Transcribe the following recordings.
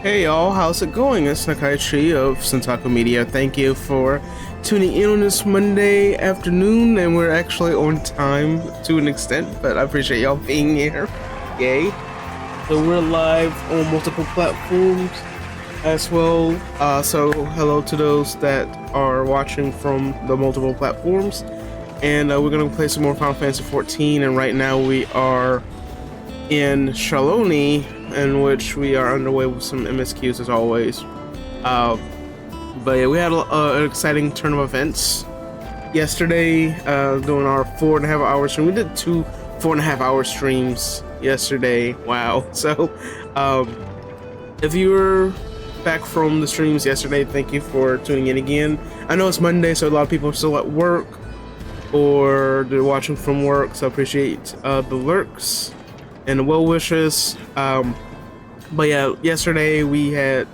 Hey y'all, how's it going? It's Nakaichi of Centaku Media. Thank you for tuning in on this Monday afternoon, and we're actually on time to an extent, but I appreciate y'all being here. Yay. So we're live on multiple platforms as well. So hello to those that are watching from the multiple platforms. And we're going to play some more Final Fantasy XIV, and right now we are in Shaloni, in which we are underway with some MSQs as always. But yeah, we had an exciting turn of events yesterday, doing our 4.5 hour stream. We did two 4.5 hour streams yesterday. Wow. So if you were back from the streams yesterday, thank you for tuning in again. I know it's Monday, so a lot of people are still at work or they're watching from work, so I appreciate the lurks and the well wishes. But yeah, yesterday we had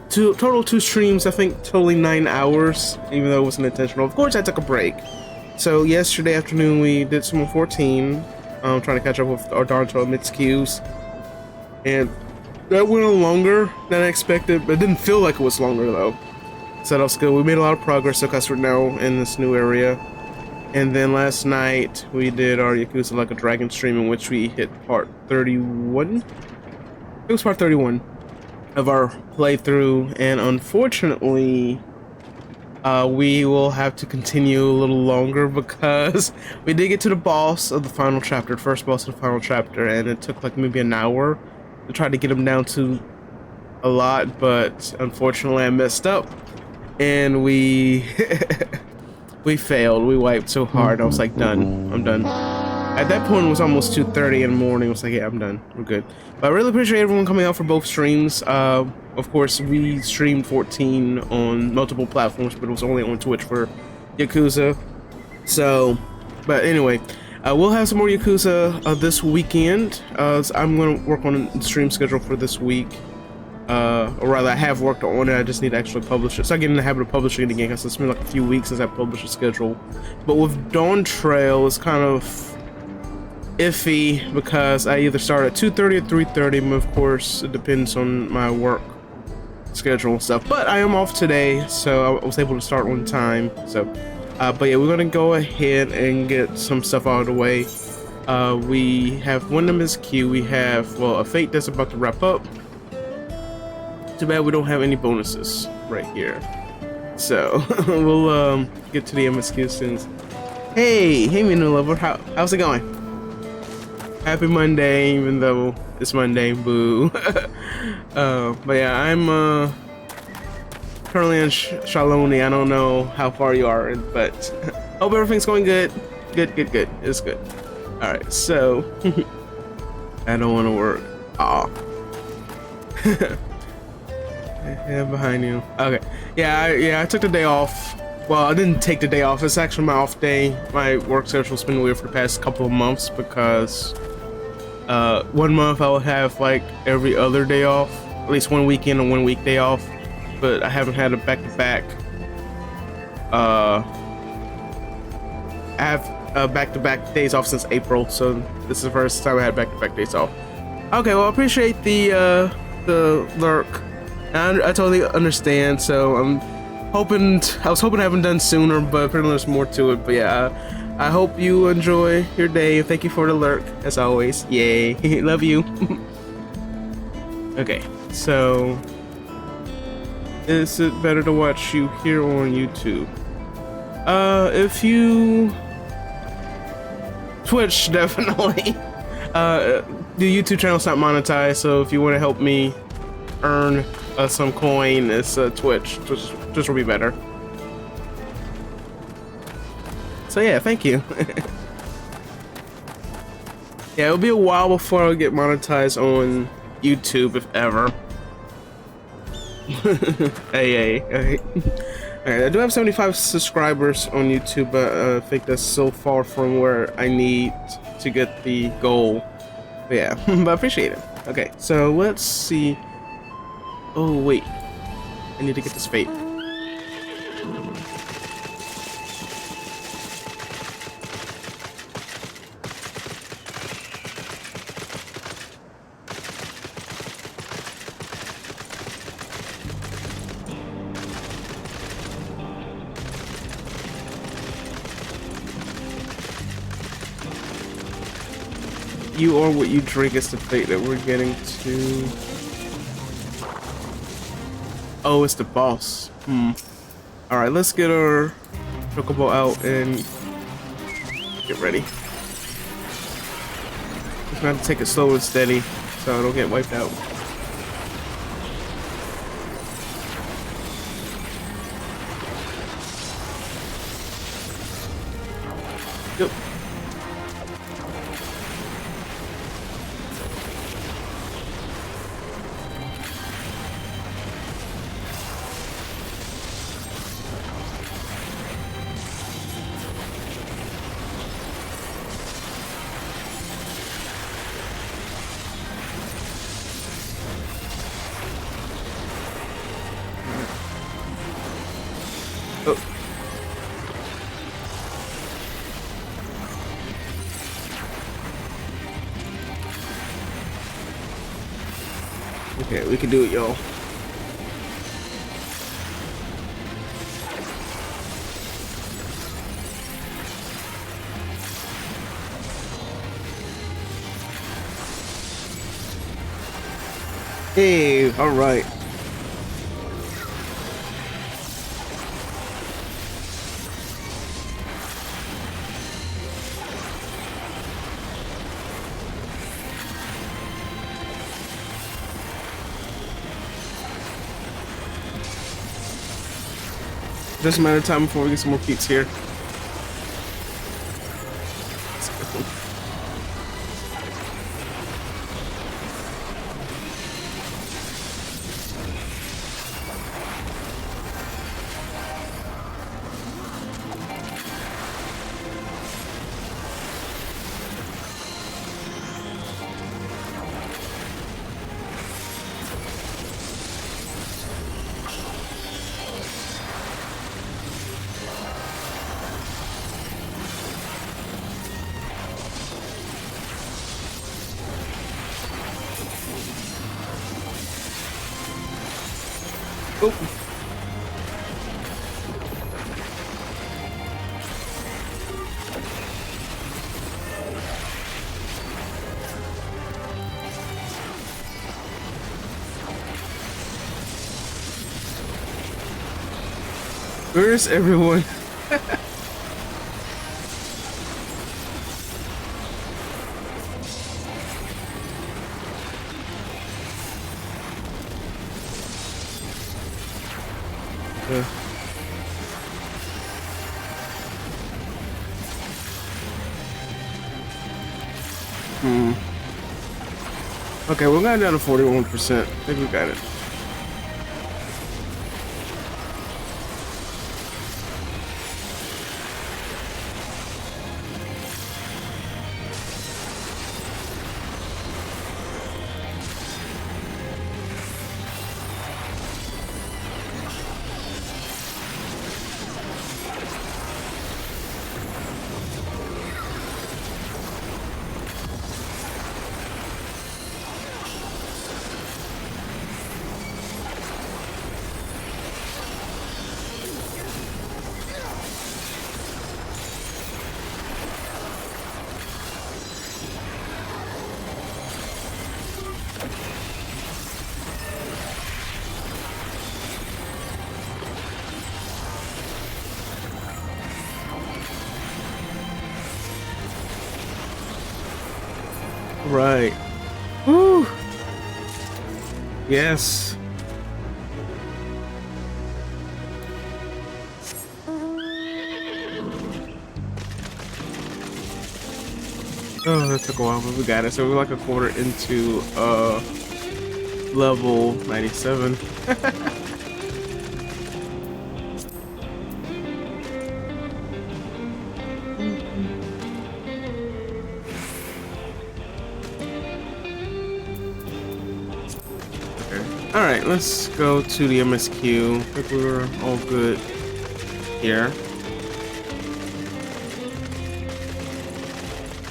total two streams, I think totally 9 hours, even though it wasn't intentional. Of course I took a break. So yesterday afternoon we did some 14, trying to catch up with our Dawntrail MSQs, and that went on longer than I expected, but it didn't feel like it was longer though. So that was good. We made a lot of progress because we're now in this new area. And then last night we did our Yakuza Like a Dragon stream, in which we hit part 31. It was part 31 of our playthrough, and unfortunately we will have to continue a little longer because we did get to the boss of the final chapter, the first boss of the final chapter, and it took like maybe an hour to try to get him down to a lot, but unfortunately I messed up and we we failed. We wiped so hard. I was like, done. I'm done. At that point, it was almost 2:30 in the morning. I was like, yeah, I'm done. We're good. But I really appreciate everyone coming out for both streams. Of course, we streamed 14 on multiple platforms, but it was only on Twitch for Yakuza. So, but anyway, we'll have some more Yakuza this weekend. I'm going to work on the stream schedule for this week. Or rather, I have worked on it. I just need to actually publish it. So I get in the habit of publishing it again, because it's been like a few weeks since I published a schedule. But with Dawntrail, it's kind of iffy because I either start at 2:30 or 3:30. But of course, it depends on my work schedule and stuff. But I am off today, so I was able to start on time. So, but yeah, we're gonna go ahead and get some stuff out of the way. We have one MSQ. We have, well, a fate that's about to wrap up. Too bad we don't have any bonuses right here. So we'll get to the MSQ soon. Hey, me new lover. How's it going? Happy Monday, even though it's Monday. Boo. But yeah, I'm currently in Shaloni. I don't know how far you are, but hope everything's going good. Good. It's good. All right. So I don't want to work. Aw. Yeah, behind you. Okay. Yeah, I took the day off. Well, I didn't take the day off. It's actually my off day. My work schedule's been weird for the past couple of months because 1 month I will have like every other day off, at least 1 weekend and 1 weekday off, but I haven't had a back-to-back. I have back-to-back days off since April, so this is the first time I had back-to-back days off. Okay, well, I appreciate the lurk. I totally understand, so I was hoping I haven't done sooner, but apparently there's more to it. But yeah, I hope you enjoy your day. Thank you for the lurk, as always. Yay. Love you. Okay, so is it better to watch you here or on YouTube? If you... Twitch, definitely. The YouTube channel's not monetized, so if you want to help me earn some coin, it's Twitch. Twitch will be better. So yeah, thank you. Yeah, it'll be a while before I get monetized on YouTube, if ever. Hey. Alright, I do have 75 subscribers on YouTube, but I think that's so far from where I need to get the goal. But yeah, but I appreciate it. Okay, so let's see. Oh wait, I need to get this fate. You are what you drink is the fate that we're getting to. Oh, it's the boss. Alright, let's get our chocobo out and get ready. Just gonna have to take it slow and steady so I don't get wiped out. Yep. Oh. Okay, we can do it, y'all. Hey, all right. Just a matter of time before we get some more peeps here. Oh. Where's everyone? Okay, we're going down to 41%. I think we got it. Right. Woo. Yes. Oh, that took a while, but we got it. So we're like a quarter into level 97. All right, let's go to the MSQ. I think we were all good here.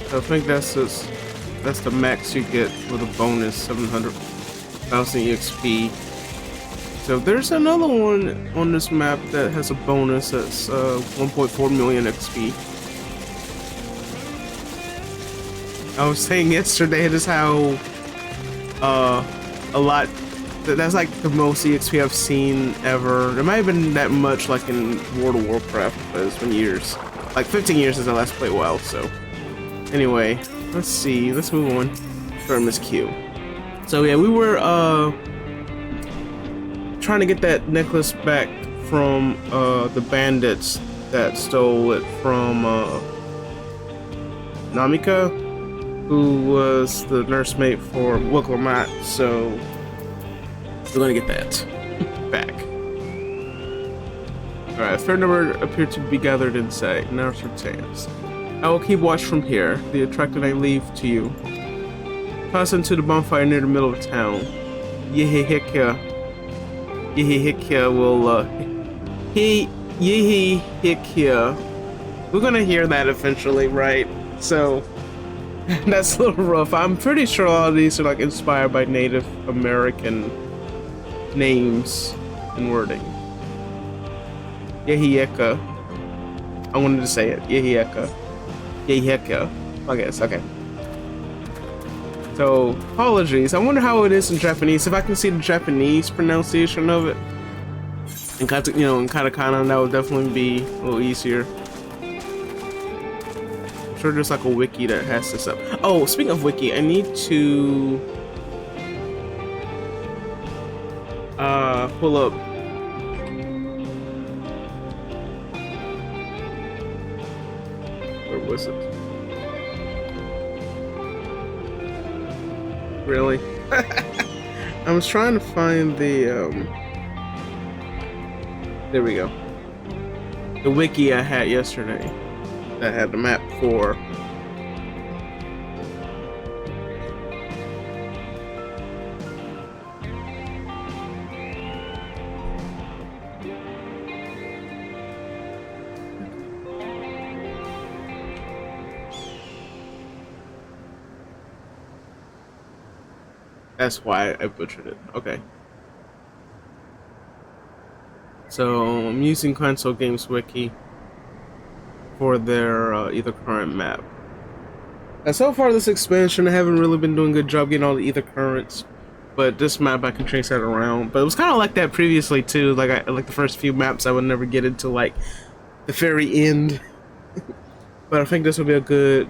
So I think that's the max you get with a bonus 700,000 EXP. So there's another one on this map that has a bonus that's 1.4 million XP. I was saying yesterday, just how a lot. That's like the most EXP I've seen ever. There might have been that much like in World of Warcraft, but it's been years. Like 15 years since I last played WoW, so. Anyway, let's see. Let's move on to MSQ. So yeah, we were trying to get that necklace back from the bandits that stole it from Namika, who was the nursemaid for Wiklamat, so we're gonna get that back. Alright, a fair number appear to be gathered inside. Now it's chance. I will keep watch from here. The attracted I leave to you. Pass into the bonfire near the middle of town. Yehihikia will Yehihikia. We're gonna hear that eventually, right? So that's a little rough. I'm pretty sure a lot of these are like inspired by Native American names and wording. Yehieka. I wanted to say it. Yehieka. Yehieka. I guess. Okay. So apologies. I wonder how it is in Japanese. If I can see the Japanese pronunciation of it, and katakana, that would definitely be a little easier. I'm sure there's like a wiki that has this up. Oh, speaking of wiki, I need to pull up where was it? Really? I was trying to find the there we go. The wiki I had yesterday that had the map for That's why I butchered it. Okay. So I'm using Console Games Wiki for their either current map. And so far this expansion, I haven't really been doing a good job getting all the either currents, but this map I can trace that around. But it was kind of like that previously too. Like like the first few maps, I would never get into like the very end. But I think this will be a good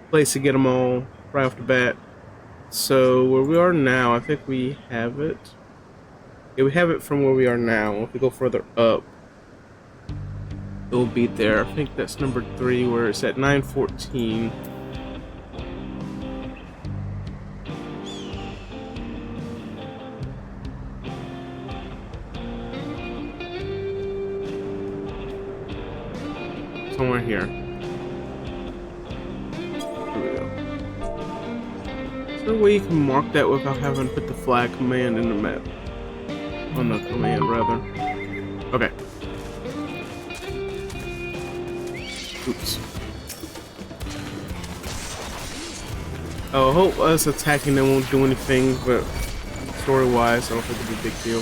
place to get them all right off the bat. So where we are now, I think we have it. Yeah, we have it from where we are now. If we go further up, it will be there. I think that's number 3, where it's at 914. Somewhere here. Is there a way you can mark that without having to put the flag command in the map? On the command, rather. Okay. Oops. Oh, I hope us attacking them won't do anything, but story-wise, I don't think it'll be a big deal.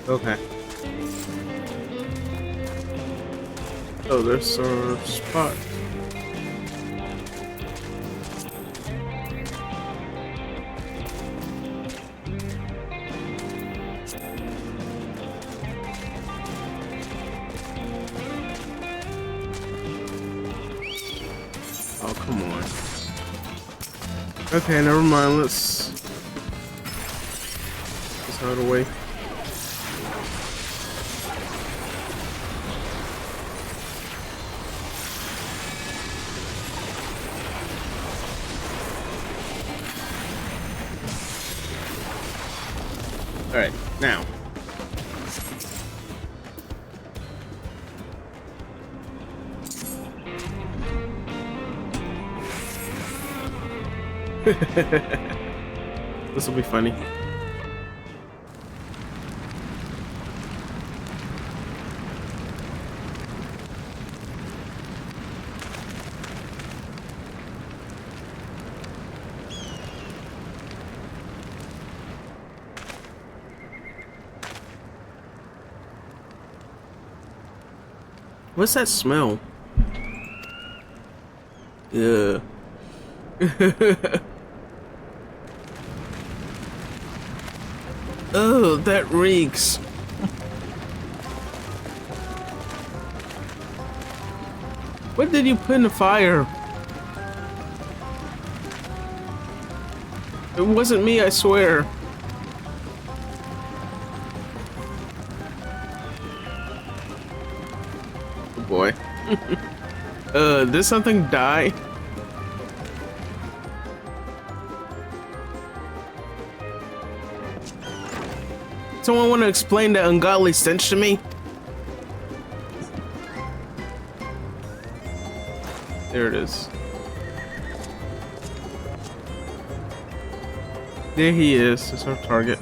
Okay. Oh, there's our spot. Oh, come on. Okay, never mind. Let's out of the way. Alright, now. This will be funny. What's that smell? Yeah. Oh, that reeks. What did you put in the fire? It wasn't me, I swear. Oh boy. Did something die? Someone want to explain that ungodly stench to me? There it is. There he is. That's our target.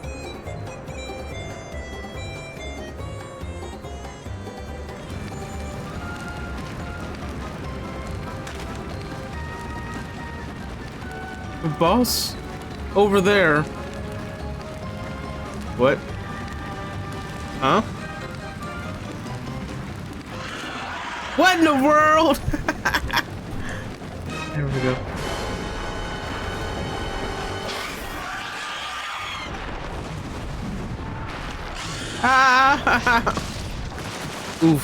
The boss? Over there. What? Huh? What in the world? There we go. Ah! Oof.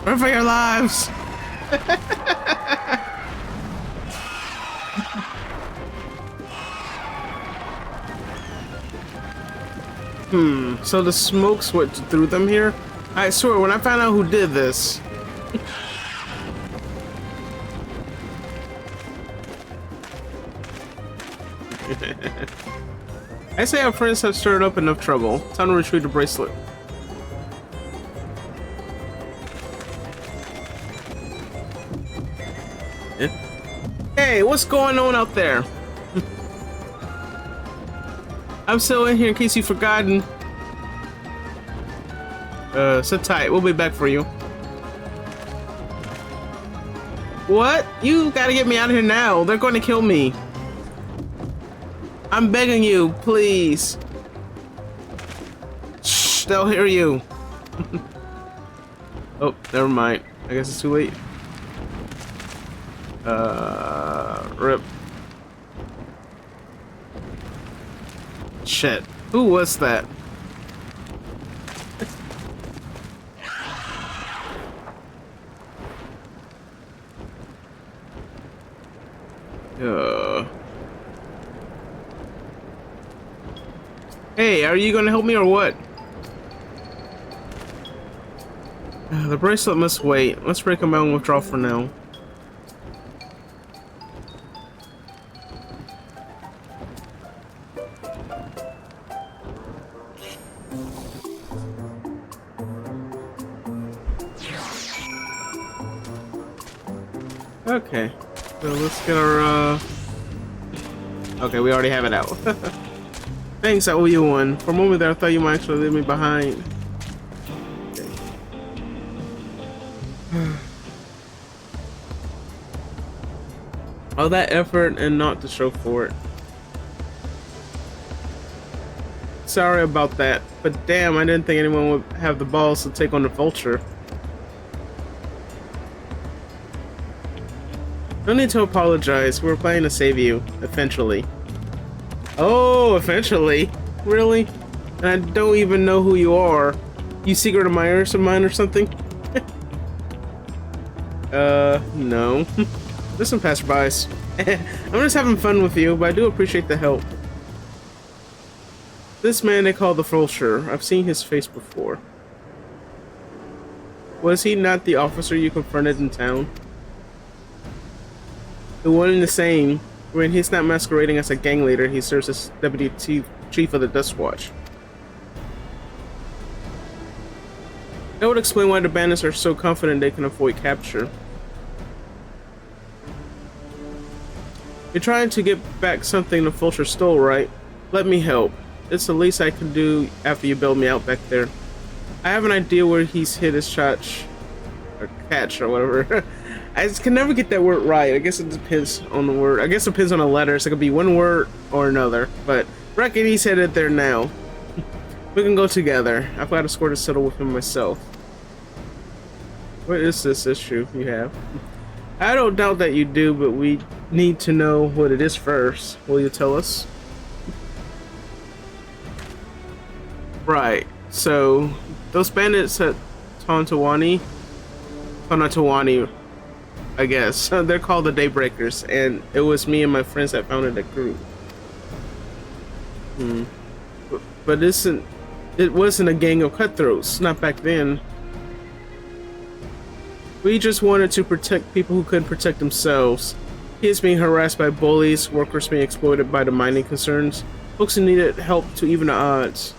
Run for your lives! So the smokes what threw them here? I swear, when I found out who did this. I say our friends have stirred up enough trouble. Time to retrieve the bracelet. Hey, what's going on out there? I'm still in here in case you've forgotten. Sit tight. We'll be back for you. What? You gotta get me out of here now. They're going to kill me. I'm begging you, please. Shh, they'll hear you. Oh, never mind. I guess it's too late. Rip. Shit. Who was that? Hey, are you gonna help me or what? The bracelet must wait. Let's break them out and withdraw for now. Okay, so let's get our, okay, we already have it out. Thanks, I owe you one. For a moment there, I thought you might actually leave me behind. Okay. All that effort and not to show for it. Sorry about that, but damn, I didn't think anyone would have the balls to take on the vulture. No need to apologize. We were planning to save you, eventually. Oh, eventually? Really? And I don't even know who you are. You secret admirers of mine or something? No. Listen, passerbys. I'm just having fun with you, but I do appreciate the help. This man they call the Vulture. I've seen his face before. Was he not the officer you confronted in town? The one and the same. When he's not masquerading as a gang leader, he serves as deputy chief of the Dust Watch. That would explain why the bandits are so confident they can avoid capture. You're trying to get back something the vulture stole, right? Let me help. It's the least I can do after you bailed me out back there. I have an idea where he's hid his catch, or catch, or whatever. I just can never get that word right. I guess it depends on the word. I guess it depends on the letters. It could be one word or another. But reckon he's headed there now. We can go together. I've got a score to settle with him myself. What is this issue you have? I don't doubt that you do, but we need to know what it is first. Will you tell us? Right. So those bandits at Tonawani, I guess. They're called the Daybreakers, and it was me and my friends that founded the group. But it wasn't a gang of cutthroats, not back then. We just wanted to protect people who couldn't protect themselves. Kids being harassed by bullies, workers being exploited by the mining concerns, folks who needed help to even the odds.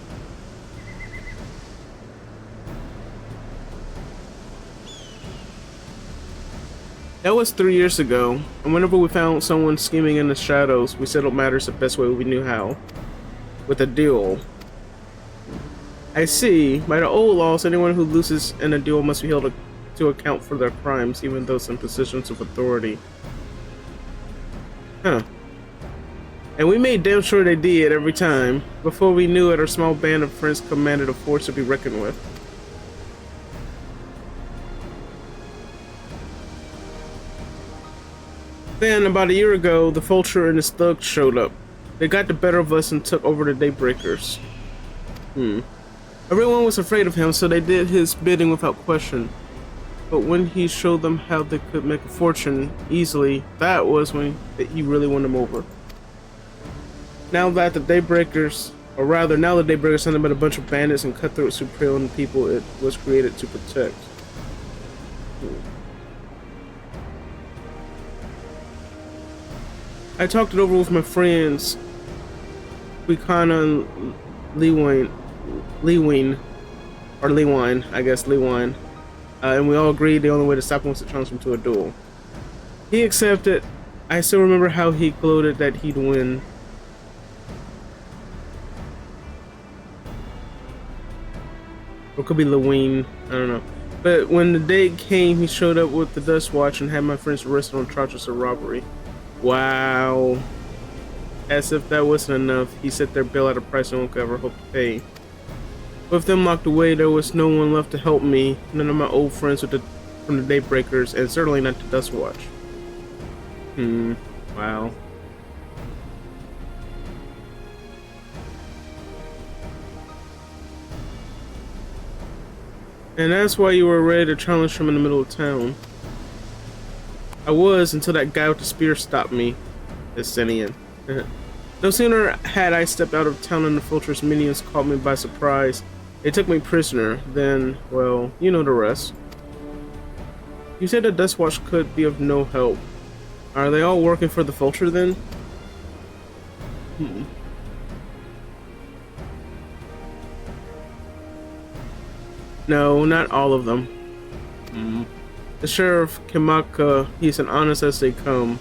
That was 3 years ago, and whenever we found someone scheming in the shadows, we settled matters the best way we knew how. With a duel. I see. By the old laws, anyone who loses in a duel must be held to account for their crimes, even those in positions of authority. Huh. And we made damn sure they did every time. Before we knew it, our small band of friends commanded a force to be reckoned with. Then, about a year ago, the vulture and his thugs showed up. They got the better of us and took over the Daybreakers. Everyone was afraid of him, so they did his bidding without question. But when he showed them how they could make a fortune easily, that was when he really won them over. Now the Daybreakers are nothing but a bunch of bandits and cutthroats who prey on the people it was created to protect. I talked it over with my friends, Wikana and Lewine, and we all agreed the only way to stop him was to challenge him to a duel. He accepted. I still remember how he gloated that he'd win. Or it could be Lewine, I don't know. But when the day came, he showed up with the dust watch and had my friends arrested on charges of robbery. Wow. As if that wasn't enough, he set their bill at a price no one could ever hope to pay. With them locked away, there was no one left to help me. None of my old friends from the Daybreakers, and certainly not the Dust Watch. Wow. And that's why you were ready to challenge him in the middle of town. I was, until that guy with the spear stopped me. Estinian. No sooner had I stepped out of town than the vulture's minions caught me by surprise. They took me prisoner, then, well, you know the rest. You said the Dust Watch could be of no help. Are they all working for the vulture then? No, not all of them. The Sheriff Kimaka, he's an honest as they come,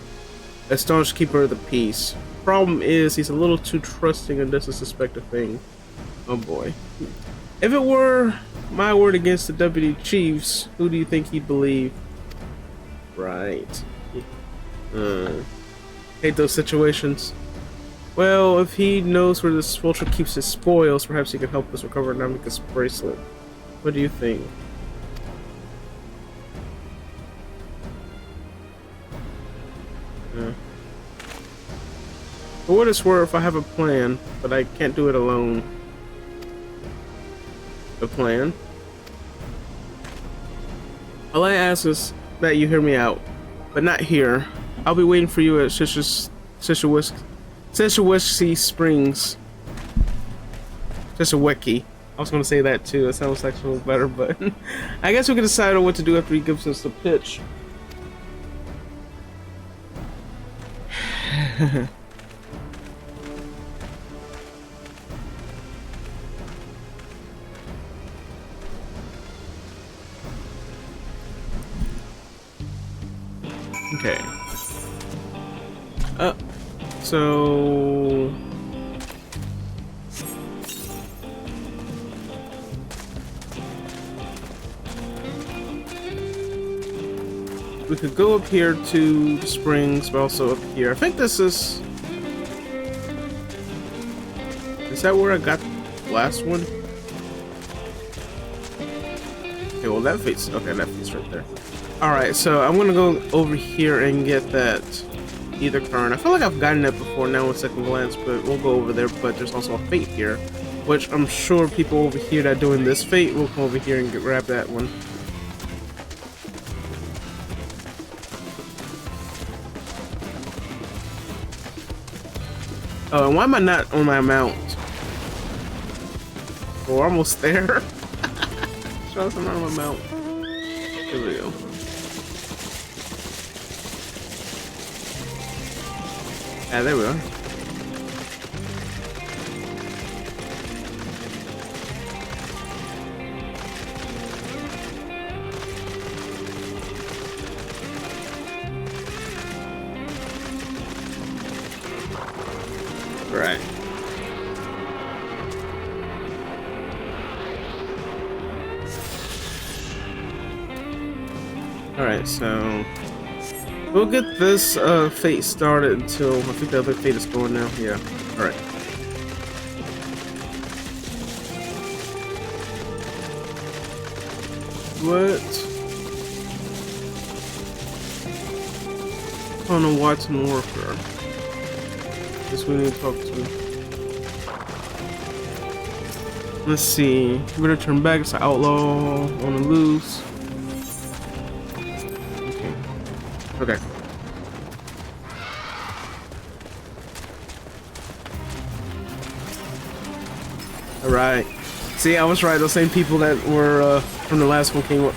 a staunch keeper of the peace. Problem is, he's a little too trusting and doesn't suspect a thing. Oh boy. If it were my word against the deputy chiefs, who do you think he'd believe? Right. Hate those situations. Well, if he knows where this vulture keeps his spoils, perhaps he can help us recover Namika's bracelet. What do you think? For what it's worth, I have a plan, but I can't do it alone. A plan? All I ask is that you hear me out, but not here. I'll be waiting for you at Shishawiski Springs. Shishaweki. I was going to say that too. That sounds actually better, but I guess we can decide on what to do after he gives us the pitch. Okay. So we could go up here to the springs, but also up here. I think this is that where I got the last one? Okay, well that fate's okay, that fate's right there. Alright, so I'm gonna go over here and get that ether current. I feel like I've gotten that before now at second glance, but we'll go over there. But there's also a fate here, which I'm sure people over here that are doing this fate will come over here and grab that one. Oh, and why am I not on my mount? We're almost there. Show us I'm on my mount. Here we go. Ah, there we are. Right. Alright, so we'll get this fate started until I think the other fate is going now. Yeah. Alright. What? On a Watson worker. This we need to talk to. Let's see. We're gonna turn back. It's an outlaw on the loose. Okay. All right. See, I was right. Those same people that were from the last one came up.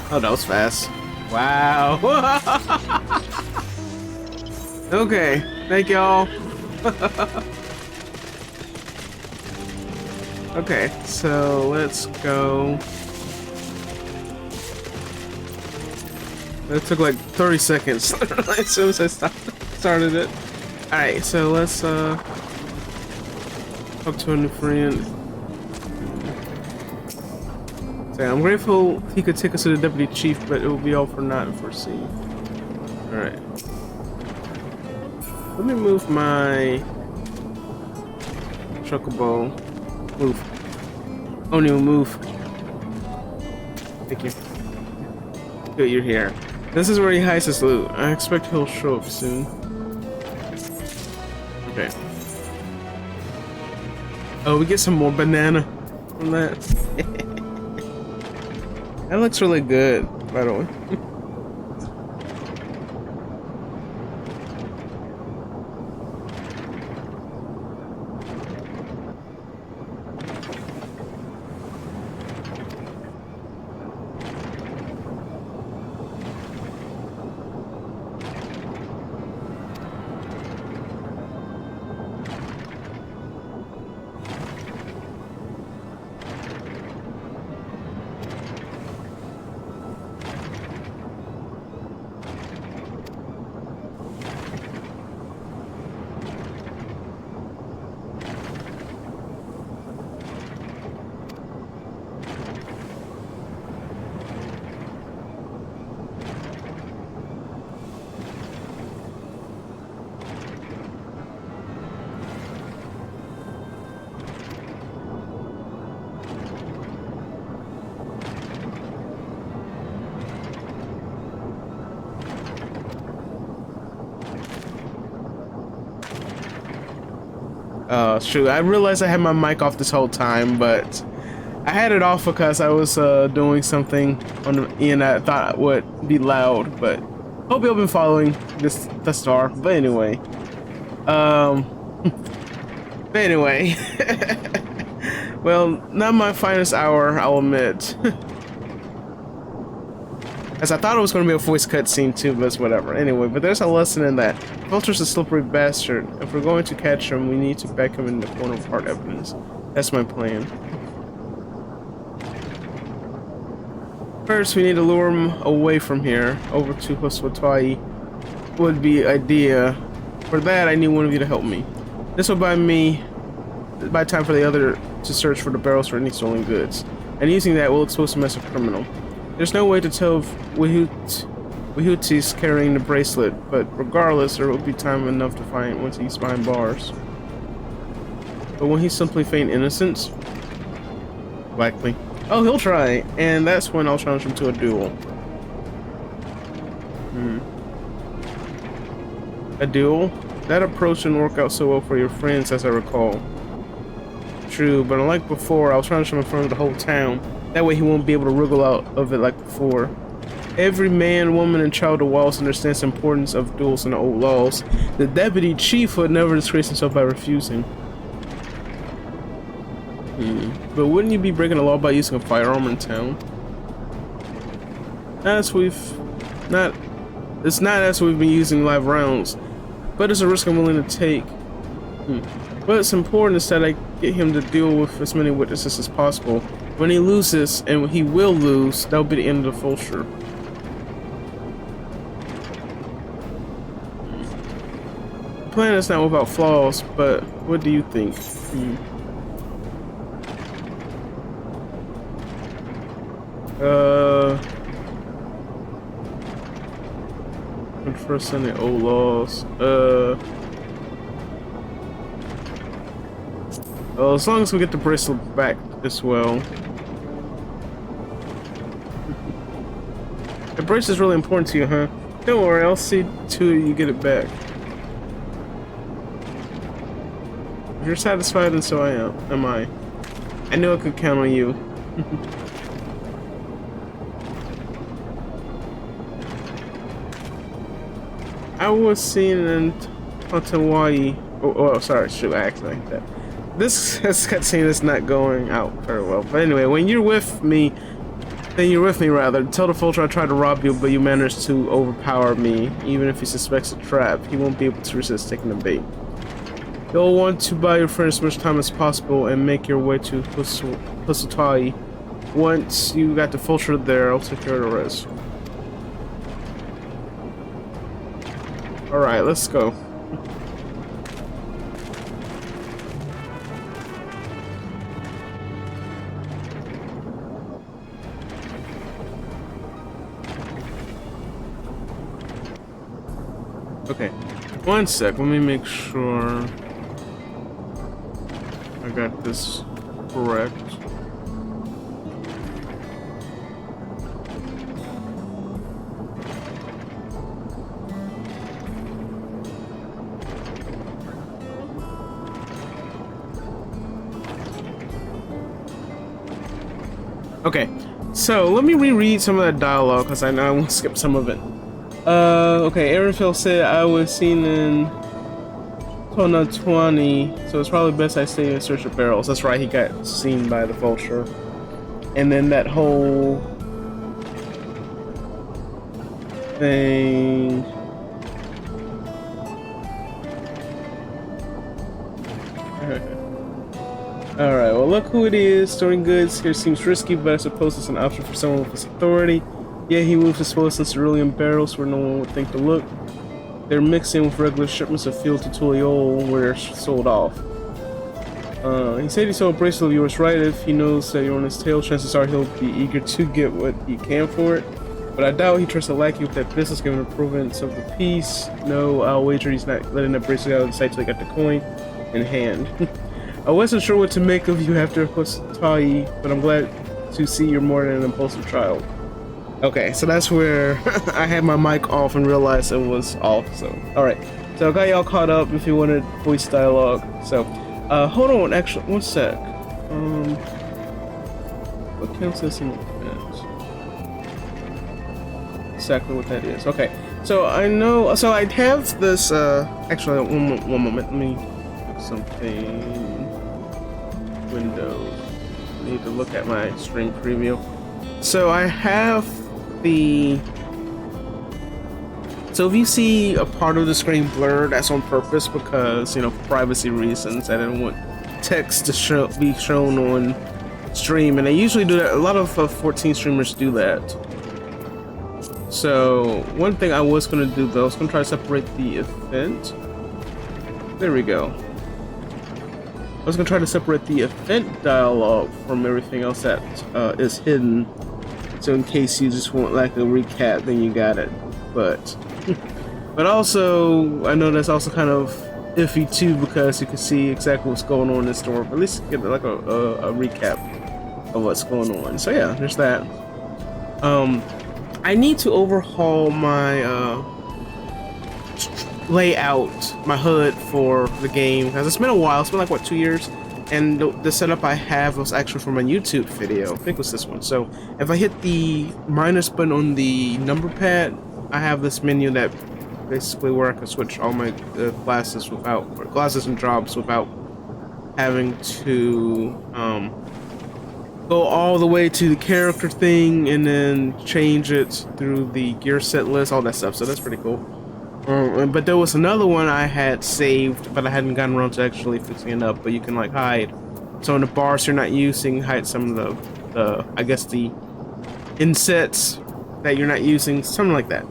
Oh, that was fast. Wow. Okay, thank y'all. Okay, so let's go. It took like 30 seconds as soon as I started it. Alright, so let's talk to a new friend. So I'm grateful he could take us to the deputy chief, but it will be all for not unforeseen. Alright. Let me move my chocobo. Move. Oh no, move. Thank you. Good, you're here. This is where he hides his loot. I expect he'll show up soon. Okay. Oh, we get some more banana from that. That looks really good, by the way. Shoot, I realized I had my mic off this whole time, but I had it off because I was doing something on the end I thought would be loud, but hope you've been following the star. But anyway, Well, not my finest hour, I'll admit. As I thought it was going to be a voice cutscene too, but it's whatever. Anyway, but there's a lesson in that. Vulture's a slippery bastard. If we're going to catch him, we need to back him in the corner of hard evidence. That's my plan. First, we need to lure him away from here, over to Hoswatwai would be idea. For that, I need one of you to help me. This will buy time for the other to search for the barrels for any stolen goods. And using that, we'll expose him as a criminal. There's no way to tell if Wihuti's carrying the bracelet, but regardless, there will be time enough to find once he's behind bars. But when he simply feign innocence? Likely. Oh, he'll try, and that's when I'll challenge him to a duel. A duel? That approach didn't work out so well for your friends, as I recall. True, but unlike before, I'll challenge him in front of the whole town. That way he won't be able to wriggle out of it like before. Every man, woman, and child of Wallace understands the importance of duels in the old laws. The deputy chief would never disgrace himself by refusing. But wouldn't you be breaking the law by using a firearm in town? It's not as we've been using live rounds, but it's a risk I'm willing to take. But it's important is that I get him to deal with as many witnesses as possible. When he loses, and he will lose, that'll be the end of the Fulcher. The plan is not without flaws, but what do you think? First in the old laws. Well, as long as we get the bracelet back as well. The bracelet is really important to you, huh? Don't worry, I'll see to it you get it back. If you're satisfied, and so I am I. I knew I could count on you. I was seen in Hawaii. Oh, sorry, shoot, I actually like that. This cutscene is not going out very well. But anyway, when you're with me, then you're with me rather. Tell the Fulcher I tried to rob you, but you managed to overpower me. Even if he suspects a trap, he won't be able to resist taking the bait. You'll want to buy your friend as much time as possible and make your way to Hoswatwai. Once you got the Fulcher there, I'll take care of the rest. Alright, let's go. Okay, one sec, let me make sure I got this correct. Okay, so let me reread some of that dialogue because I know I won't skip some of it. Okay, Aaronfield said I was seen in Tonatwani, so it's probably best I stay in search of barrels. That's right, he got seen by the Vulture. And then that whole thing. Alright, well look who it is. Storing goods here seems risky, but I suppose it's an option for someone with his authority. Yeah, he moves his full cerulean barrels where no one would think to look. They're mixed in with regular shipments of fuel to Tuliol where they're sold off. He said he saw a bracelet of yours, right? If he knows that you're on his tail, chances are he'll be eager to get what he can for it. But I doubt he trusts a lackey with that business given the province of the peace. No, I'll wager he's not letting that bracelet out of sight till he got the coin in hand. I wasn't sure what to make of you after Hoswatwai, but I'm glad to see you're more than an impulsive child. Okay, so that's where I had my mic off and realized it was off, so. Alright, so I got y'all caught up if you wanted voice dialogue. So, hold on, actually, one sec. What counts as an event? Exactly what that is. Okay, so I know, so I have this, actually, one moment, let me do something. Window. need to look at my stream preview. So I have the... So if you see a part of the screen blurred, that's on purpose because, you know, for privacy reasons. I didn't want text to be shown on stream, and they usually do that. A lot of 14 streamers do that. So one thing I was going to do though, I was going to try to separate the event. There we go. I was going to try to separate the event dialogue from everything else that is hidden. So in case you just want like a recap, then you got it. But also, I know that's also kind of iffy too, because you can see exactly what's going on in the store. But at least get like a recap of what's going on. So yeah, there's that. I need to overhaul my layout, my HUD for the game, because it's been a while. It's been like, what, 2 years? And the setup I have was actually from a YouTube video. I think it was this one. So if I hit the minus button on the number pad, I have this menu that basically where I can switch all my glasses and jobs without having to go all the way to the character thing and then change it through the gear set list, all that stuff. So that's pretty cool. But there was another one I had saved, but I hadn't gotten around to actually fixing it up. But you can like hide some of the bars you're not using, hide some of the I guess the insets that you're not using, something like that.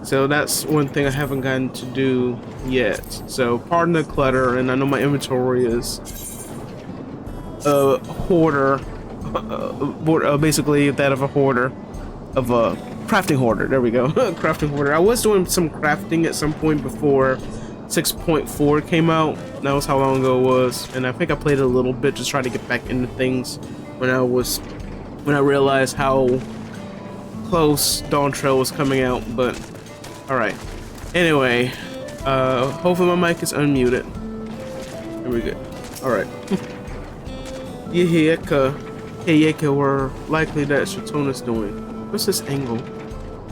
So that's one thing I haven't gotten to do yet. So pardon the clutter, and I know my inventory is a hoarder, basically that of a hoarder, of a crafting hoarder. There we go. Crafting hoarder. I was doing some crafting at some point before 6.4 came out. That was how long ago it was, and I think I played it a little bit, just trying to get back into things when I realized how close Dawntrail was coming out. But all right. Anyway, hopefully my mic is unmuted. There we go. All right. Yeka were likely that Shatona's doing. What's this angle?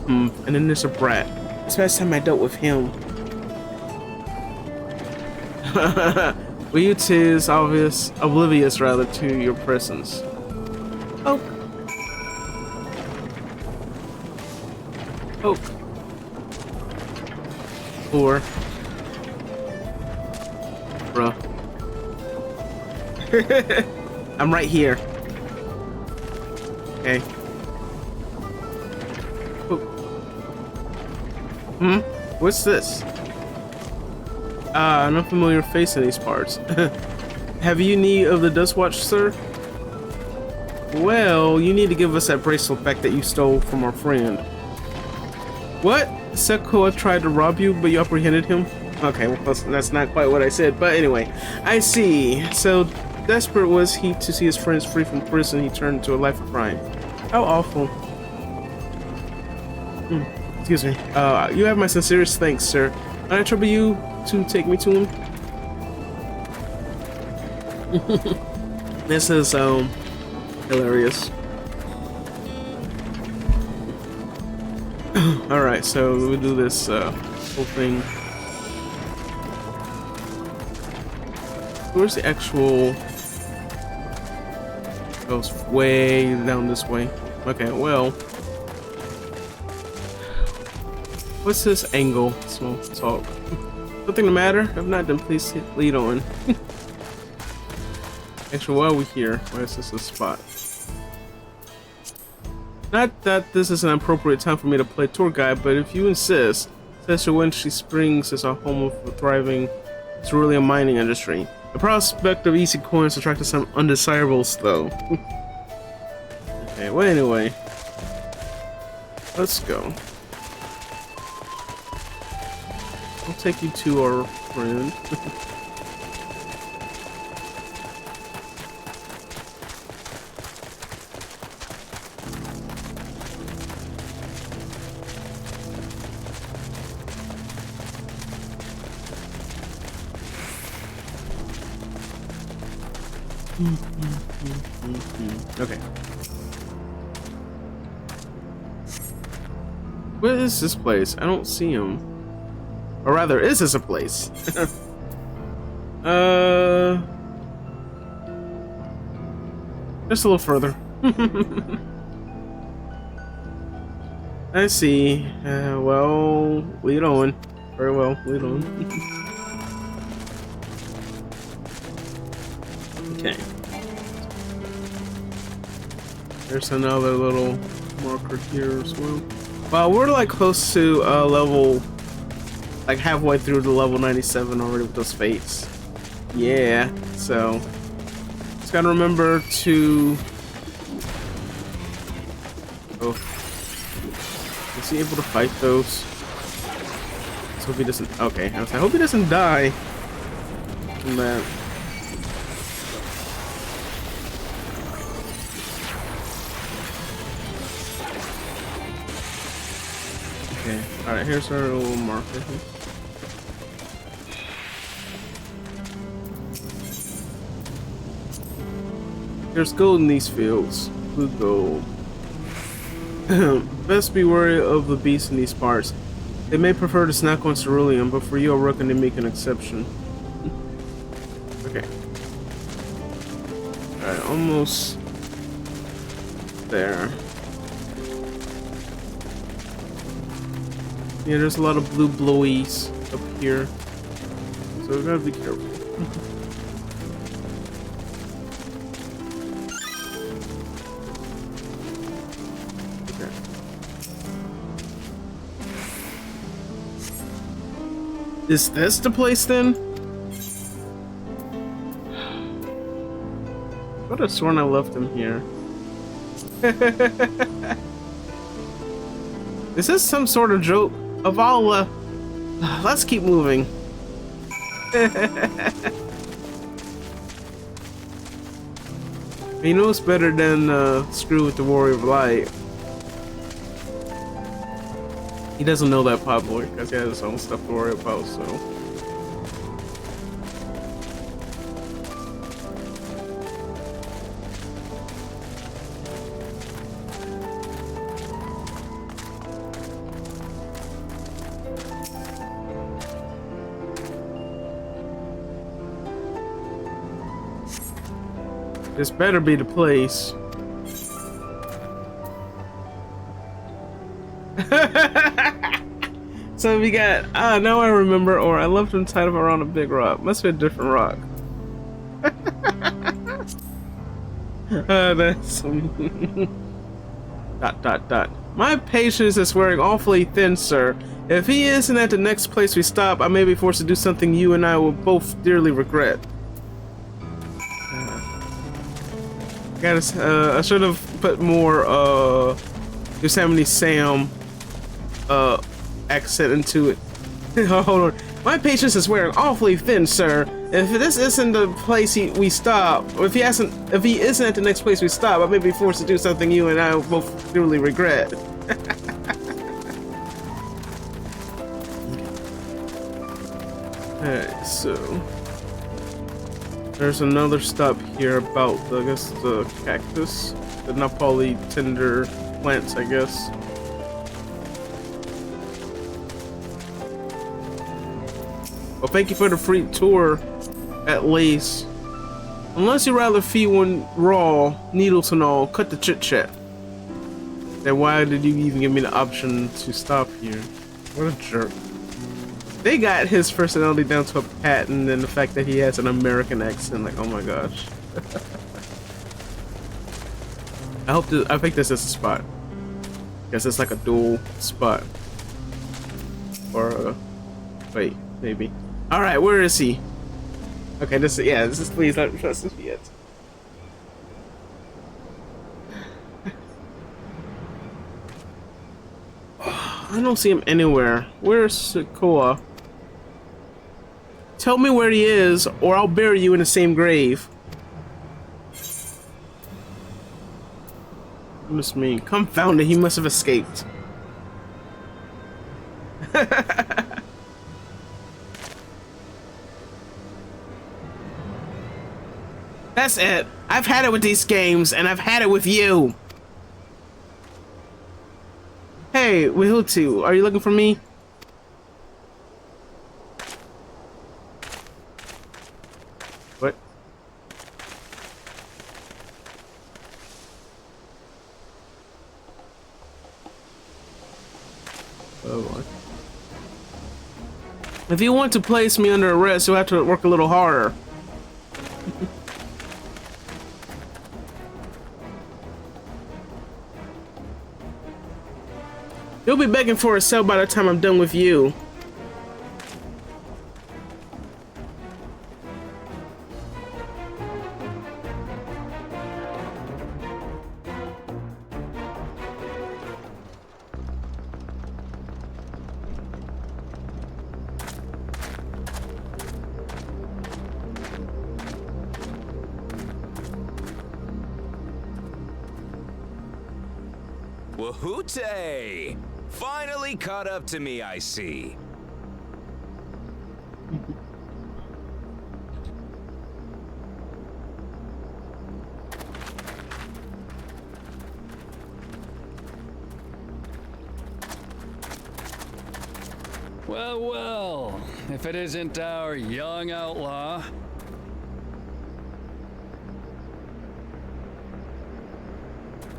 And then there's a brat. It's the last time I dealt with him. Well, you two is oblivious rather to your presence. Oh. Oh. Or. Bruh. I'm right here. Okay. What's this? An unfamiliar face in these parts. Have you need of the dust watch, sir? Well, you need to give us that bracelet back that you stole from our friend. What? Centaku tried to rob you, but you apprehended him? Okay, well, that's not quite what I said, but anyway. I see. So desperate was he to see his friends free from prison, he turned to a life of crime. How awful. Excuse me. You have my sincerest thanks, sir. Can I trouble you to take me to him? This is hilarious. Alright, so we'll do this whole thing. Where's the actual... Goes way down this way. Okay, well... What's this angle? Small talk. Nothing the matter? If not, then please hit lead on. Actually, while we're here, why is this a spot? Not that this is an appropriate time for me to play tour guide, but if you insist, Session Springs is a home of a thriving cerulean mining industry. The prospect of easy coins attracted some undesirables, though. Okay, well, anyway. Let's go. I'll take you to our friend. Okay. What is this place? I don't see him. Or rather, is this a place? Just a little further. I see. Well, lead on. Very well, lead on. Okay. There's another little marker here as well. Well, we're like close to level, like halfway through the level 97 already with those fates. Yeah, so just gotta remember to. Oh, is he able to fight those? Let's hope he doesn't. Okay, I hope he doesn't die from that. Okay, alright, here's our little marker here. There's gold in these fields. Blue gold. Best be wary of the beasts in these parts. They may prefer to snack on cerulean, but for you I reckon they make an exception. Okay. Alright, almost there. Yeah, there's a lot of blue blowies up here, so we gotta be careful. Okay. Is this the place then? I could have sworn I left him here. Is this some sort of joke? Of all, let's keep moving. He knows better than screw with the Warrior of Light. He doesn't know that probably because he has his own stuff to worry about, so. This better be the place. So we got, now I remember, or I left him tied up around a big rock. Must be a different rock. That's dot. My patience is wearing awfully thin, sir. If he isn't at the next place we stop, I may be forced to do something you and I will both dearly regret. I should have put more Yosemite Sam accent into it. Hold on. My patience is wearing awfully thin, sir. If this isn't the place we stop, or if he isn't at the next place we stop, I may be forced to do something you and I will both truly regret. Alright, so there's another stop here about, I guess, the cactus, the Nepali tender plants, I guess. Well, thank you for the free tour, at least. Unless you'd rather feed one raw, needles and all, cut the chit-chat. Then why did you even give me the option to stop here? What a jerk. They got his personality down to a patent, and the fact that he has an American accent, like, oh my gosh. I think this is a spot. Guess it's like a dual spot. Or, wait, maybe. Alright, where is he? Okay, this is please not trust us yet. I don't see him anywhere. Where's Sokoa? Tell me where he is, or I'll bury you in the same grave. What does this mean? Confound it, he must have escaped. That's it. I've had it with these games, and I've had it with you. Hey, Wihutu, are you looking for me? What? Oh boy. If you want to place me under arrest, you'll have to work a little harder. You'll be begging for a cell by the time I'm done with you. Wahoote! Finally caught up to me, I see. Well, well, if it isn't our young outlaw.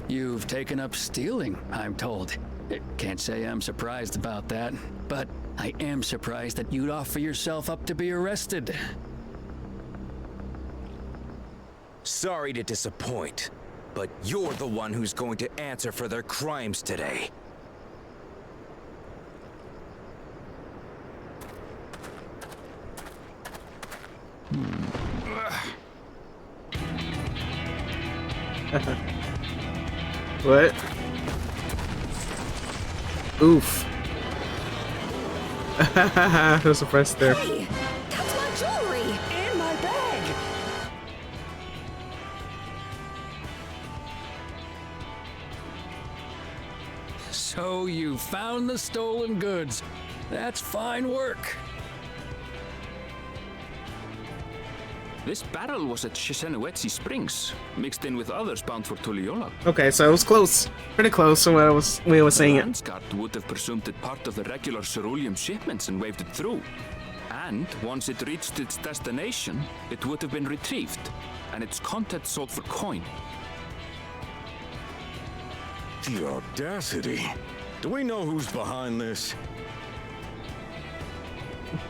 You've taken up stealing, I'm told. Can't say I'm surprised about that, but I am surprised that you'd offer yourself up to be arrested. Sorry to disappoint, but you're the one who's going to answer for their crimes today. What? Oof. There's a press there. Hey, that's my jewelry and my bag. So you found the stolen goods. That's fine work. This barrel was at Shishenawetsi Springs, mixed in with others bound for Tuliyola. Okay, so it was close. Pretty close to what I was saying it. Landsguard would have presumed it part of the regular cerulean shipments and waved it through. And once it reached its destination, it would have been retrieved, and its contents sold for coin. The audacity. Do we know who's behind this?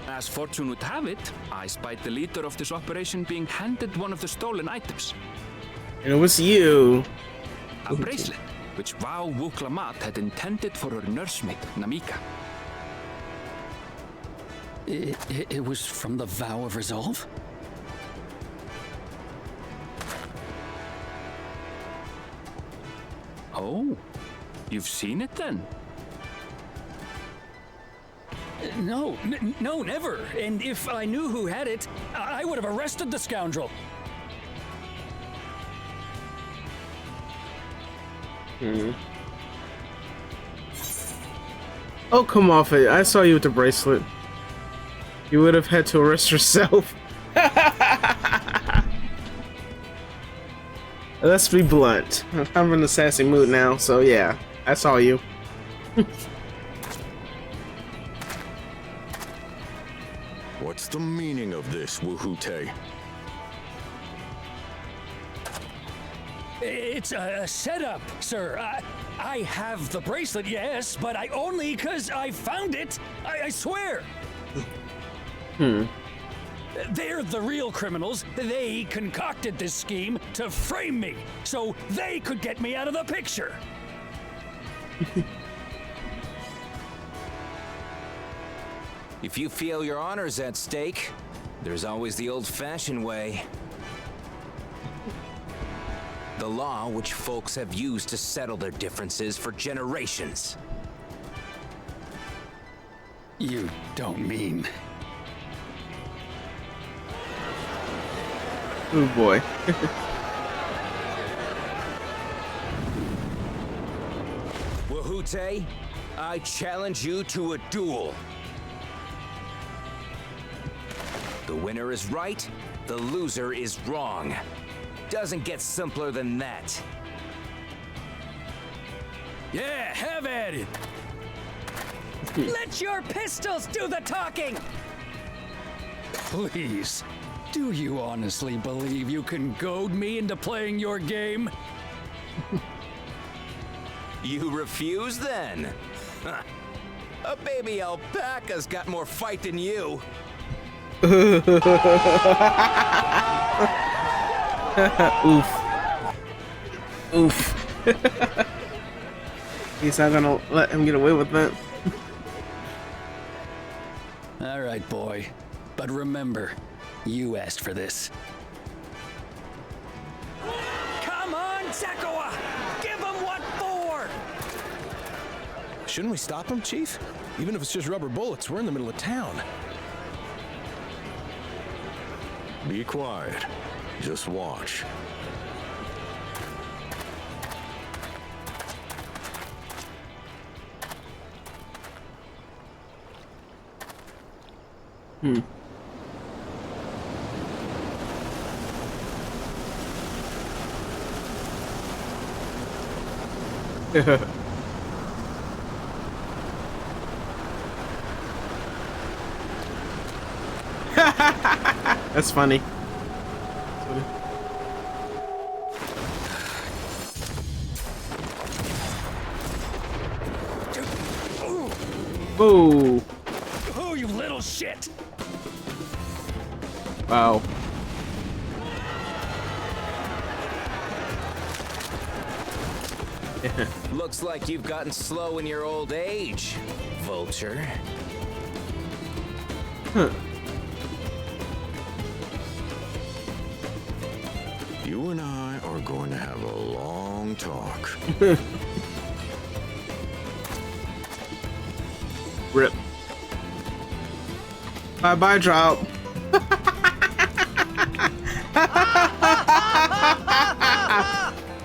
As fortune would have it, I spied the leader of this operation being handed one of the stolen items. And it was you. A bracelet, which Vau Wuklamat had intended for her nursemaid, Namika. It was from the Vow of Resolve? Oh, you've seen it then? No, no, never. And if I knew who had it, I would have arrested the scoundrel. Oh, come off it. I saw you with the bracelet. You would have had to arrest yourself. Let's be blunt. I'm in a sassy mood now, so yeah, I saw you. What's the meaning of this, Wahoote? It's a setup, sir. I have the bracelet, yes, but I only because I found it. I swear. They're the real criminals. They concocted this scheme to frame me, so they could get me out of the picture. If you feel your honor's at stake, there's always the old-fashioned way. The law which folks have used to settle their differences for generations. You don't mean... Oh boy. Wahoote, I challenge you to a duel. The winner is right, the loser is wrong. Doesn't get simpler than that. Yeah, have at it. Let your pistols do the talking. Please, do you honestly believe you can goad me into playing your game? You refuse then? A baby alpaca's got more fight than you. Oof. Oof. He's not gonna let him get away with that. All right, boy. But remember, you asked for this. Come on, Zakua! Give him what for! Shouldn't we stop him, Chief? Even if it's just rubber bullets, we're in the middle of town. Be quiet. Just watch. That's funny. Whoa. Oh, you little shit! Wow. Looks like you've gotten slow in your old age, Vulture. Huh. You and I are going to have a long talk. Rip. Bye-bye, drop.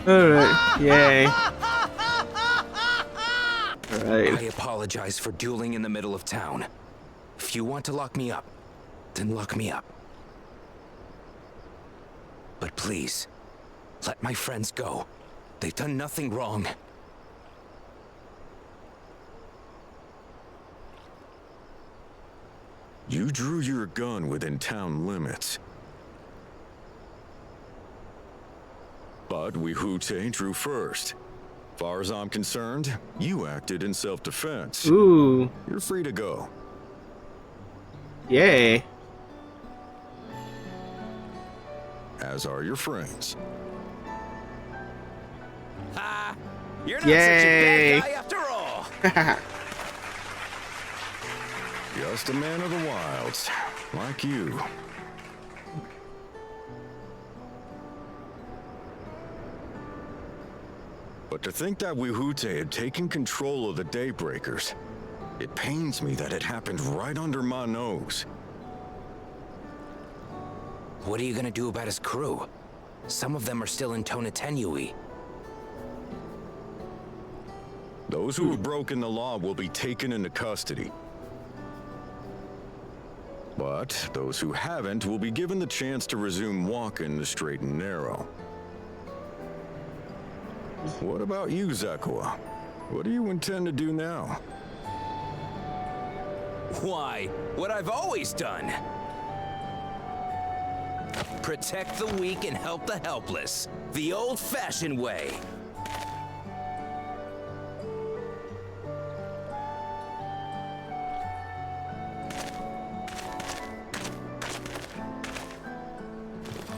Alright, yay. Alright. I apologize for dueling in the middle of town. If you want to lock me up, then lock me up. But please, let my friends go. They've done nothing wrong. You drew your gun within town limits. But VOD drew first. Far as I'm concerned, you acted in self-defense. Ooh. You're free to go. Yay. As are your friends. Ha! You're not Yay. such a bad guy after all. Just a man of the wilds, like you. But to think that VOD had taken control of the Daybreakers, it pains me that it happened right under my nose. What are you gonna do about his crew? Some of them are still in Tonatenui. Those who have broken the law will be taken into custody. But those who haven't will be given the chance to resume walking the straight and narrow. What about you, Zakua? What do you intend to do now? Why? What I've always done. Protect the weak and help the helpless. The old-fashioned way.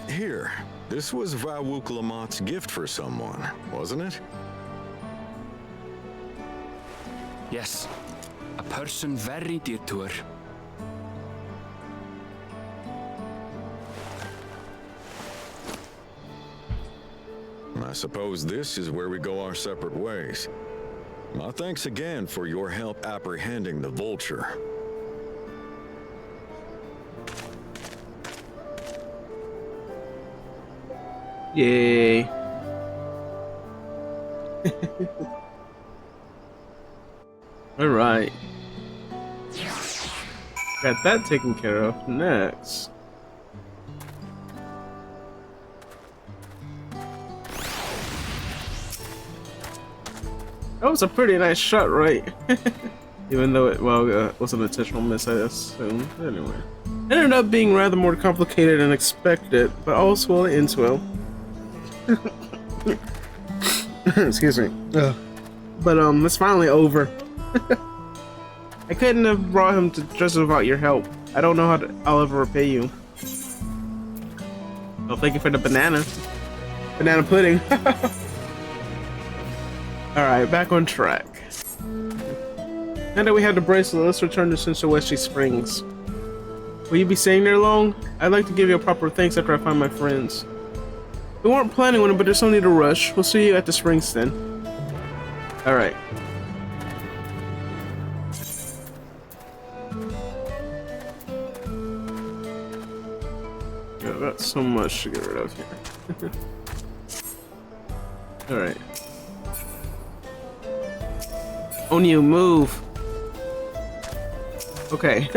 Here, this was Vawuk Lamot's gift for someone, wasn't it? Yes, a person very dear to her. I suppose this is where we go our separate ways. My thanks again for your help apprehending the Vulture. Yay. Alright. Got that taken care of. Next. That was a pretty nice shot, right? Even though it, well, was an intentional miss, I assume. Anyway. It ended up being rather more complicated than expected, but all's well that ends well. Excuse me. But it's finally over. I couldn't have brought him to just without your help. I don't know how I'll ever repay you. Oh, thank you for the banana. Banana pudding. Alright, back on track. Now that we have the bracelet, let's return to Sensueshi Springs. Will you be staying there long? I'd like to give you a proper thanks after I find my friends. We weren't planning on it, but there's no need to rush. We'll see you at the springs then. Alright. Yeah, that's so much to get rid of here. Alright. On you, move! Okay.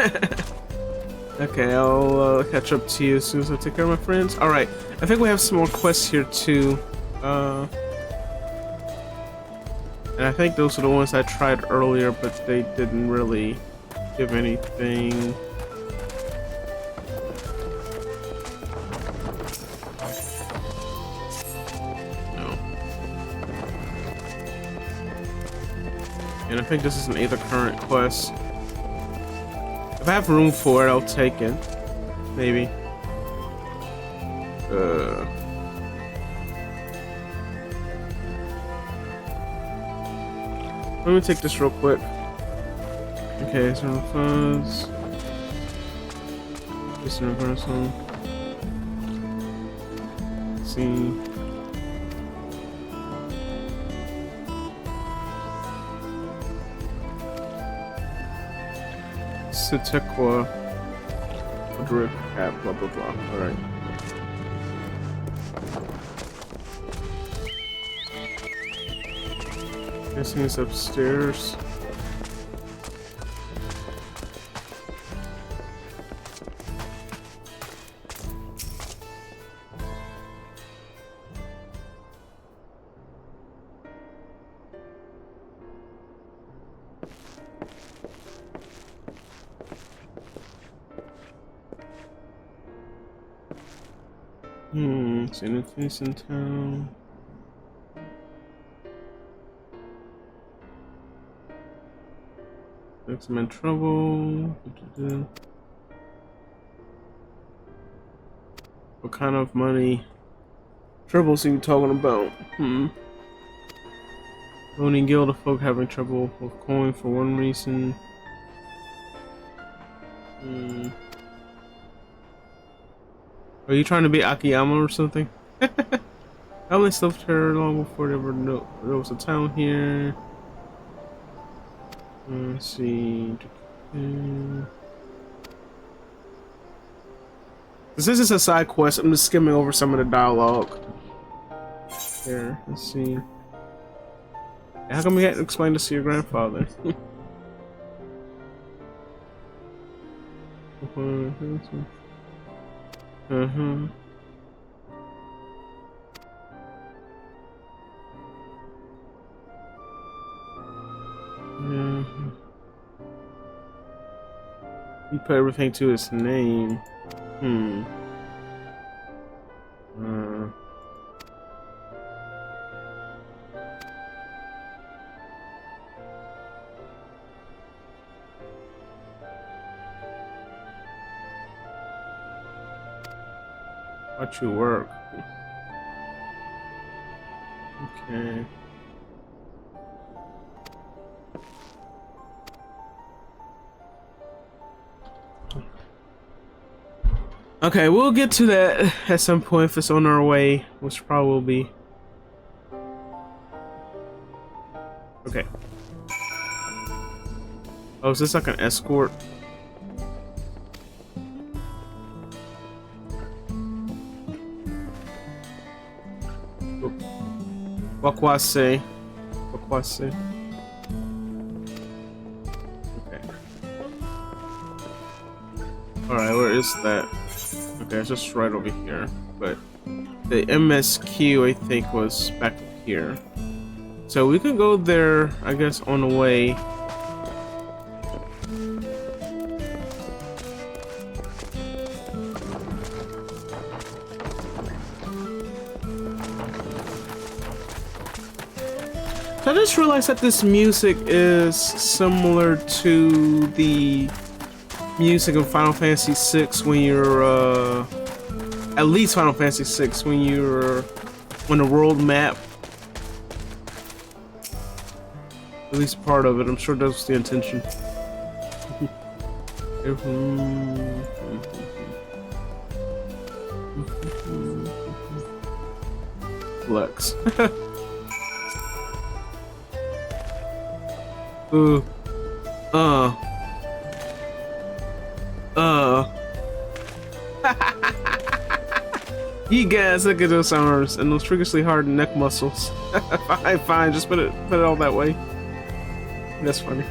Okay, I'll catch up to you as soon as I take care of my friends. Alright, I think we have some more quests here too. And I think those are the ones I tried earlier, but they didn't really give anything. No. And I think this is an either current quest. If I have room for it, I'll take it. Maybe. Let me take this real quick. Okay, so funds. Just in reversal. Let's see. Centaku, adhere, blah blah blah. All right. Guessing it's upstairs. See anything in town? Looks I'm in trouble. What kind of money? Troubles are you talking about? Owning guild of folk having trouble with coin for one reason. Are you trying to be Akiyama or something? I only slept here long before there was a town here. Let's see. This is a side quest. I'm just skimming over some of the dialogue. Here, let's see. How come we hadn't explained this to your grandfather? Yeah. He put everything to his name. Watch you work. Okay. Okay, we'll get to that at some point if it's on our way, which probably will be. Okay. Oh, is this like an escort? Wakwase. Wakwase. Okay. Alright, where is that? Okay, it's just right over here. But the MSQ, I think, was back here. So we could go there, I guess, on the way. So I just realized that this music is similar to the music of Final Fantasy VI when you're, at least Final Fantasy VI when you're on the world map. At least part of it. I'm sure that was the intention. Flex. Ooh. You guys, look at those arms and those freakishly hard neck muscles. Fine, just put it all that way. That's funny.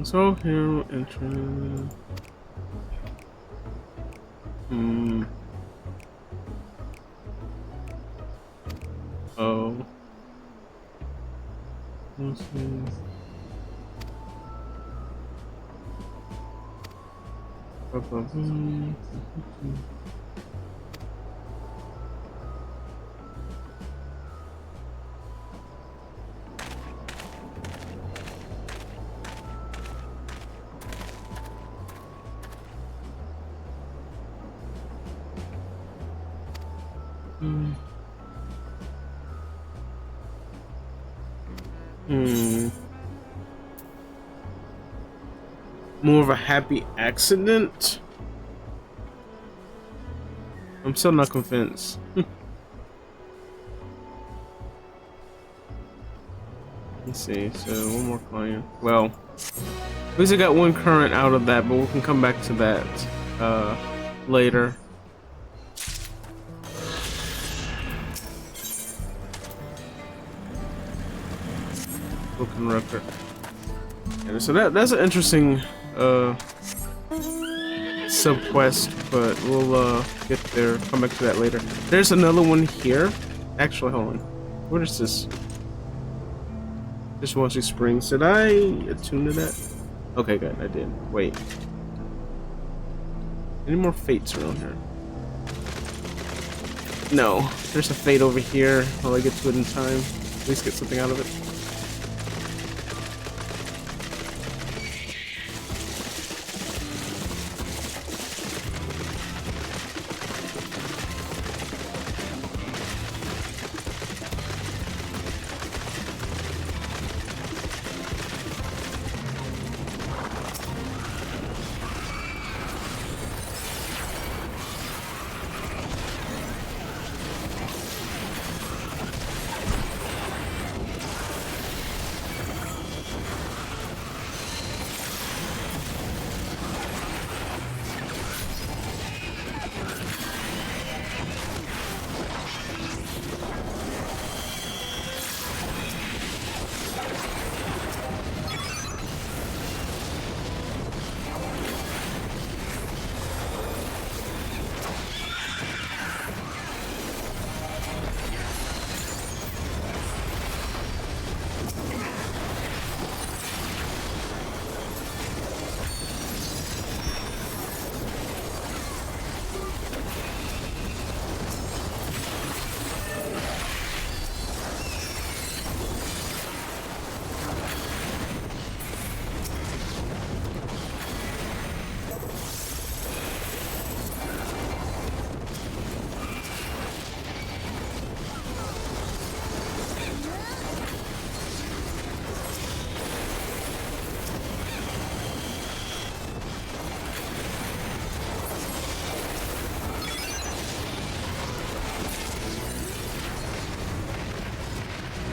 So here entering. Oh. Let's see. More of a happy accident? I'm still not convinced. Let's see, so one more client. Well, at least I got one current out of that, but we can come back to that later. Broken record. And so that's an interesting sub-quest, but we'll get there, come back to that later. There's another one here. Actually, hold on. What is this? Dishwashing Springs. Did I attune to that? Okay, good, I did. Wait. Any more fates around here? No. There's a fate over here. I'll get to it in time. At least get something out of it.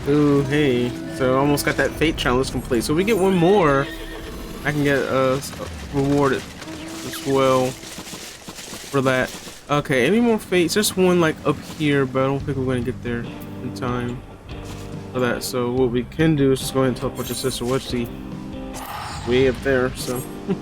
Ooh, hey. So almost got that fate challenge complete. So if we get one more, I can get rewarded as well for that. Okay, any more fates? Just one like up here, but I don't think we're gonna get there in time for that. So what we can do is just go ahead and teleport your sister Witchy way up there, so okay.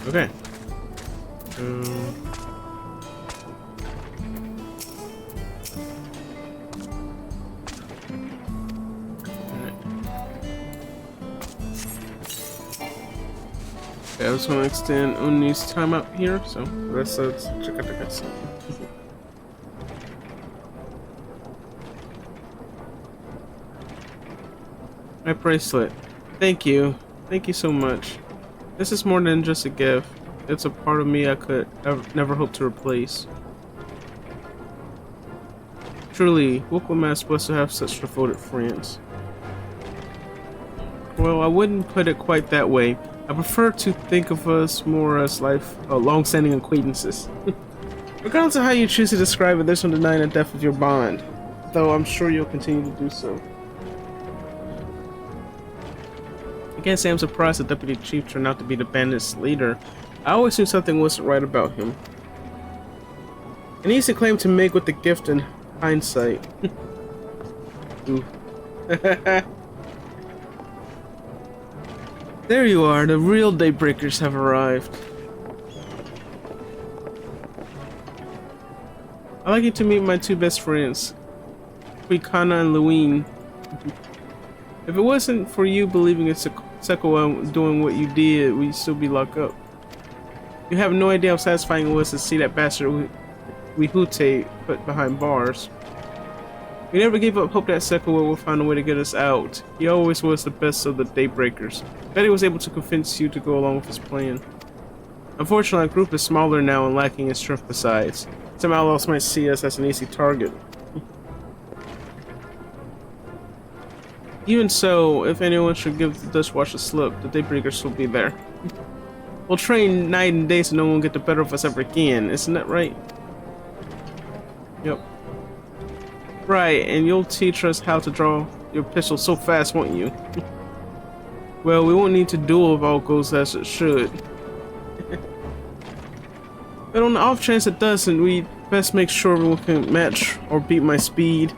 Okay. Okay, I just want to extend Uni's timeout here, so let's check out the cutscene. My bracelet. Thank you. Thank you so much. This is more than just a gift. It's a part of me I could never hope to replace. Truly, what am I supposed to have such devoted friends? Well, I wouldn't put it quite that way. I prefer to think of us more as long-standing acquaintances. Regardless of how you choose to describe it, there's no denying the depth of your bond, though I'm sure you'll continue to do so. I can't say I'm surprised the Deputy Chief turned out to be the bandit's leader. I always knew something wasn't right about him. An easy claim to make with the gift in hindsight. Ooh. There you are, the real Daybreakers have arrived. I'd like you to meet my two best friends, Quikana and Luwin. If it wasn't for you believing in Centaku doing what you did, we'd still be locked up. You have no idea how satisfying it was to see that bastard Wihute put behind bars. We never gave up hope that Centaku would find a way to get us out. He always was the best of the Daybreakers. Bet he was able to convince you to go along with his plan. Unfortunately, our group is smaller now and lacking in strength besides. Some outlaws might see us as an easy target. Even so, if anyone should give the dishwasher a slip, the Daybreakers will be there. We'll train night and day so no one will get the better of us ever again, isn't that right? Yep. Right, and you'll teach us how to draw your pistol so fast, won't you? Well, we won't need to duel if all goes as it should. But on the off chance it doesn't, we best make sure everyone can match or beat my speed.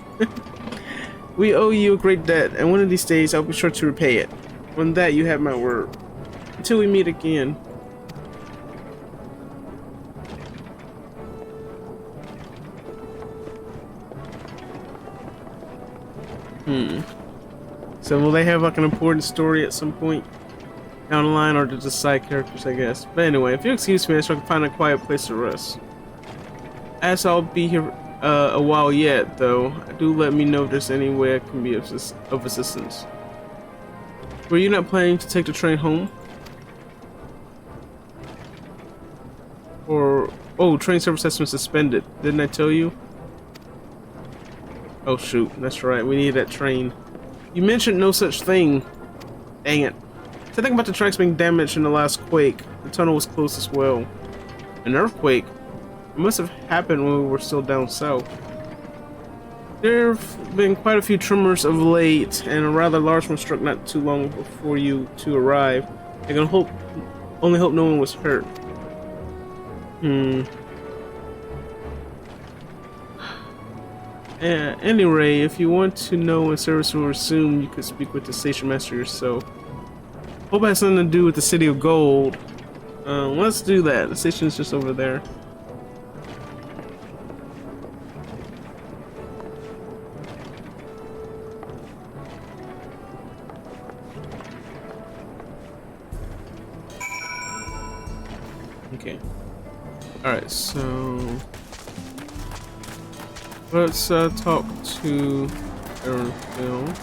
We owe you a great debt, and one of these days I'll be sure to repay it. On that you have my word. Until we meet again. So will they have like an important story at some point down the line, or just side characters, I guess. But anyway, if you excuse me, so I can find a quiet place to rest. As I'll be here a while yet, though, do let me know if there's any way I can be of assistance. Were you not planning to take the train home? Or oh, train service has been suspended. Didn't I tell you? Oh shoot, that's right. We need that train. You mentioned no such thing. Dang it. Something about the tracks being damaged in the last quake. The tunnel was closed as well. An earthquake? It must have happened when we were still down south. There have been quite a few tremors of late, and a rather large one struck not too long before you two arrived. I can only hope no one was hurt. Anyway, if you want to know when service will resume, you could speak with the station master yourself. Hope it has something to do with the City of Gold. Let's do that. The station is just over there. Okay. Alright, so let's talk to Phil.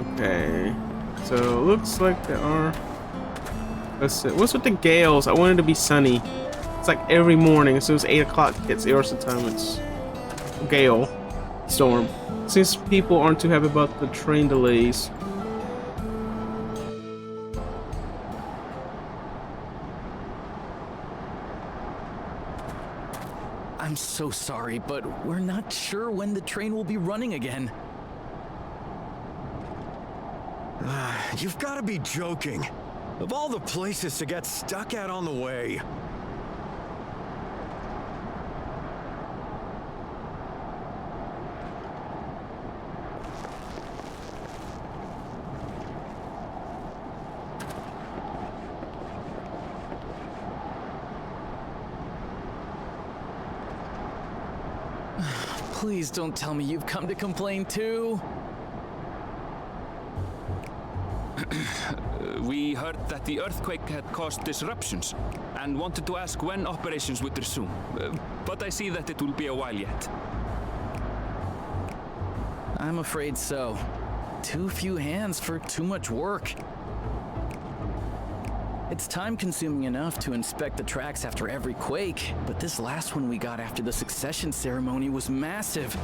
Okay, so looks like there are. Let's see. What's with the gales? I want it to be sunny. It's like every morning as soon as 8 o'clock hits EORZEA time, it's gale storm. Since people aren't too happy about the train delays. I'm so sorry, but we're not sure when the train will be running again. You've got to be joking. Of all the places to get stuck at on the way. Please don't tell me you've come to complain too. We heard that the earthquake had caused disruptions and wanted to ask when operations would resume. But I see that it will be a while yet. I'm afraid so. Too few hands for too much work. It's time-consuming enough to inspect the tracks after every quake, but this last one we got after the succession ceremony was massive.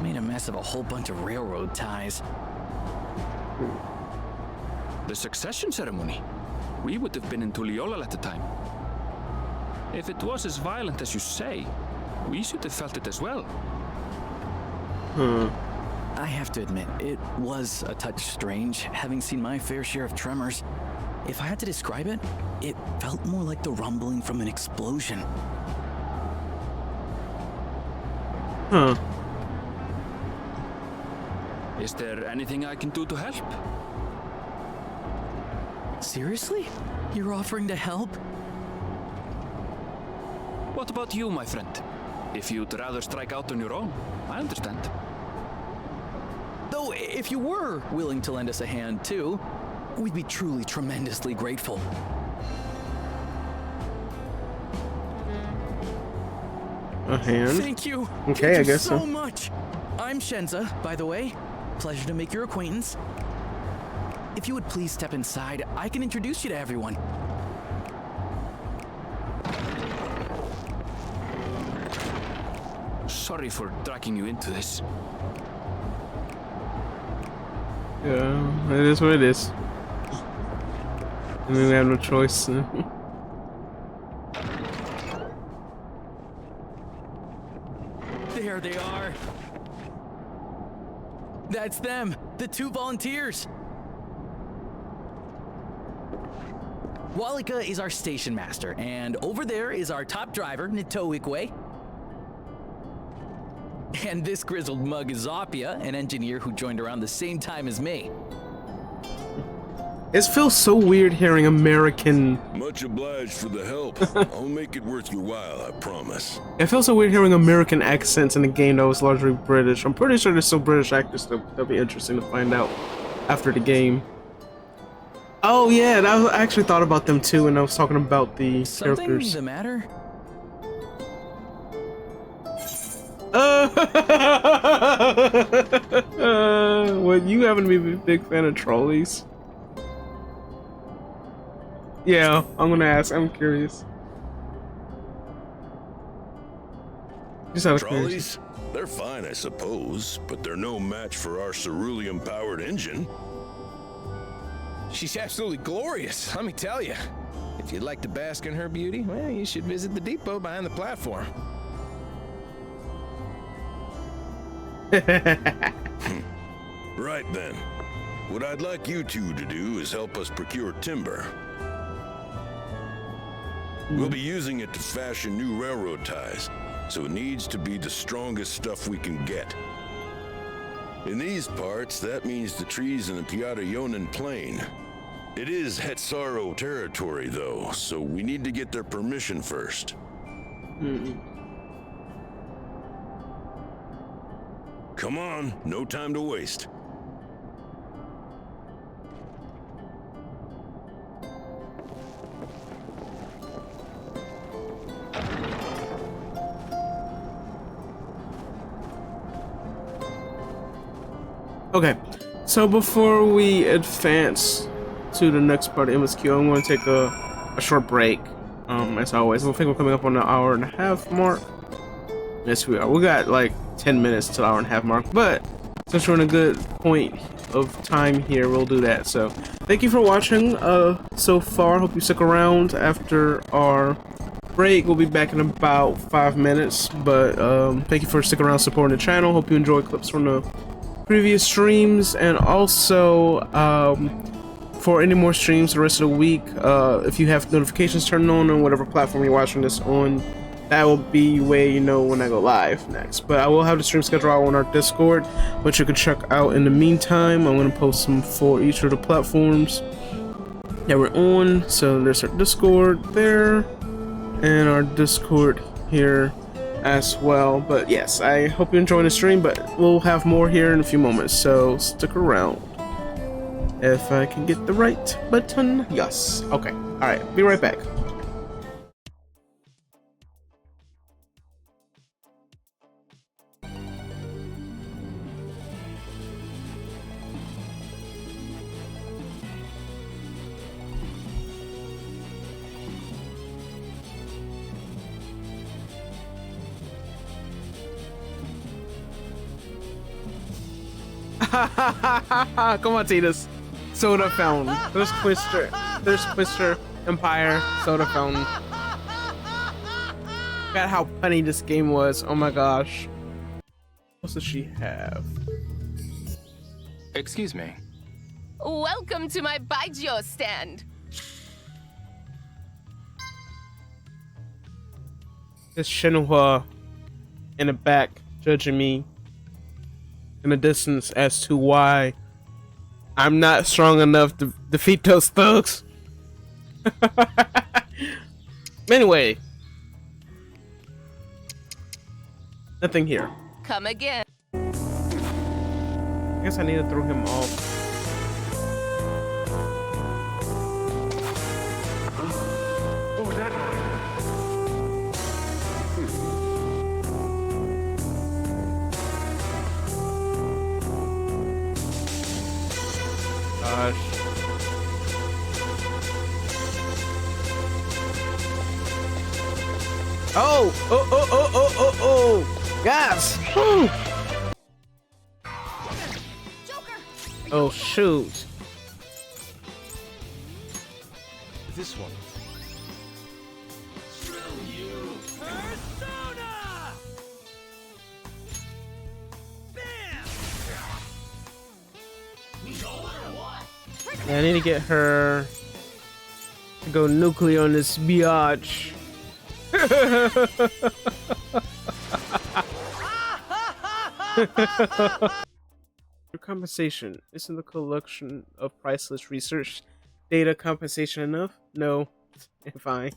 Made a mess of a whole bunch of railroad ties. The succession ceremony? We would have been in Tuliolal at the time. If it was as violent as you say, we should have felt it as well. I have to admit, it was a touch strange, having seen my fair share of tremors. If I had to describe it, it felt more like the rumbling from an explosion. Huh. Is there anything I can do to help? Seriously? You're offering to help? What about you, my friend? If you'd rather strike out on your own, I understand. Though, if you were willing to lend us a hand too, we'd be truly tremendously grateful. A hand? Thank you. Okay, Thank I you guess so so. much. I'm Shenza, by the way. Pleasure to make your acquaintance. If you would please step inside, I can introduce you to everyone. Sorry for dragging you into this. Yeah, it is what it is. I mean, we have no choice. There they are. That's them, the two volunteers. Walika is our station master, and over there is our top driver, Nitoikwe. And this grizzled mug is Zapia, an engineer who joined around the same time as me. It feels so weird hearing American. Much obliged for the help. I'll make it worth your while, I promise. It feels so weird hearing American accents in a game that was largely British. I'm pretty sure there's still British actors that'll be interesting to find out after the game. Oh yeah, I actually thought about them too, and I was talking about the Something characters. the matter? Well, you happen to be a big fan of trolleys. Yeah, I'm gonna ask. I'm curious. Just out of curiosity. Trolleys? They're fine, I suppose, but they're no match for our cerulean-powered engine. She's absolutely glorious, let me tell you. If you'd like to bask in her beauty, well, you should visit the depot behind the platform. Right then. What I'd like you two to do is help us procure timber. We'll be using it to fashion new railroad ties, so it needs to be the strongest stuff we can get. In these parts, that means the trees in the Piata-Yonan Plain. It is Hetsaro territory, though, so we need to get their permission first. Come on, no time to waste. Okay, so before we advance to the next part of MSQ, I'm going to take a short break. As always, I think we're coming up on the hour-and-a-half mark. Yes, we are. We got like 10 minutes to the hour-and-a-half mark, but since we're in a good point of time here, we'll do that. So, thank you for watching so far. Hope you stick around after our break. We'll be back in about 5 minutes, but thank you for sticking around, supporting the channel. Hope you enjoy clips from the previous streams, and also for any more streams the rest of the week, if you have notifications turned on whatever platform you're watching this on, that will be where you know when I go live next. But I will have the stream schedule out on our Discord, which you can check out in the meantime. I'm going to post them for each of the platforms that we're on. So there's our Discord there, and our Discord here as well. But yes, I hope you enjoy the stream, but we'll have more here in a few moments, so stick around. If I can get the right button. Yes. Okay. Alright, be right back. Come on, Titus. Soda fountain. There's Twister Empire soda fountain. Forgot how funny this game was. Oh my gosh. What else does she have? Excuse me. Welcome to my Baijiu stand. This Shinhua in the back judging me in the distance as to why I'm not strong enough to defeat those thugs. Anyway, nothing here. Come again. I guess I need to throw him off. Gosh. Oh! Yes! Woo! Oh shoot! This one. I need to get her to go nuclear on this biatch. Your compensation isn't the collection of priceless research data compensation enough? No. Fine.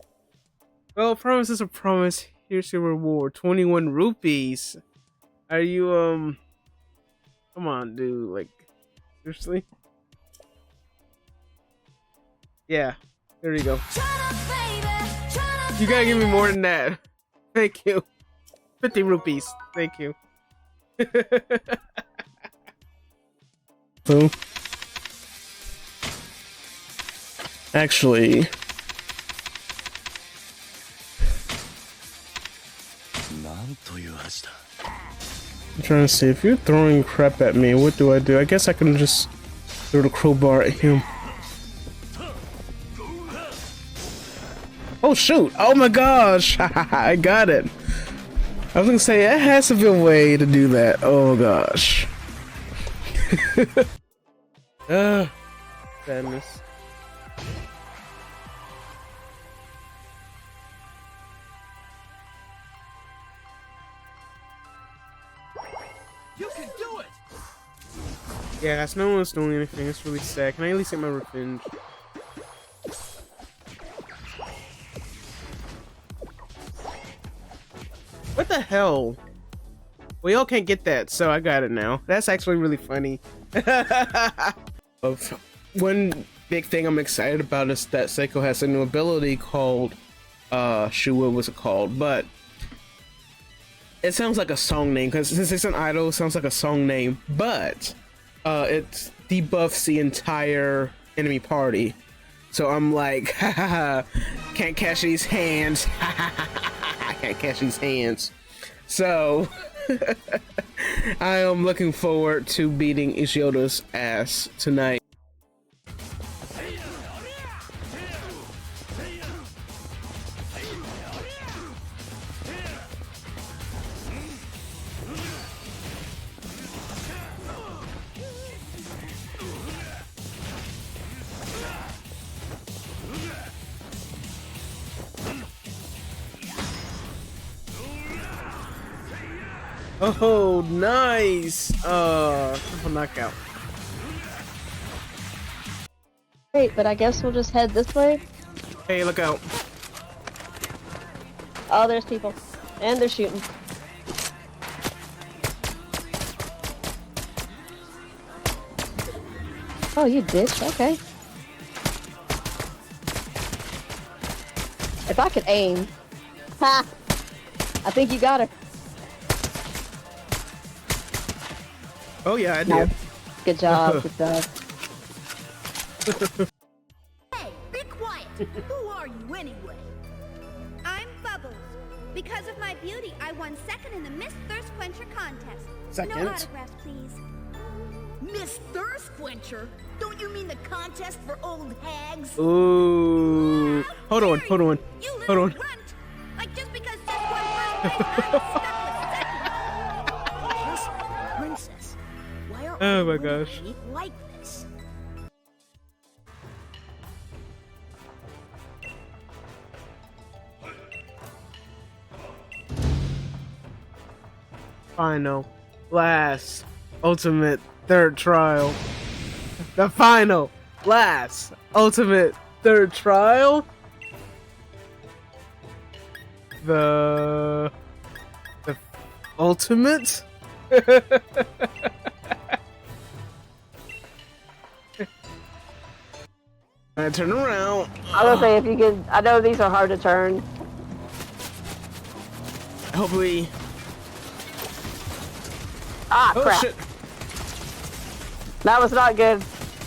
Well, a promise is a promise. Here's your reward. 21 rupees. Are you come on, dude, like seriously? Yeah, there you go. You gotta give me more than that. Thank you. 50 rupees. Thank you. So, actually, I'm trying to see if you're throwing crap at me. What do? I guess I can just throw the crowbar at him. Oh shoot! Oh my gosh! I got it. I was gonna say it has to be a way to do that. Oh gosh. Sadness. You can do it. Yeah, guys, no one's doing anything. It's really sad. Can I at least get my revenge? What the hell? Well, y'all can't get that, so I got it now. That's actually really funny. One big thing I'm excited about is that Seiko has a new ability called, shoot, what was it called? But it sounds like a song name, because since it's an idol, it sounds like a song name, but it debuffs the entire enemy party. So I'm like, can't catch these hands. I can't catch these hands. So I am looking forward to beating Ishioda's ass tonight. Oh, nice! Triple knockout. Great, but I guess we'll just head this way. Hey, look out. Oh, there's people. And they're shooting. Oh, you bitch. Okay. If I could aim. Ha! I think you got her. Oh yeah, I did. Nice. Good job. Good job. Hey, be quiet. Who are you anyway? I'm Bubbles. Because of my beauty, I won second in the Miss Thirst Quencher contest. Second? No autographs, please. Miss Thirst Quencher? Don't you mean the contest for old hags? Ooh. Hold on. You Hold little on. runt. Like just because Sis won first place, I'm stuck with second. Just princess. Why are Oh all my women gosh. like this? Final, last, ultimate, third trial. The final, last, ultimate, third trial. The ultimate. I turn around. I was gonna say if you could. I know these are hard to turn. Hopefully. Ah, Oh crap. shit. That was not good.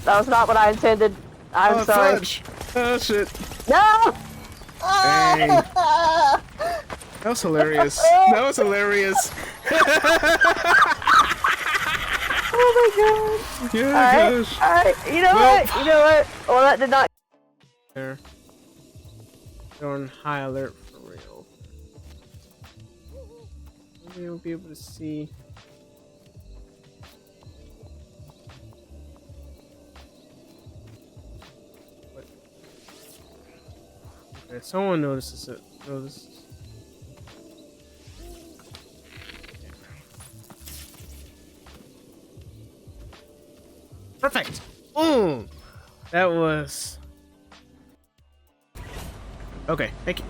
That was not what I intended. I'm Oh, sorry. fudge. Oh shit. No! Dang. That was hilarious. That was hilarious. Oh my god. Yeah, Alright, gosh. alright. You know Nope. what? You know what? Well, that did not. There. They're on high alert for real. Maybe we'll be able to see. What? Okay, someone notices it. Notices. Perfect. That was. Okay, thank you.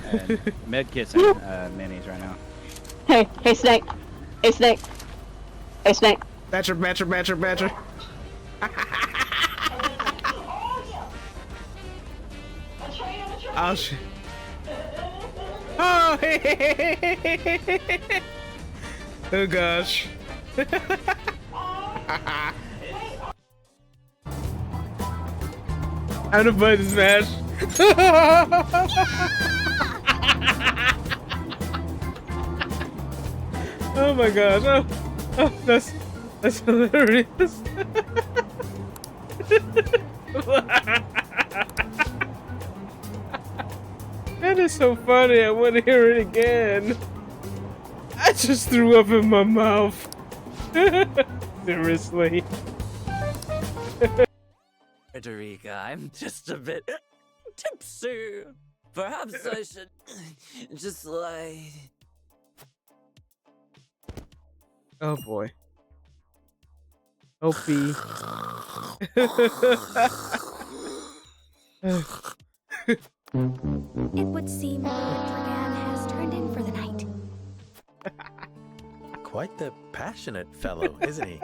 And medkits and minis right now. Hey, hey, Snake. Hey, Snake. Hey, Snake. Badger. Oh shit. Oh, oh gosh. I'm the button smash. Oh my gosh. Oh, that's hilarious. That is so funny. I want to hear it again. I just threw up in my mouth. Seriously. Frederica, I'm just a bit tipsy. Perhaps I should just lie. Oh boy. Opie. It would seem Lord Dragan has turned in for the night. Quite the passionate fellow, isn't he?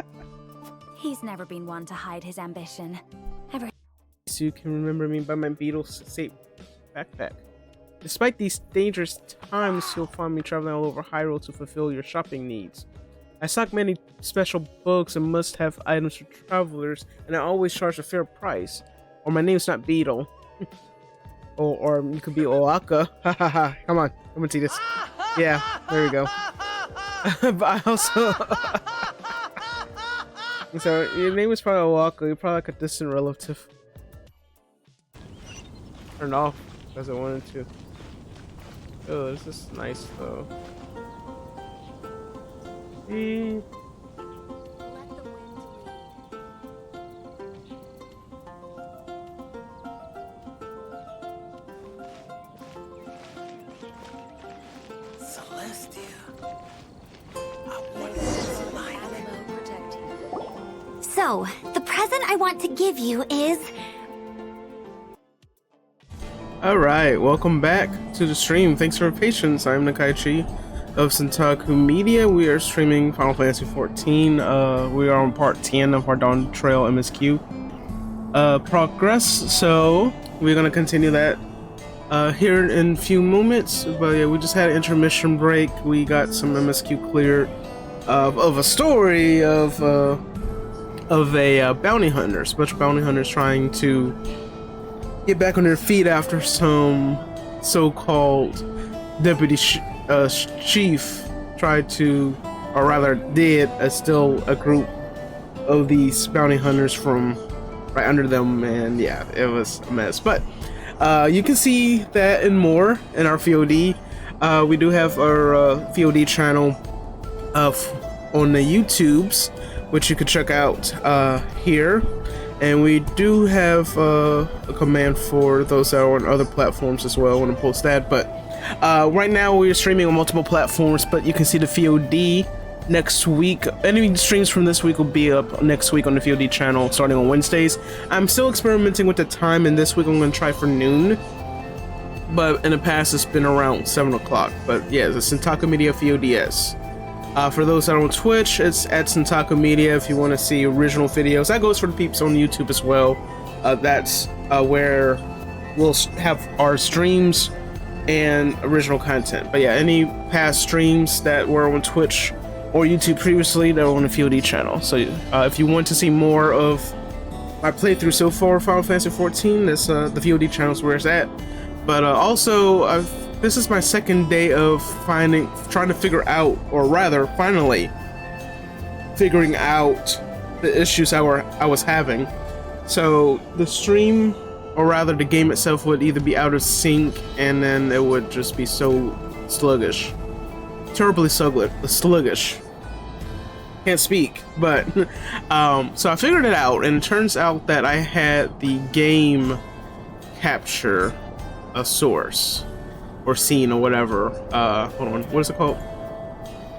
He's never been one to hide his ambition. Ever. So you can remember me by my Beatles-shaped backpack. Despite these dangerous times, you'll find me traveling all over Hyrule to fulfill your shopping needs. I stock many special books and must-have items for travelers, and I always charge a fair price. Or my name's not Beetle. or you could be Oaka. Hahaha. Come on see this. Yeah, there we go. But I also... So, your name is probably Oaka. You're probably like a distant relative. Turned off because I wanted to. Oh, this is nice though. Beep. So, the present I want to give you is... All right, welcome back to the stream. Thanks for your patience. I'm Nakaichi of Centaku Media. We are streaming Final Fantasy XIV. We are on part 10 of our Dawntrail MSQ progress, so we're gonna continue that here in a few moments. But yeah, we just had an intermission break. We got some MSQ cleared of a story of a bounty hunter, special bounty hunters trying to get back on their feet after some so-called deputy chief tried to, or rather did, still a group of these bounty hunters from right under them, and yeah, it was a mess. But you can see that and more in our VOD. We do have our VOD channel on the YouTubes, which you can check out here. And we do have a command for those that are on other platforms as well. I want to post that, but right now we are streaming on multiple platforms. But you can see the VOD next week. Any streams from this week will be up next week on the VOD channel, starting on Wednesdays. I'm still experimenting with the time, and this week I'm going to try for noon. But in the past, it's been around 7 o'clock. But yeah, the Centaku Media VODs. For those that are on Twitch, it's at Centaku Media if you want to see original videos. That goes for the peeps on YouTube as well. That's where we'll have our streams and original content. But yeah, any past streams that were on Twitch or YouTube previously, they're on the VOD channel. So if you want to see more of my playthrough so far, Final Fantasy XIV, that's the VOD channel is where it's at. But also, this is my second day of trying to figure out, or rather, finally figuring out the issues I was having. So the stream, or rather the game itself, would either be out of sync, and then it would just be so sluggish, terribly sluggish. Can't speak, but so I figured it out, and it turns out that I had the game capture a source or scene or whatever. Hold on, what is it called?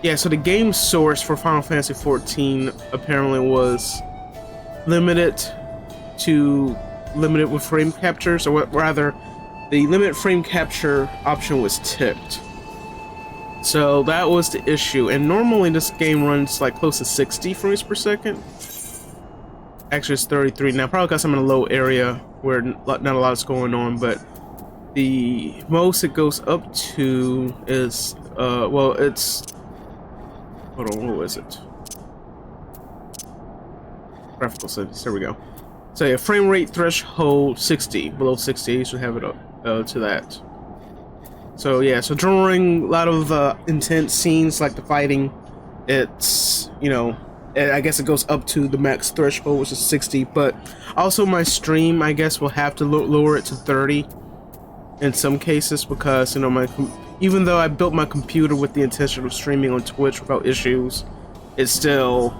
Yeah, so the game source for Final Fantasy XIV apparently was limited with frame captures, or rather, the limited frame capture option was ticked. So that was the issue, and normally this game runs like close to 60 frames per second. Actually, it's 33 now. Probably because I'm in a low area where not a lot is going on, but the most it goes up to is well, it's, hold on, what was it? Graphical settings, there we go. So yeah, frame rate threshold 60, below 60, you should have it up to that. So yeah, so during a lot of intense scenes like the fighting, it's, you know, I guess it goes up to the max threshold, which is 60, but also my stream, I guess, will have to lower it to 30 in some cases, because, you know, even though I built my computer with the intention of streaming on Twitch without issues, it's still,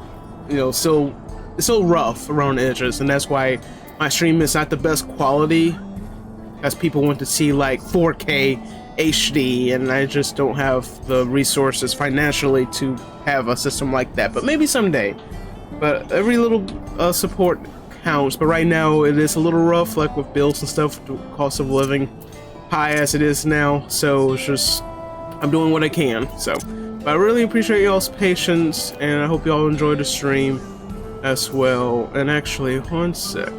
you know, it's still rough around the edges, and that's why my stream is not the best quality, as people want to see like 4K HD, and I just don't have the resources financially to have a system like that. But maybe someday. But every little support counts. But right now it is a little rough, like with bills and stuff, the cost of living high as it is now. So it's just, I'm doing what I can. So, but I really appreciate y'all's patience, and I hope y'all enjoy the stream as well. And actually, one sec.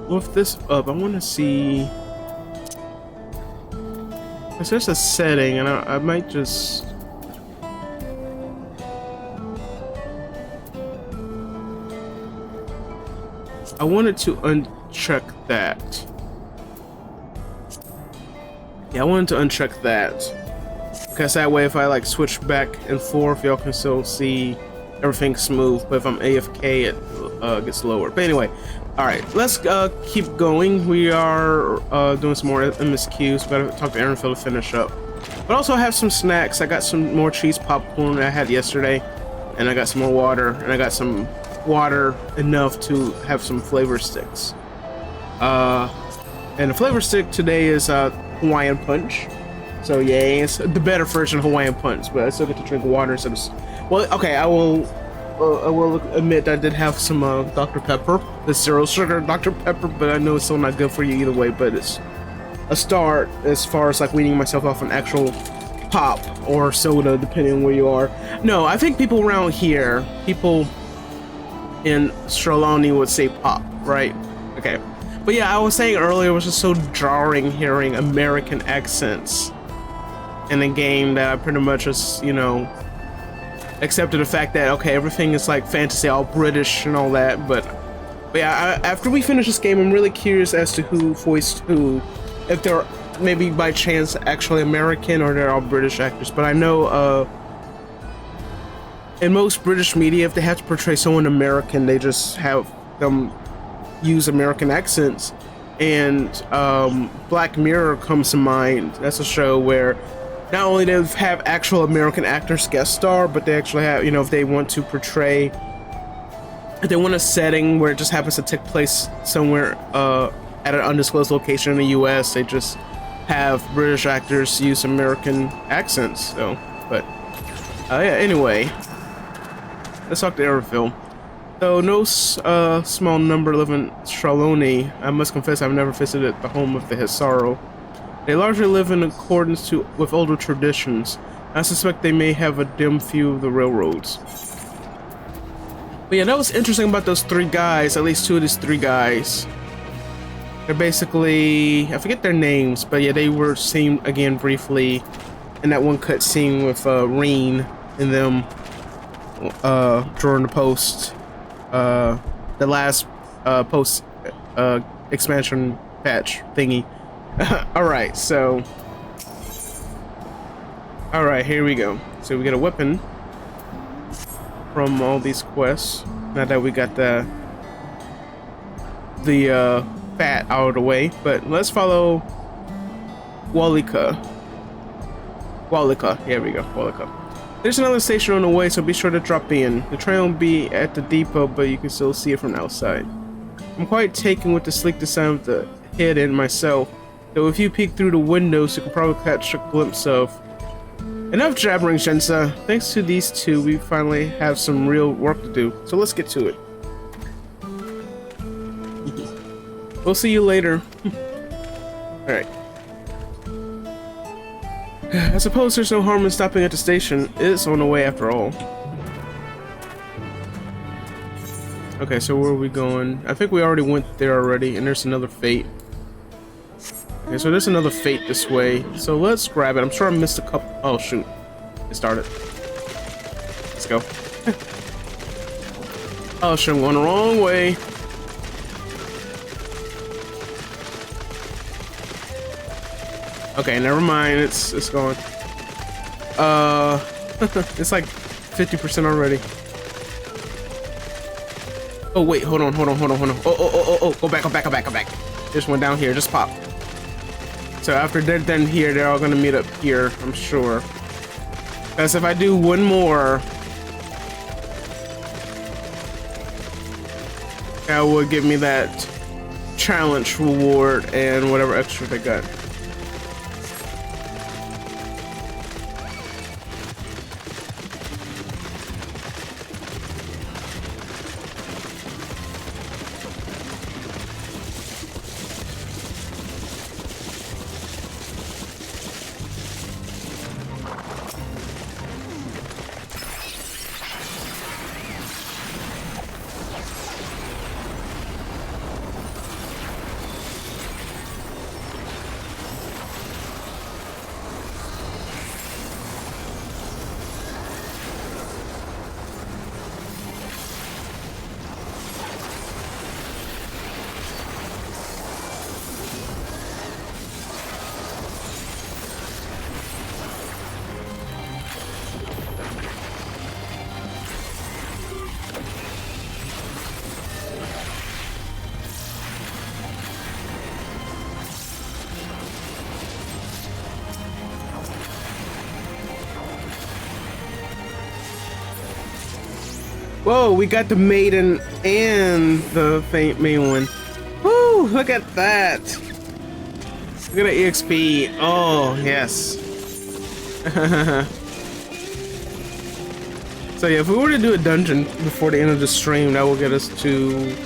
With this up, I want to see. It's just a setting, and I might just. I wanted to uncheck that. Yeah, I wanted to uncheck that. Because that way, if I like switch back and forth, y'all can still see everything smooth. But if I'm AFK, it gets lower. But anyway, alright, let's keep going. We are doing some more MSQs. Gotta talk to Aaron Phil to finish up. But also, I have some snacks. I got some more cheese popcorn that I had yesterday. And I got some more water. And I got some water enough to have some flavor sticks. And the flavor stick today is Hawaiian Punch. So yeah, it's the better version of Hawaiian Punch, but I still get to drink water instead of... Well, okay, I will I will admit I did have some Dr. Pepper, the zero sugar Dr. Pepper, but I know it's still not good for you either way. But it's a start as far as like weaning myself off an actual pop or soda, depending on where you are. No, I think people around here, people in Streloni would say pop, right? Okay. But yeah, I was saying earlier, it was just so jarring hearing American accents in a game that I pretty much just, you know, accepted the fact that, okay, everything is like fantasy, all British and all that. But yeah, after we finish this game, I'm really curious as to who voiced who. If they're maybe by chance actually American or they're all British actors. But I know in most British media, if they have to portray someone American, they just have them use American accents. And Black Mirror comes to mind. That's a show where not only do they have actual American actors guest star, but they actually have, you know, if they want to portray, if they want a setting where it just happens to take place somewhere at an undisclosed location in the US, they just have British actors use American accents. So, but yeah, anyway, let's talk to Aeroville. Though no small number live in Streloni, I must confess I've never visited the home of the Hisaro. They largely live in accordance with older traditions. I suspect they may have a dim view of the railroads. But yeah, that was interesting about those three guys, at least two of these three guys. They're basically, I forget their names, but yeah, they were seen again briefly in that one cut scene with Reen and them drawing the post. The last post expansion patch thingy. Alright, so alright, here we go. So we get a weapon from all these quests. Now that we got the fat out of the way, but let's follow Walika. Here we go, Walika. There's another station on the way, so be sure to drop in. The train will be at the depot, but you can still see it from outside. I'm quite taken with the sleek design of the head end myself, though if you peek through the windows, you can probably catch a glimpse of. Enough jabbering, Shensa. Thanks to these two, we finally have some real work to do, so let's get to it. We'll see you later. Alright. I suppose there's no harm in stopping at the station. It's on the way after all. Okay, so where are we going? I think we already went there already, and there's another fate. Okay, so there's another fate this way. So let's grab it. I'm sure I missed a couple. Oh, shoot. It started. Let's go. Oh, shit, I'm going the wrong way. Okay, never mind. It's going. It's like 50% already. Oh wait, hold on. Oh, go back. There's one down here. Just pop. So after they're done here, they're all gonna meet up here, I'm sure. Because if I do one more, that would give me that challenge reward and whatever extra they got. Whoa, we got the maiden and the main one. Woo, look at that. Look at the EXP. Oh, yes. So yeah, if we were to do a dungeon before the end of the stream, that will get us to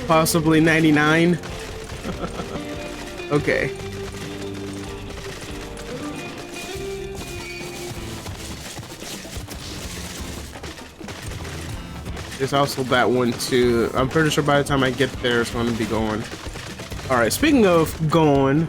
possibly 99. Okay. There's also that one too. I'm pretty sure by the time I get there, it's going to be going. All right, speaking of going.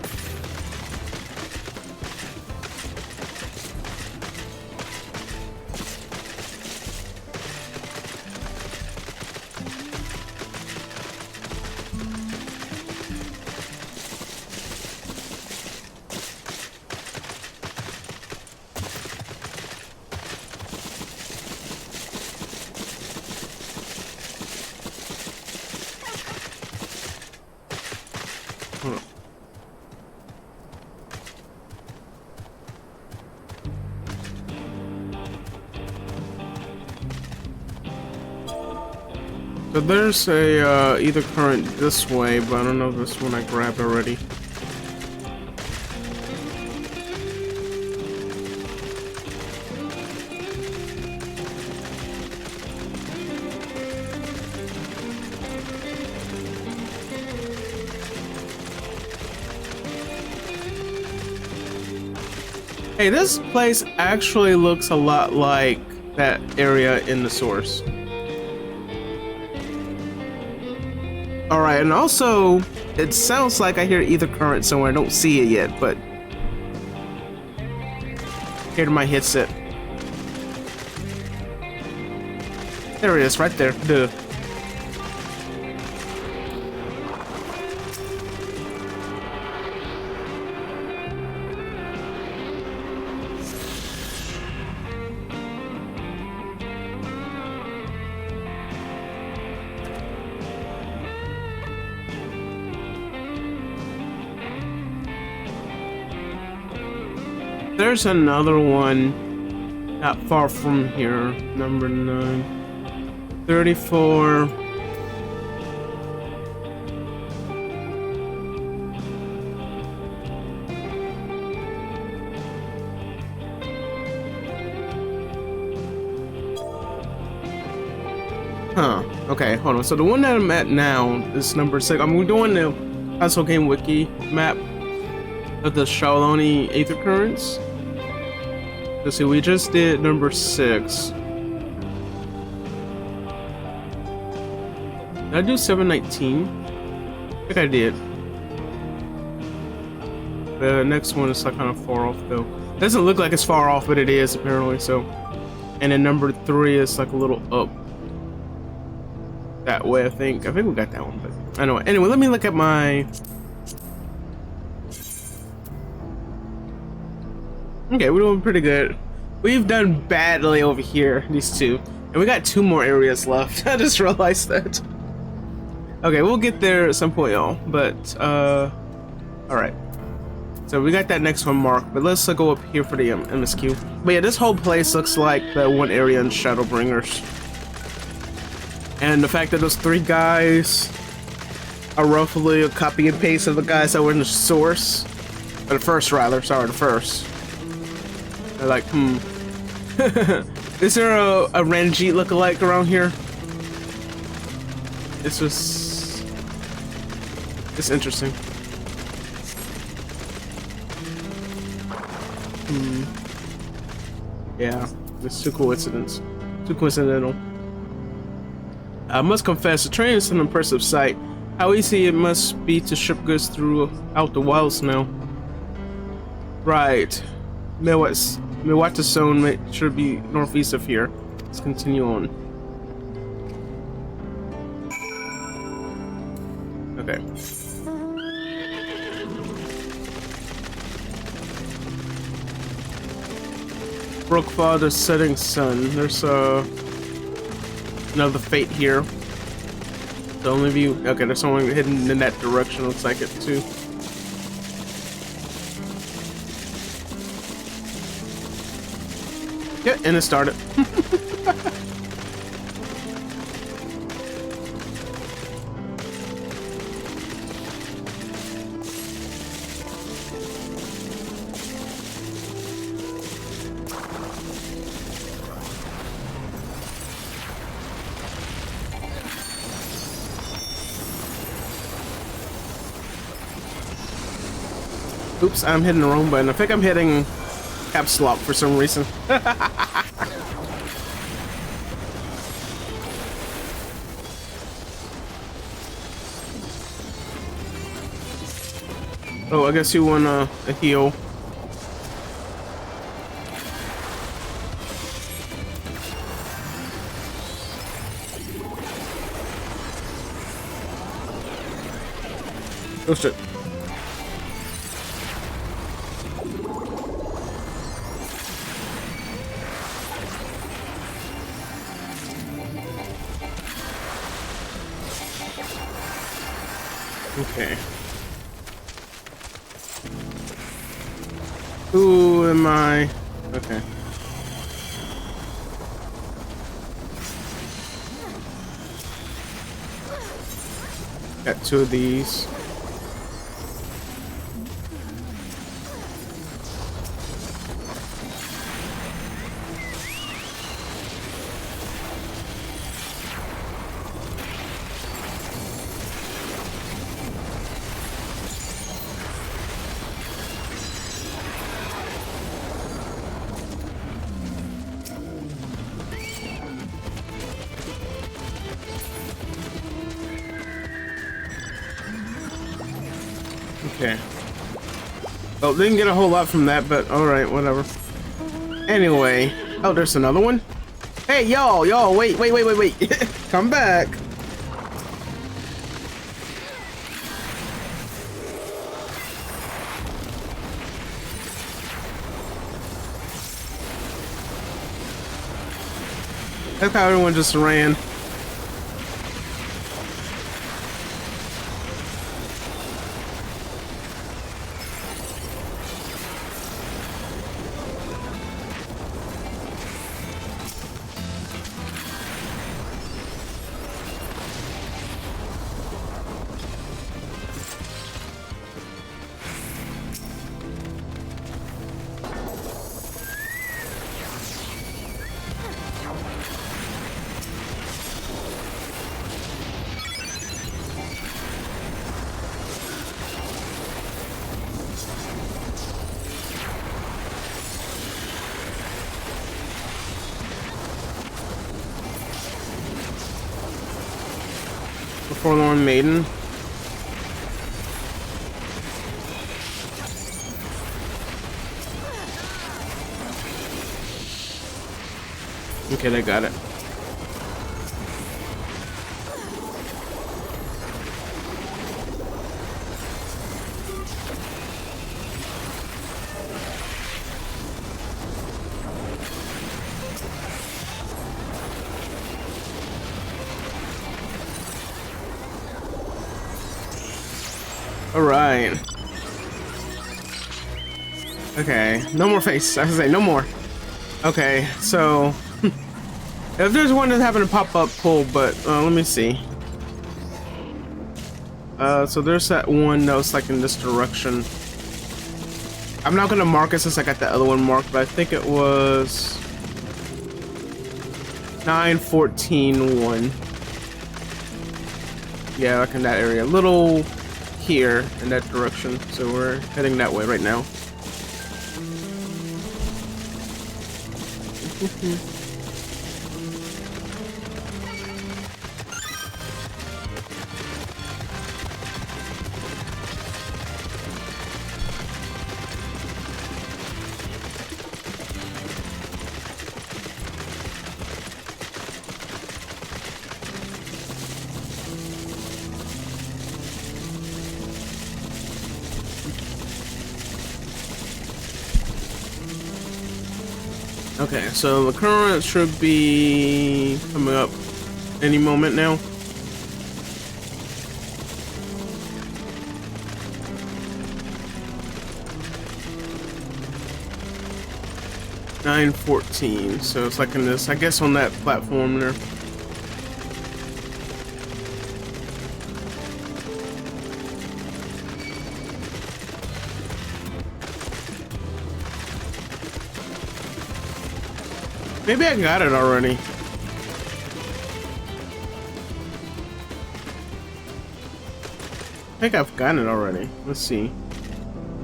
So there's a either current this way, but I don't know if this one I grabbed already. Hey, this place actually looks a lot like that area in the source. Alright, and also, it sounds like I hear either current somewhere. I don't see it yet, but here to my headset. There it is, right there. Duh. There's another one not far from here, number 9. 34. Huh, okay, hold on. So the one that I'm at now is number 6. I'm doing the Household Game Wiki map of the Shaoloni Aether Currents. Let's see, we just did number 6. Did I do 719? I think I did. The next one is like kind of far off though. Doesn't look like it's far off, but it is apparently. So, and then number 3 is like a little up that way. I think we got that one, but I know. Anyway, let me look at my. Okay, we're doing pretty good. We've done badly over here, these two. And we got 2 more areas left. I just realized that. Okay, we'll get there at some point, y'all. But, alright. So we got that next one marked. But let's go up here for the MSQ. But yeah, this whole place looks like that one area in Shadowbringers. And the fact that those 3 guys are roughly a copy and paste of the guys that were in the source. Or the first, rather. Sorry, the first. They're like, is there a Ranjit lookalike around here? It's interesting. Yeah, it's too coincidental. Too coincidental. I must confess, the train is an impressive sight. How easy it must be to ship goods throughout the wilds now. Right. Mewata zone should be northeast of here. Let's continue on. Okay. Brookfather's setting sun. There's another fate here. The only view. Okay, there's someone hidden in that direction. Looks like it too. Yeah, and it started. Oops, I'm hitting the wrong button. I think I'm hitting caps lock for some reason. Oh, I guess you want a heal. Oh shit. Okay. Who am I? Okay. Got 2 of these. Okay. Well, didn't get a whole lot from that, but alright, whatever. Anyway. Oh, there's another one? Hey, y'all, wait. Come back. That's how everyone just ran. Forlorn Maiden. Okay, they got it. All right. Okay, no more face. I was gonna say no more. Okay, so if there's one that happened to pop up, cool. But let me see. So there's that one that was like in this direction. I'm not gonna mark it since I got the other one marked, but I think it was 914-1. Yeah, like in that area. Little here in that direction. So we're heading that way right now. Okay, so the current should be coming up any moment now. $9.14, so it's like in this, I guess on that platform there. Maybe I got it already. I think I've gotten it already. Let's see.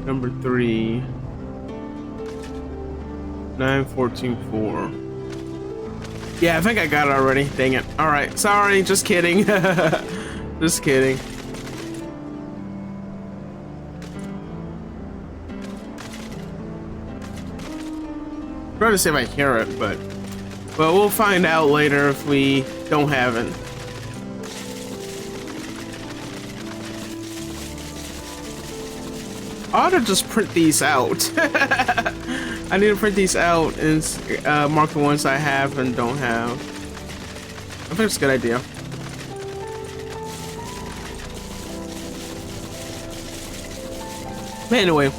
Number 3. 914.4. Yeah, I think I got it already. Dang it. Alright, sorry, just kidding. Just kidding. Trying to see if I hear it, but well, we'll find out later if we don't have it. I ought to just print these out. I need to print these out and mark the ones I have and don't have. I think it's a good idea. But anyway,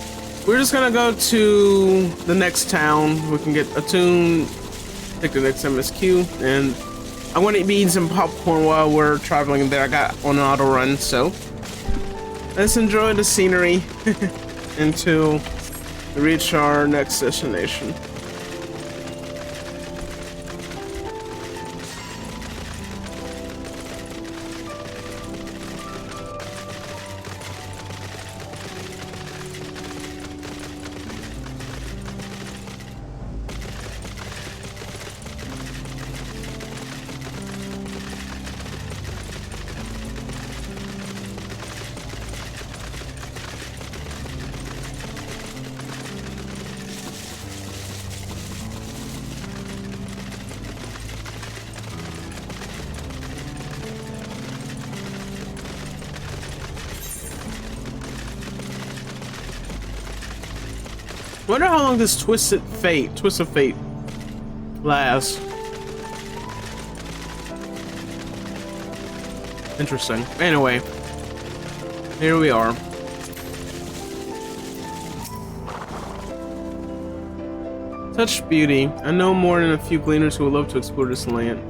we're just gonna go to the next town. We can get a tune, pick the next MSQ, and I want to be eating some popcorn while we're traveling there. I got on an auto run, so let's enjoy the scenery until we reach our next destination. Wonder how long this twist of fate lasts. Interesting. Anyway, here we are. Such beauty. I know more than a few gleaners who would love to explore this land.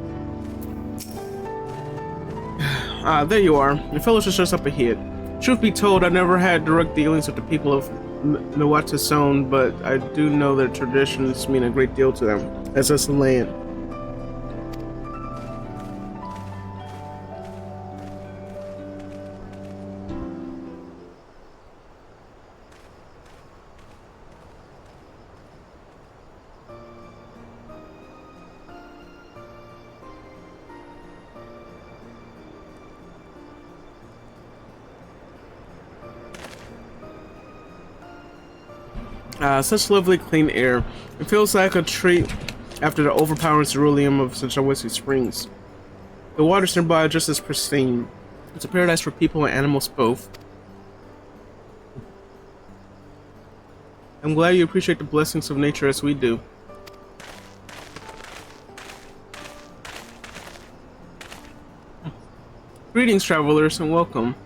Ah, there you are. Your fellowship shows up ahead. Truth be told, I never had direct dealings with the people of Nwata, but I do know their traditions mean a great deal to them, as does the land. Such lovely clean air. It feels like a treat after the overpowering ceruleum of Centaku Springs. The waters nearby are just as pristine. It's a paradise for people and animals both. I'm glad you appreciate the blessings of nature as we do. Greetings, travelers, and welcome.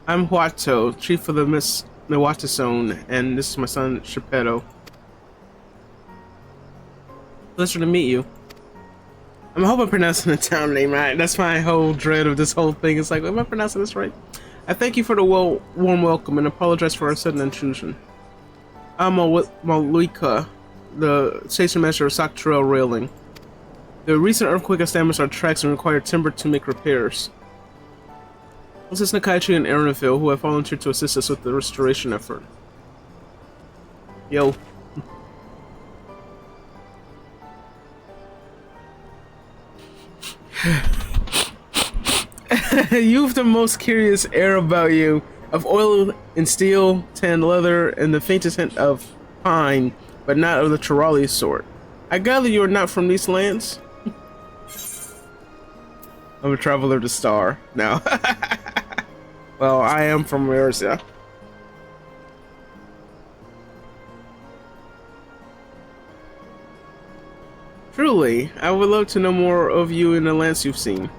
I'm Huato, chief of the Miss Nwata Zone, and this is my son, Shepetto. Pleasure to meet you. I hope I'm pronouncing the town name right. That's my whole dread of this whole thing. It's like, am I pronouncing this right? I thank you for the warm welcome and apologize for our sudden intrusion. I'm Maluika, the station master of Dawntrail railing. The recent earthquake has damaged our tracks and required timber to make repairs. This is Nakaichi and Aaronville, who have volunteered to assist us with the restoration effort. Yo. You've the most curious air about you, of oil and steel, tan leather, and the faintest hint of pine, but not of the Chirali sort. I gather you are not from these lands? I'm a traveler to Star now. Well, I am from EORZEA. Truly, I would love to know more of you in the lands you've seen.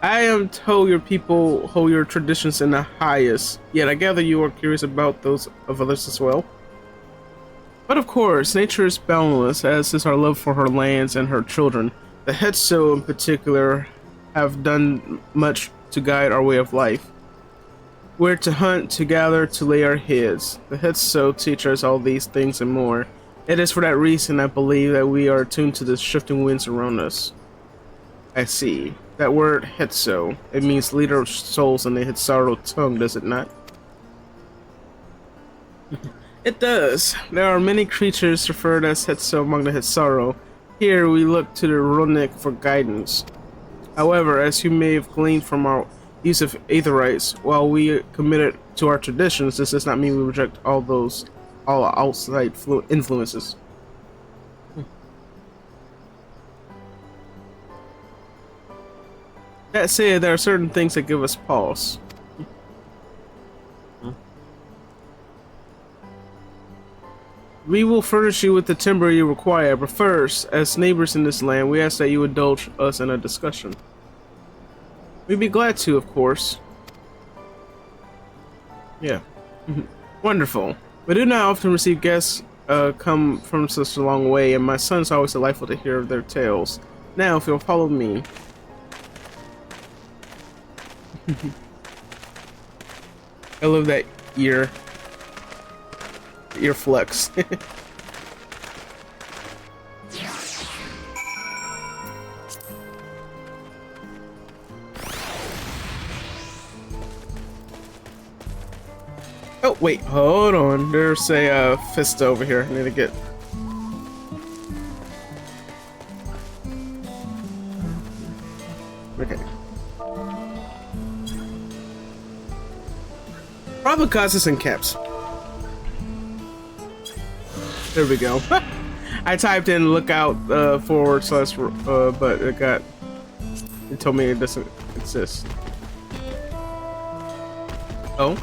I am told your people hold your traditions in the highest, yet I gather you are curious about those of others as well. But of course, nature is boundless, as is our love for her lands and her children. The Hetso in particular have done much to guide our way of life. We're to hunt, to gather, to lay our heads. The Hetso teach us all these things and more. It is for that reason I believe that we are attuned to the shifting winds around us. I see. that word Hetso. It means leader of souls in the Hitsaro tongue, does it not? It does. There are many creatures referred as Hetso among the Hitsaro. Here we look to the Runic for guidance. However, as you may have gleaned from our use of aetherites, while we committed to our traditions, this does not mean we reject all outside influences. That said, there are certain things that give us pause. We will furnish you with the timber you require, but first, as neighbors in this land, we ask that you indulge us in a discussion. We'd be glad to, of course. Yeah. Wonderful. We do not often receive guests come from such a long way, and my son's always delightful to hear their tales. Now, if you'll follow me. I love that ear flex. Oh wait, hold on. There's a fist over here. I need to get. Okay. Probably cause it's in caps. There we go. I typed in lookout forward slash but it told me it doesn't exist. Oh.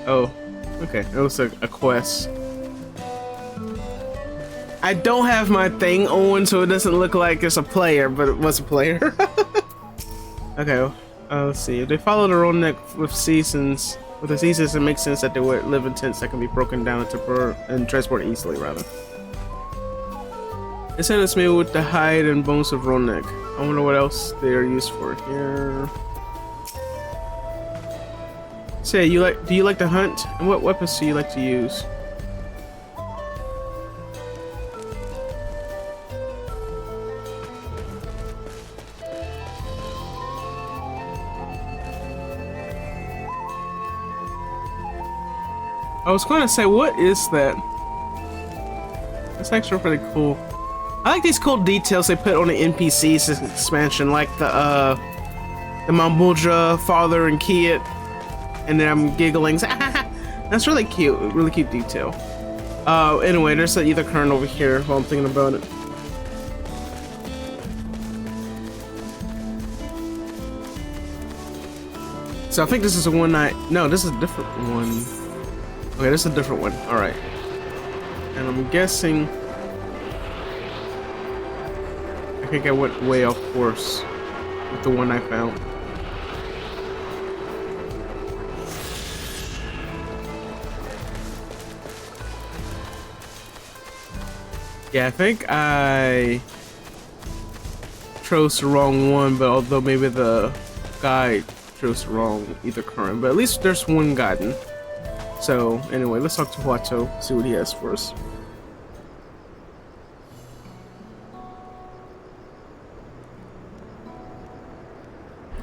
Oh, okay. It was a quest. I don't have my thing on, so it doesn't look like it's a player, but it was a player. Okay, let's see. If they follow their own neck with seasons, it makes sense that they would live in tents that can be broken down and transported easily, rather. They sent us made with the hide and bones of Ronek. I wonder what else they are used for here. Say, do you like to hunt? And what weapons do you like to use? I was going to say, what is that? That's actually pretty cool. I like these cool details they put on the NPCs expansion, like the Mambuja father and kid, and then I'm giggling. That's really cute detail. Anyway, there's an ether current over here while I'm thinking about it. So I think this is the one no, this is a different one. Okay, this is a different one. All right, and I'm guessing. I think I went way off course with the one I found. Yeah, I think I chose the wrong one, but although maybe the guide chose the wrong ether current, but at least there's one guidance. So anyway, let's talk to Huato, see what he has for us.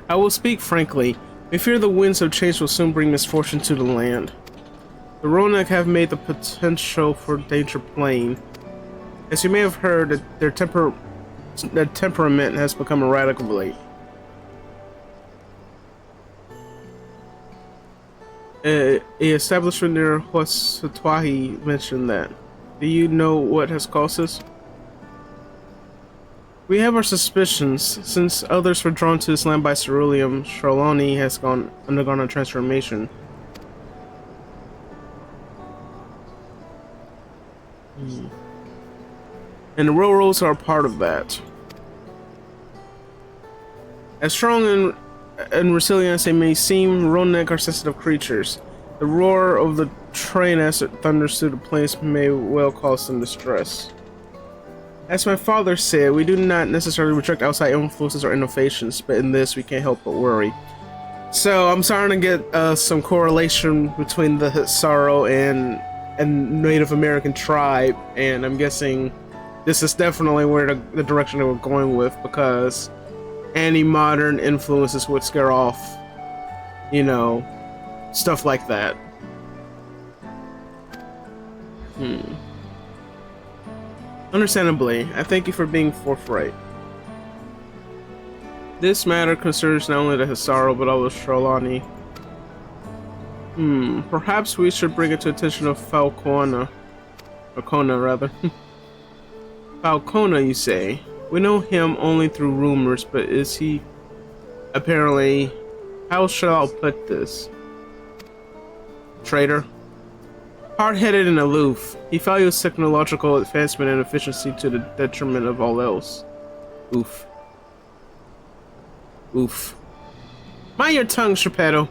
I will speak frankly. We fear the winds of change will soon bring misfortune to the land. The Ronak have made the potential for danger plain. As you may have heard, their temperament has become erratic of late. A establishment near Hossatwahi mentioned that. Do you know what has caused this? We have our suspicions. Since others were drawn to this land by ceruleum, Charlani has undergone a transformation. And the railroads are a part of that. As strong and resilient as they may seem, Ronek are sensitive creatures. The roar of the train as it thunders through the plains may well cause them distress. As my father said, we do not necessarily reject outside influences or innovations, but in this we can't help but worry. So I'm starting to get some correlation between the Hisaro and Native American tribe, and I'm guessing this is definitely where the direction that we're going with, because any modern influences would scare off, you know, stuff like that. Understandably, I thank you for being forthright. This matter concerns not only the Hisaro, but all the Trelawney. Perhaps we should bring it to attention of Falcona. Or Kona, rather. Falcona, you say? We know him only through rumors, but is he... apparently... How shall I put this? Traitor? Hard-headed and aloof, he values technological advancement and efficiency to the detriment of all else. Oof. Oof. Mind your tongue, Shepetto.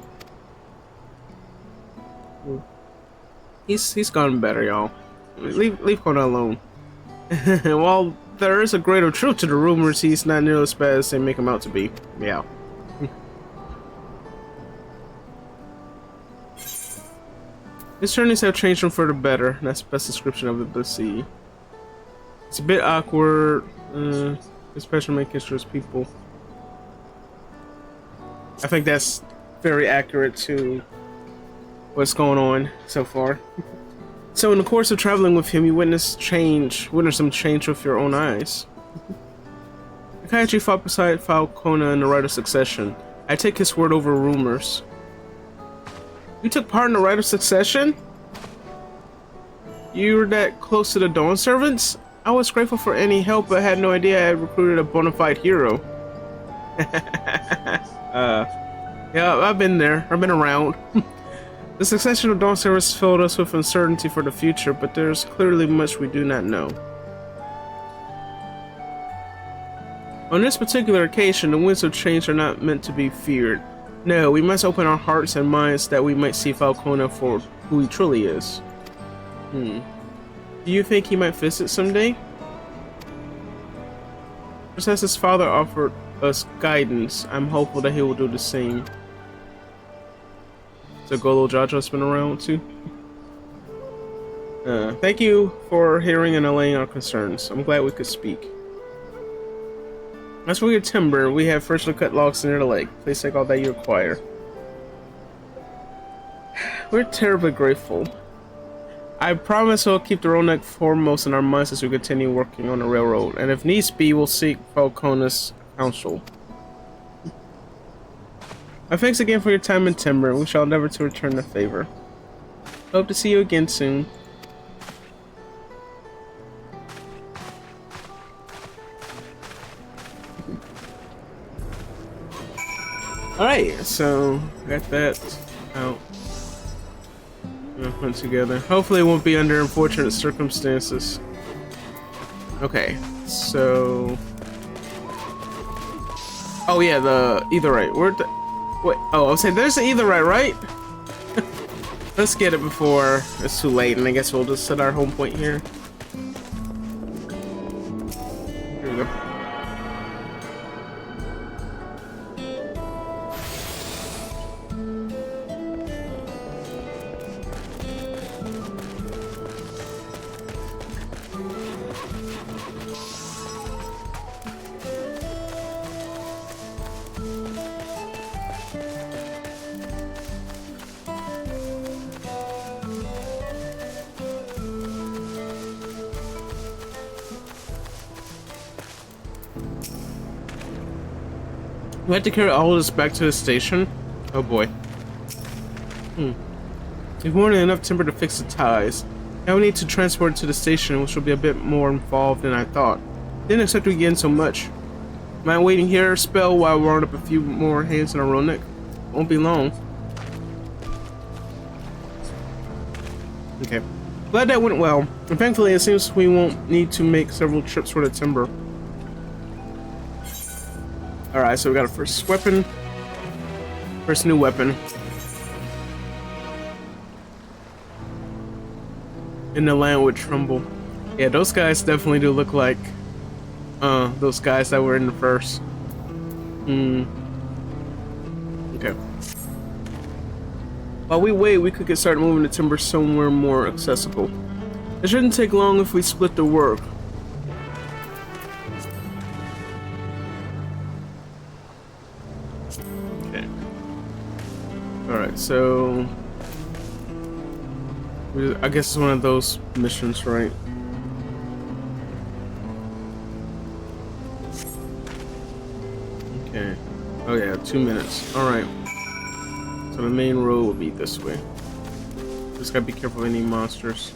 He's gone better, y'all. Leave Kona alone. While there is a grain of truth to the rumors, he's not nearly as bad as they make him out to be. Yeah. His journeys have changed him for the better. That's the best description of the sea. It's a bit awkward, especially making sure it's people. I think that's very accurate to what's going on so far. So in the course of traveling with him, you witnessed some change with your own eyes. Akayachi fought beside Falcona in the Rite of Succession. I take his word over rumors. You took part in the Rite of Succession? You were that close to the Dawn Servants? I was grateful for any help, but had no idea I had recruited a bona fide hero. Yeah, I've been there. I've been around. The succession of Dawn Servants filled us with uncertainty for the future, but there's clearly much we do not know. On this particular occasion, the winds of change are not meant to be feared. No, we must open our hearts and minds that we might see Falcona for who he truly is. Do you think he might visit someday? Just as his father offered us guidance, I'm hopeful that he will do the same. So Golo Jaja's been around too? Thank you for hearing and allaying our concerns. I'm glad we could speak. As for your timber, we have freshly cut logs near the lake. Please take all that you require. We're terribly grateful. I promise we'll keep the Roanoke foremost in our minds as we continue working on the railroad, and if needs be, we'll seek Falcona's counsel. My thanks again for your time in timber. We shall endeavor to return the favor. Hope to see you again soon. Alright, so got that out. Put together. Hopefully it won't be under unfortunate circumstances. Okay, so... Oh yeah, the etherite. Where'd the... Wait, oh, I was saying there's an etherite, right? Let's get it before it's too late, and I guess we'll just set our home point here. Here we go. We had to carry all of this back to the station? Oh boy. We've more than enough timber to fix the ties. Now we need to transport it to the station, which will be a bit more involved than I thought. Didn't expect we get in so much. Mind waiting here a spell while I round up a few more hands in a Roanoke? Won't be long. Okay. Glad that went well. And thankfully it seems we won't need to make several trips for the timber. Alright, so we got a first weapon. First new weapon. And the land would tremble. Yeah, those guys definitely do look like those guys that were in the first. Okay. While we wait, we could get started moving the timber somewhere more accessible. It shouldn't take long if we split the work. Okay. Alright, so... I guess it's one of those missions, right? Okay. Oh yeah, 2 minutes. Alright. So the main road will be this way. Just gotta be careful of any monsters.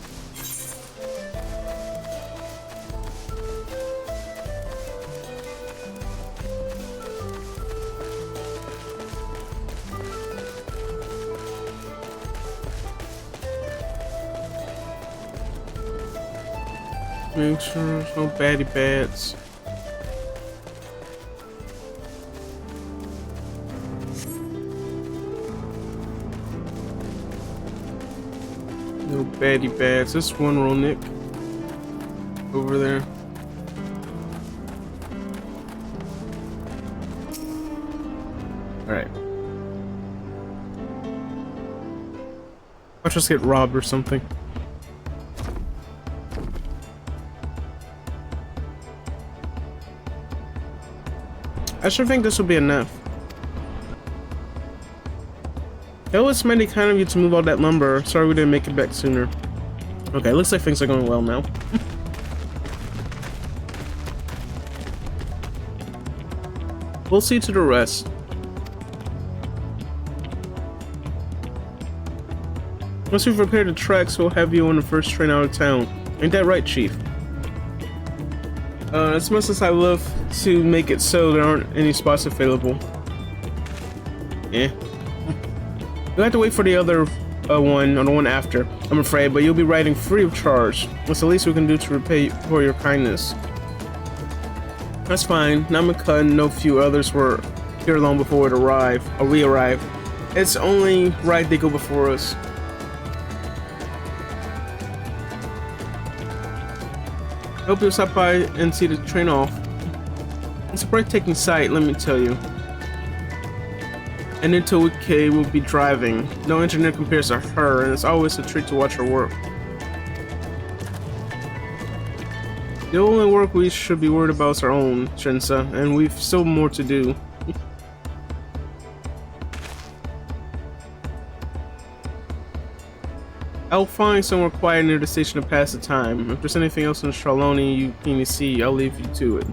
Make sure there's no baddie bats. No baddie bats. This one roll, Nick. Over there. Alright. Watch us get robbed or something. I should think this will be enough. That was mighty kind of you to move all that lumber. Sorry we didn't make it back sooner. Okay, looks like things are going well now. We'll see to the rest. Once we've repaired the tracks, we'll have you on the first train out of town. Ain't that right, Chief? As much as I love to make it so there aren't any spots available. Yeah. You'll have to wait for the other one, or the one after, I'm afraid, but you'll be riding free of charge. That's the least we can do to repay for your kindness. That's fine. Namaka and no few others were here long before we arrived. It's only right they go before us. Hope you'll stop by and see the train off. It's a breathtaking sight, let me tell you. And until we will be driving. No engineer compares to her, and it's always a treat to watch her work. The only work we should be worried about is our own, Shinsa, and we've still more to do. I'll find somewhere quiet near the station to pass the time. If there's anything else in Charloni you need to see, I'll leave you to it.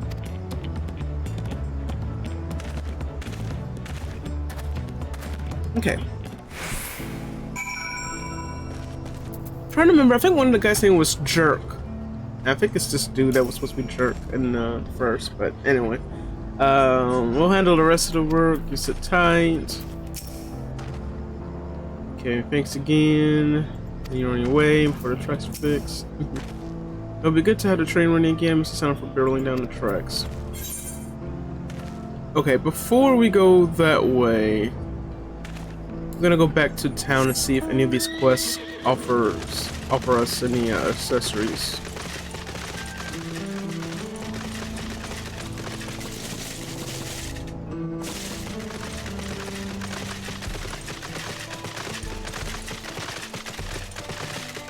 Okay. Trying to remember, I think one of the guys' name was Jerk. I think it's this dude that was supposed to be Jerk in the first, but anyway. We'll handle the rest of the work. You sit tight. Okay, thanks again. And you're on your way before the tracks are fixed. It'll be good to have the train running again. Mr. Sound for barreling down the tracks. Okay, before we go that way, I'm gonna go back to town and see if any of these quests offer us any accessories.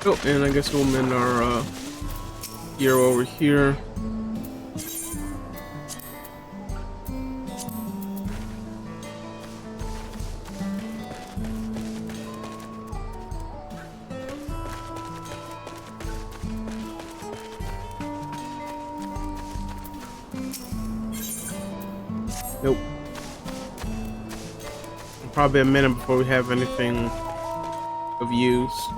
Oh, and I guess we'll mend our gear over here. Nope. Probably a minute before we have anything of use.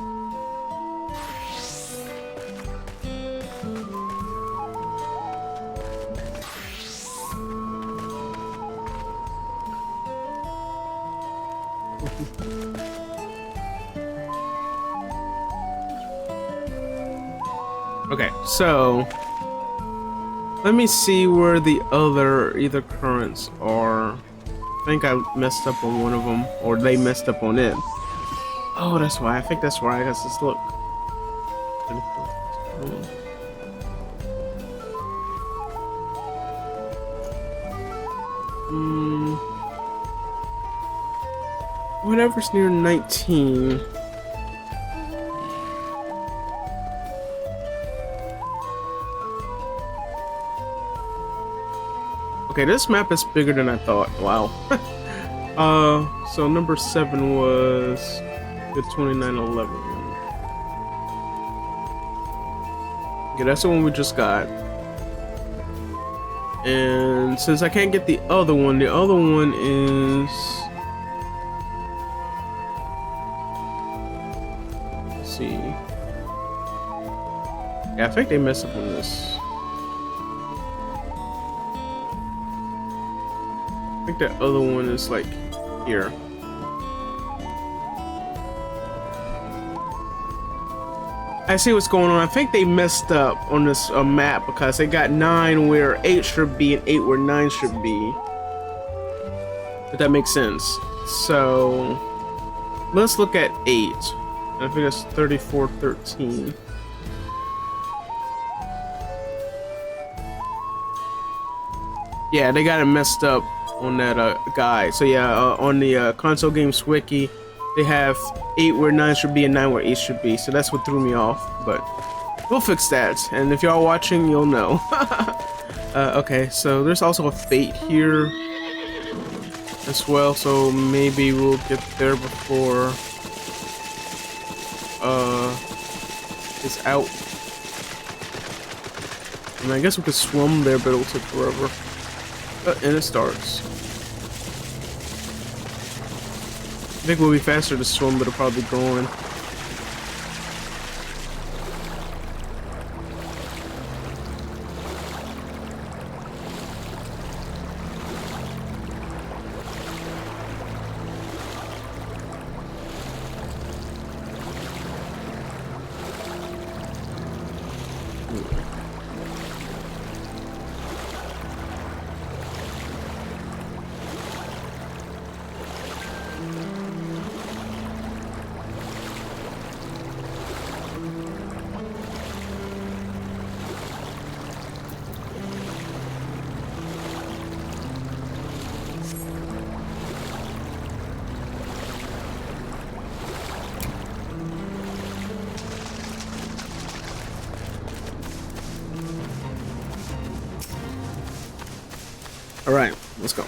Okay, so let me see where the other currents are. I think I messed up on one of them, or they messed up on it. Oh, that's why. I think that's why. I guess let's look. Whatever's near 19. Okay, this map is bigger than I thought. Wow. So number 7 was the 2911. Okay, that's the one we just got. And since I can't get the other one is... Let's see. Yeah, I think they messed up on this. I think that other one is like here. I see what's going on. I think they messed up on this map because they got 9 where 8 should be and 8 where 9 should be. If that makes sense. So let's look at 8. I think that's 3413. Yeah, they got it messed up on that guide. So yeah, on the console games wiki, they have 8 where 9 should be and 9 where 8 should be. So that's what threw me off, but we'll fix that. And if y'all watching, you'll know. Okay, so there's also a fate here as well. So maybe we'll get there before it's out. I mean, I guess we could swim there, but it'll take forever. And it starts. I think we'll be faster to swim, but it'll probably be going. All right, let's go.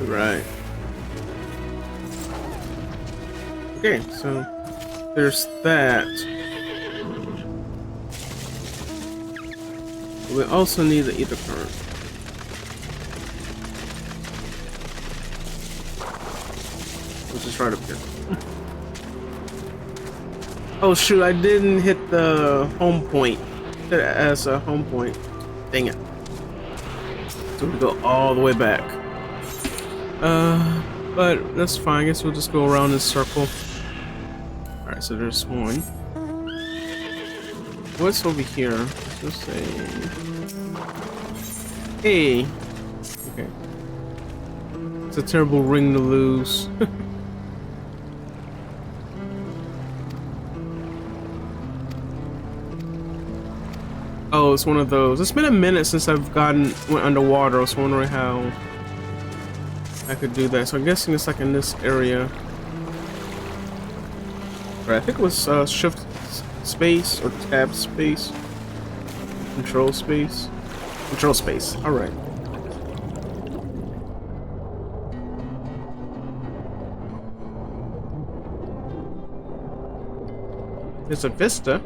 Right. Okay, so there's that. We also need the ether current. Which is right up here. Oh shoot, I didn't hit the home point as a home point. Dang it. So we go all the way back. But that's fine. I guess we'll just go around this circle. Alright, so there's one. What's over here? Let's just say... Hey! Okay. It's a terrible ring to lose. Oh, it's one of those. It's been a minute since I've went underwater. I was wondering how I could do that. So I'm guessing it's like in this area. Right, I think it was shift space or tab space. Control space. Control space. All right. There's a vista.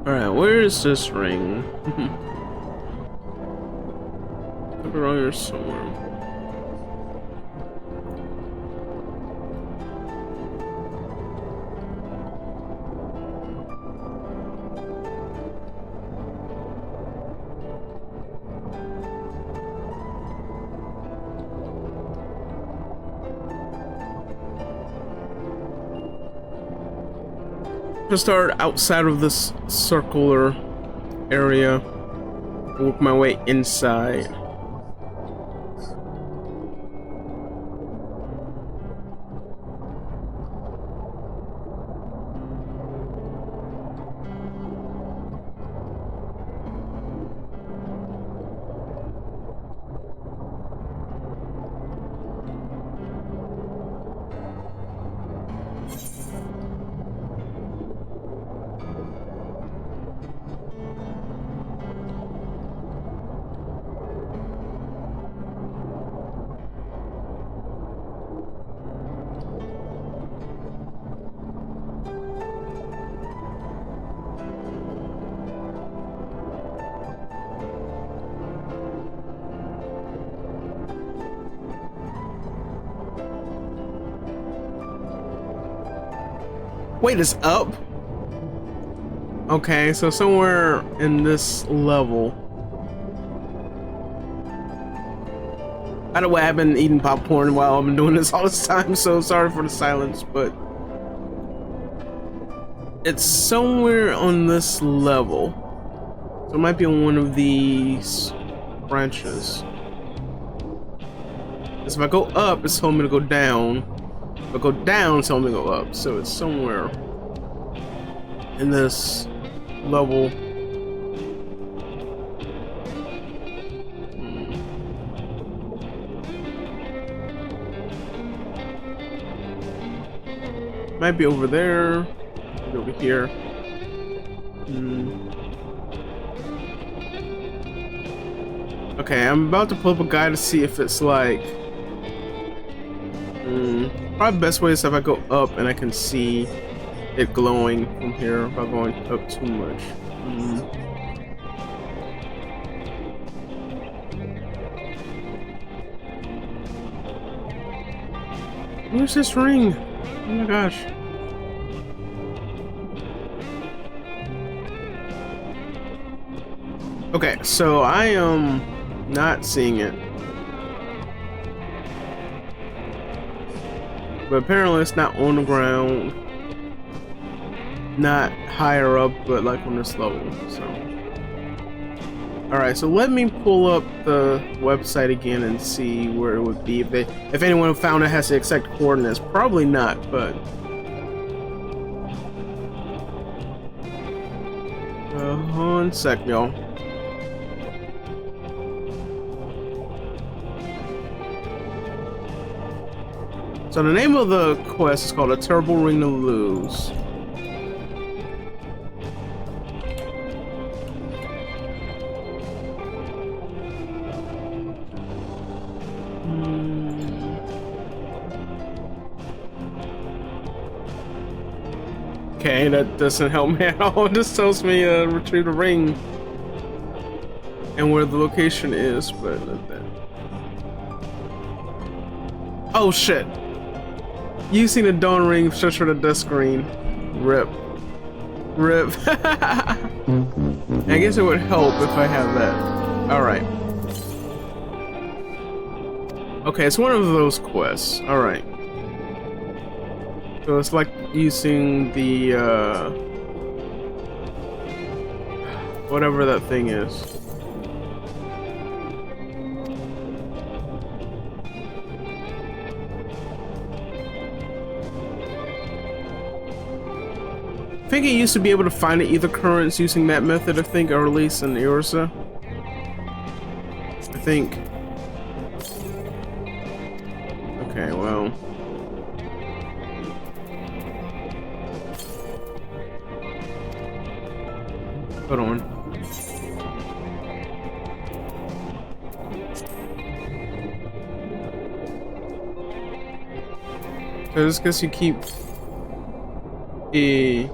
Alright, where is this ring? Could be around here somewhere. To start outside of this circular area, work my way inside. Wait, it's up? Okay, so somewhere in this level. By the way, I've been eating popcorn while I've been doing this all this time, so sorry for the silence, but it's somewhere on this level. So it might be on one of these branches. Because if I go up, it's telling me to go down. If I go down, it's telling me to go up. So it's somewhere in this level. Might be over there. Maybe over here. Okay, I'm about to pull up a guide to see if it's like probably the best way is if I go up and I can see it glowing from here without going up too much. Where's this ring? Oh my gosh. Okay, so I am not seeing it. But apparently it's not on the ground. Not higher up, but like on this level, so. Alright, so let me pull up the website again and see where it would be. If anyone found it has the exact coordinates. Probably not, but one sec, y'all. So the name of the quest is called A Terrible Ring to Lose. Okay, that doesn't help me at all. This tells me retrieve the ring. and where the location is, but not that. Oh shit! Using the dawn ring just for the death screen. Rip. Rip. I guess it would help if I have that. Alright. Okay, it's one of those quests. Alright. So it's like using the, whatever that thing is. I think I used to be able to find the ether currents using that method, I think, or at least in EORZEA. I think. Okay, well. Hold on. So just because you keep a.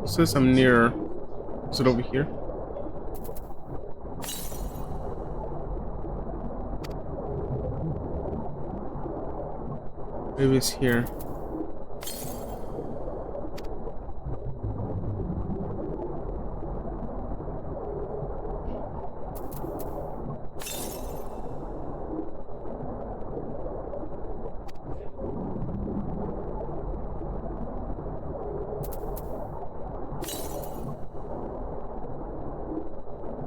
Says I'm near. Is it over here? Maybe it's here.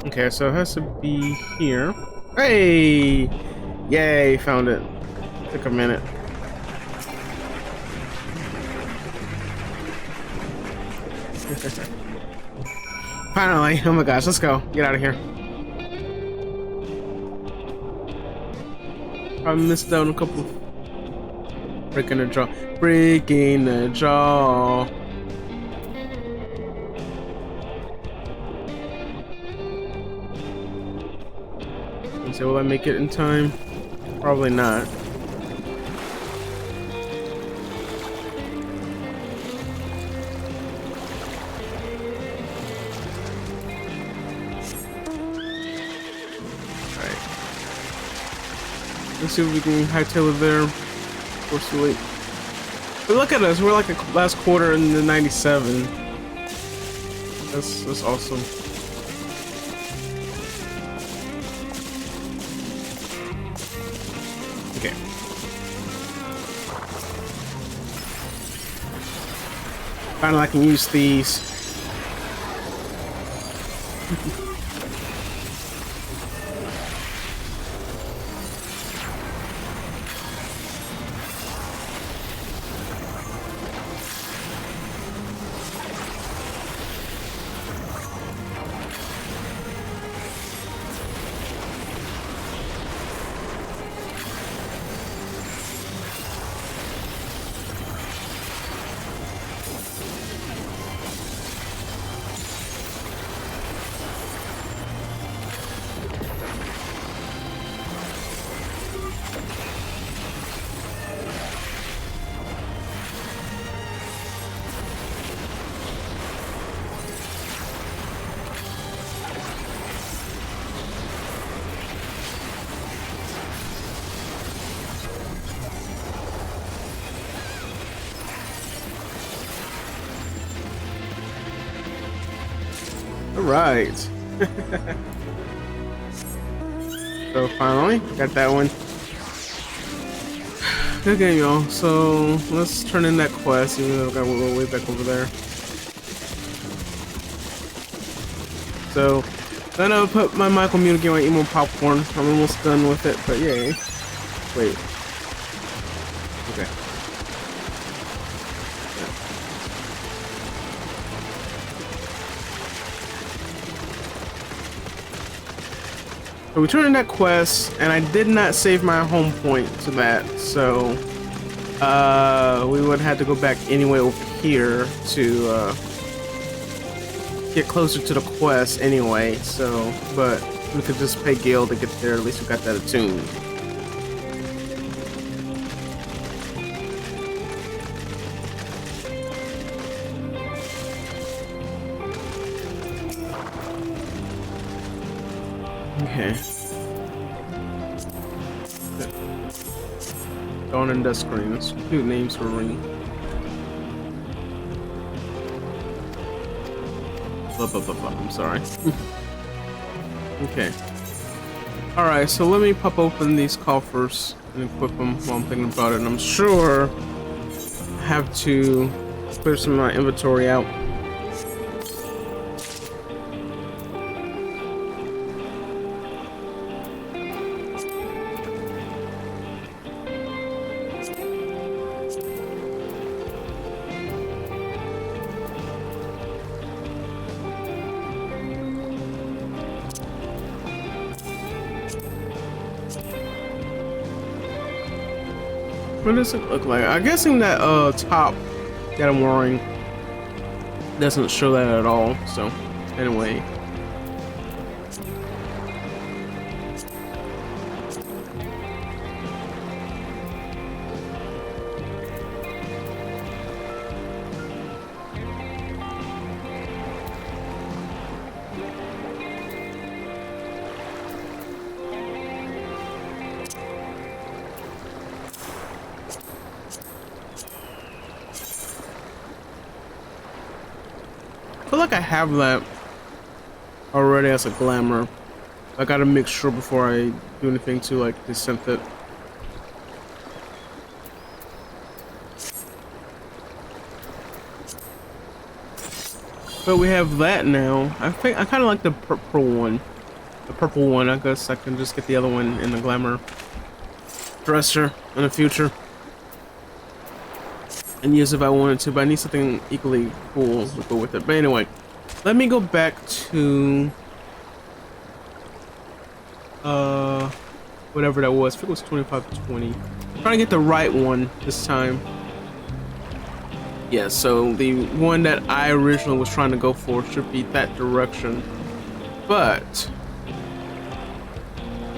Okay, so it has to be here. Hey! Yay, found it. Took a minute. Finally, oh my gosh, let's go. Get out of here. I missed out on a couple of... Breaking the jaw. Breaking the jaw. So will I make it in time? Probably not. Alright. Let's see if we can hightail it there. Force to wait. But look at us, we're like the last quarter in the 97. That's awesome. Okay. Finally, I can use these. Alright. So finally, got that one. Good game, y'all. So let's turn in that quest, even though I got a little way back over there. So then I'll put my Michael Mute again on Emo Popcorn. I'm almost done with it, but yay. Wait. Okay. So we turned in that quest, and I did not save my home point to that, so we would have to go back anyway over here to get closer to the quest anyway. So, but we could just pay Gil to get there. At least we got that attuned. Okay. Dawn and Dusk Ring. That's cute names for a ring. Blah, blah, blah, blah. I'm sorry. Okay. Alright, so let me pop open these coffers and equip them while I'm thinking about it. And I'm sure I have to clear some of my inventory out. What does it look like? I'm guessing that top that I'm wearing doesn't show that at all. So anyway. I feel like I have that already as a glamour. I gotta make sure before I do anything to like descent it. But we have that now. I think I kind of like the purple one. The purple one. I guess I can just get the other one in the glamour dresser in the future and use if I wanted to, but I need something equally cool to go with it. But anyway, let me go back to whatever that was. I think it was 2520. I'm trying to get the right one this time. Yeah, so the one that I originally was trying to go for should be that direction. But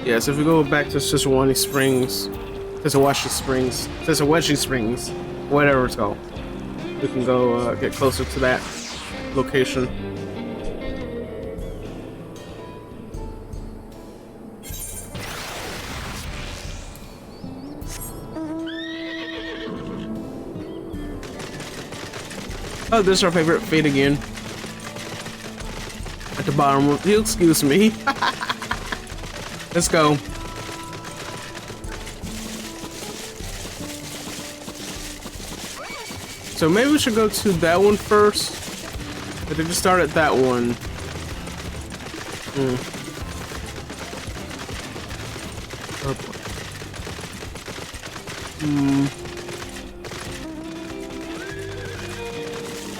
yes, if we go back to Sisawani Springs, Sisawatchee Springs, whatever it's called, we can go get closer to that location. Oh, this is our favorite fate again. At the bottom, you'll excuse me. Let's go. So maybe we should go to that one first. I think we start at that one.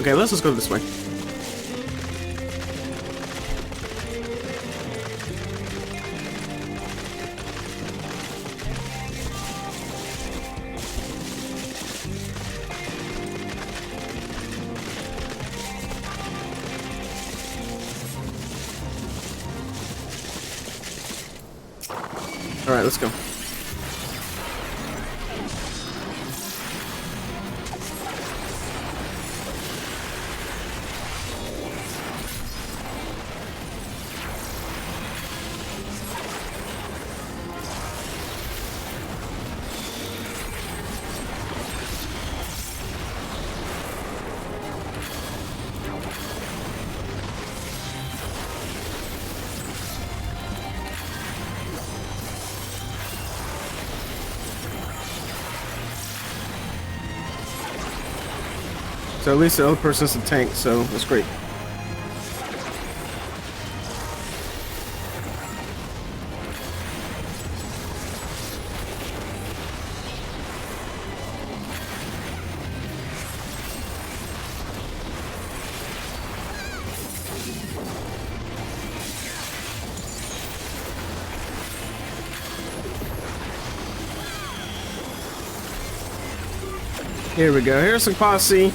Okay, let's just go this way. All right, let's go. So at least the other person's a tank, so that's great. Here we go. Here's some posse.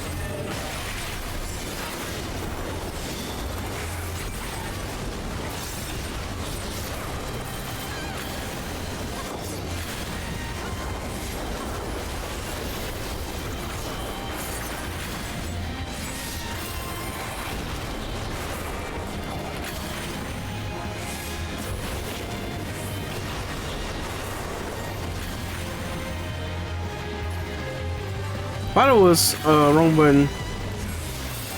Thought it was wrong button.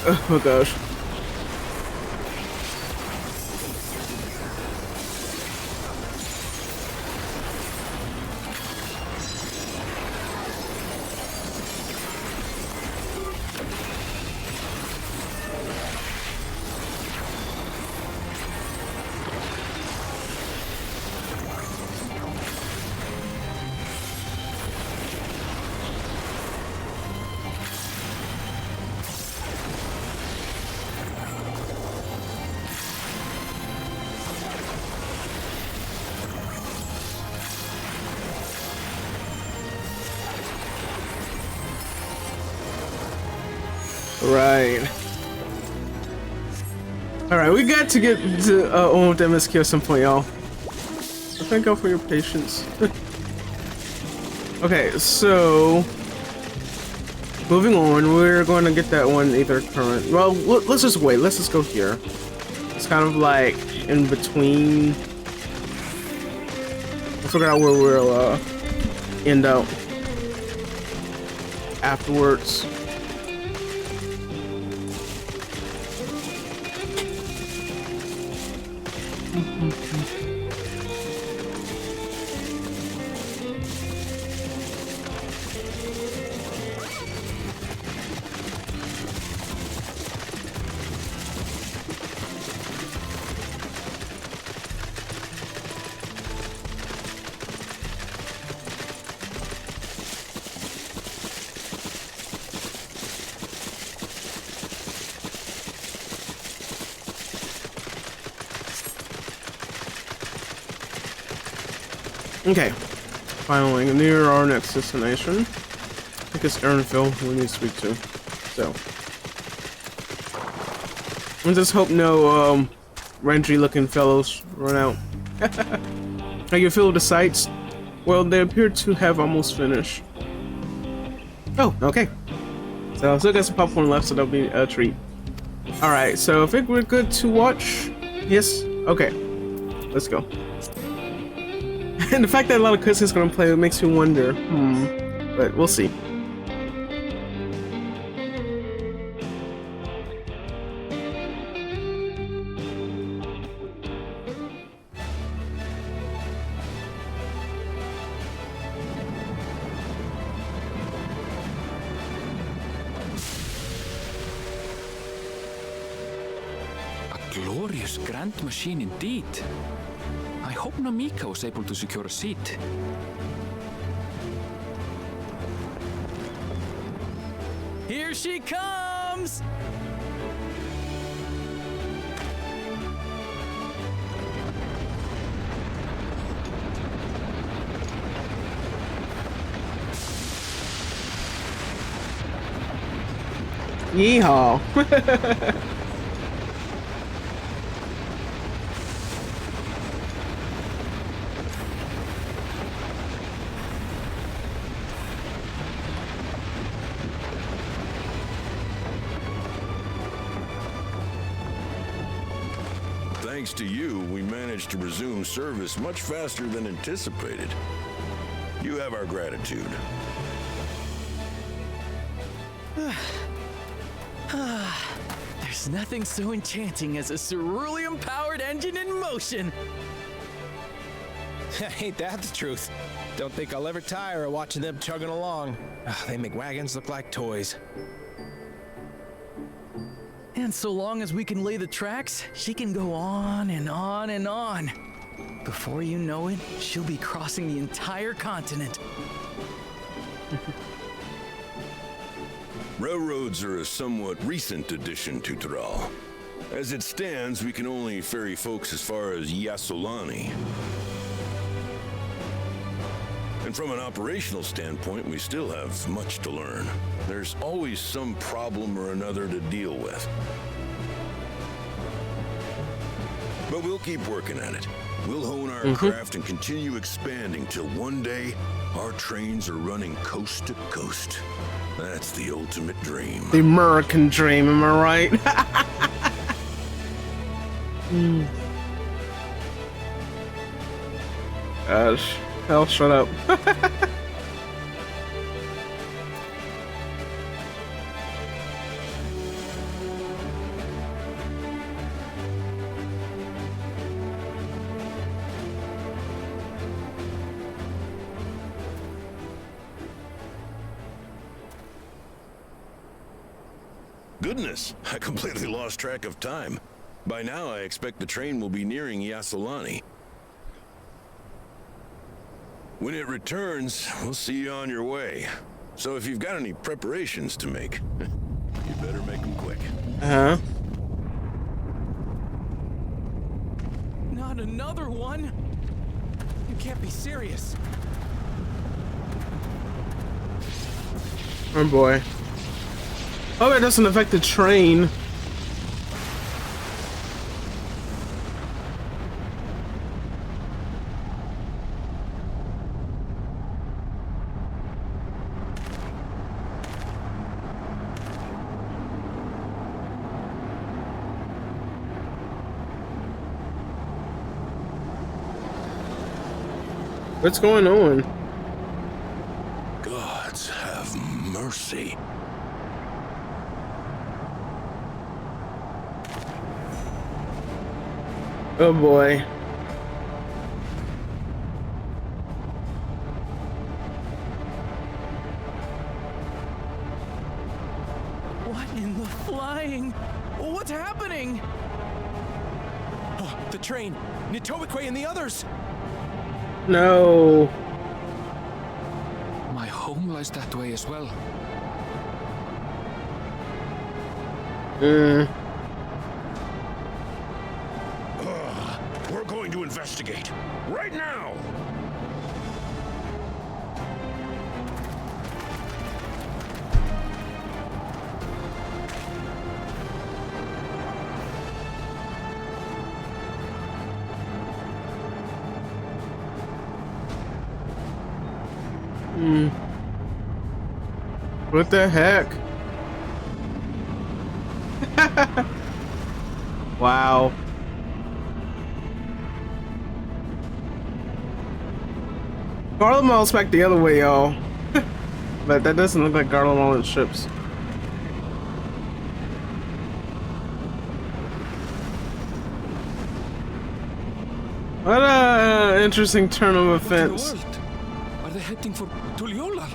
Oh gosh. Right. Alright, we got to get to on with MSQ at some point, y'all. Thank y'all for your patience. Okay, so moving on, we're going to get that one either current. Well, let's just wait. Let's just go here. It's kind of like in between. We'll figure out where we'll end up afterwards. Okay, finally near our next destination. I think it's Ernfield we need to speak to. So, I just hope no rangy looking fellows run out. How you feel with the sights? Well, they appear to have almost finished. Oh, okay. So I still got some popcorn left, so that'll be a treat. All right, so I think we're good to watch. Yes. Okay. Let's go. And the fact that a lot of cutscenes gonna play, it makes me wonder. But we'll see. A glorious grand machine indeed. I hope Namika was able to secure a seat. Here she comes! Yeehaw! Thanks to you, we managed to resume service much faster than anticipated. You have our gratitude. There's nothing so enchanting as a cerulean-powered engine in motion. Ain't that the truth? Don't think I'll ever tire of watching them chugging along. They make wagons look like toys. And so long as we can lay the tracks, she can go on and on and on. Before you know it, she'll be crossing the entire continent. Railroads are a somewhat recent addition to Tyrol. As it stands, we can only ferry folks as far as Yasolani. And from an operational standpoint, we still have much to learn. There's always some problem or another to deal with. But we'll keep working at it. We'll hone our craft and continue expanding till one day our trains are running coast to coast. That's the ultimate dream. The American dream, am I right? Gosh, hell, shut up. Goodness, I completely lost track of time. By now, I expect the train will be nearing Yasolani. When it returns, we'll see you on your way. So if you've got any preparations to make, you better make them quick. Uh-huh. Not another one? You can't be serious. Oh boy. Oh, it doesn't affect the train. What's going on? Gods have mercy. Oh boy. What in the flying? What's happening? Oh, the train! Nitobikwe and the others! No. My home lies that way as well. We're going to investigate. Right now! What the heck? Wow. Garlemald's back the other way, y'all. But that doesn't look like Garlemald's ships. What a interesting turn of events. Are they heading for Tuliolal?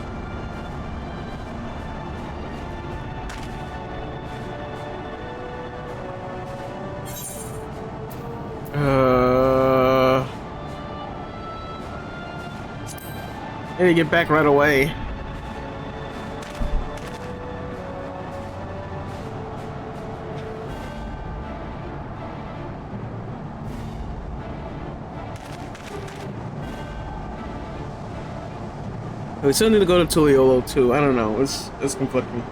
I need to get back right away. We still need to go to Tuliolo too. I don't know. It's conflicting.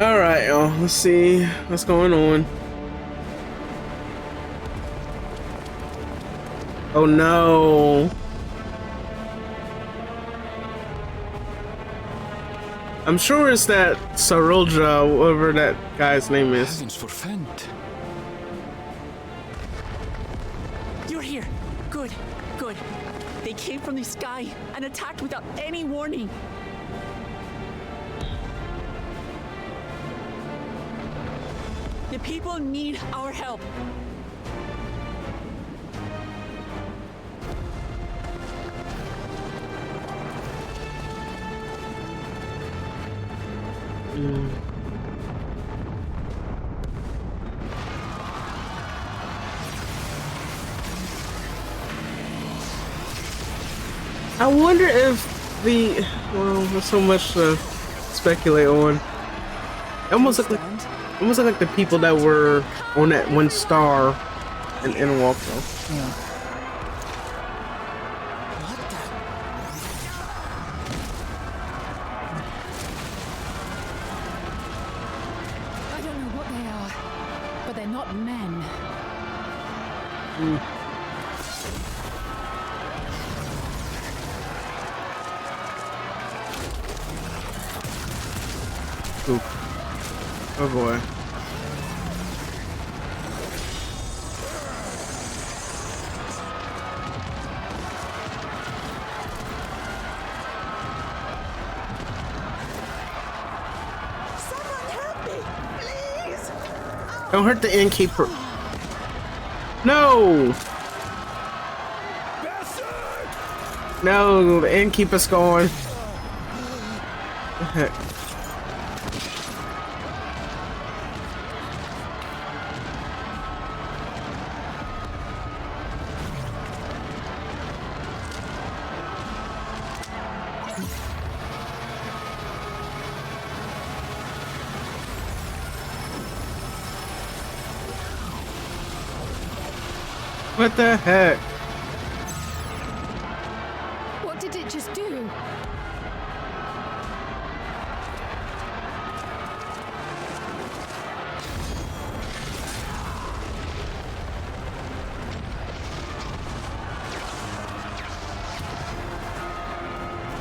All right, y'all. Let's see what's going on. Oh no. I'm sure it's that Sarulja, whatever that guy's name is. Heavens for Fent. You're here. Good, good. They came from the sky and attacked without any warning. The people need our help. I wonder if well, there's so much to speculate on. It almost look like the people that were on that one star in Inwalk though. Yeah. I don't know what they are, but they're not men. Oop. Oh boy. Don't hurt the innkeeper. No! No, and keep us going. The heck? What the heck? What did it just do?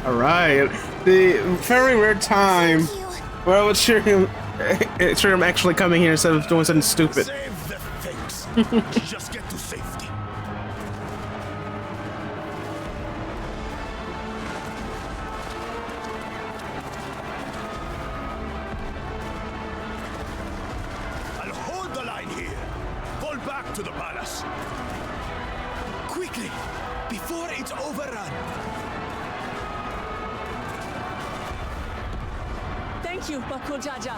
All right, the very rare time where I would cheer him actually coming here instead of doing something stupid. Save the things. Just get to safety. I'll hold the line here. Fall back to the palace. Quickly, before it's overrun. Thank you, Bakul Jaja.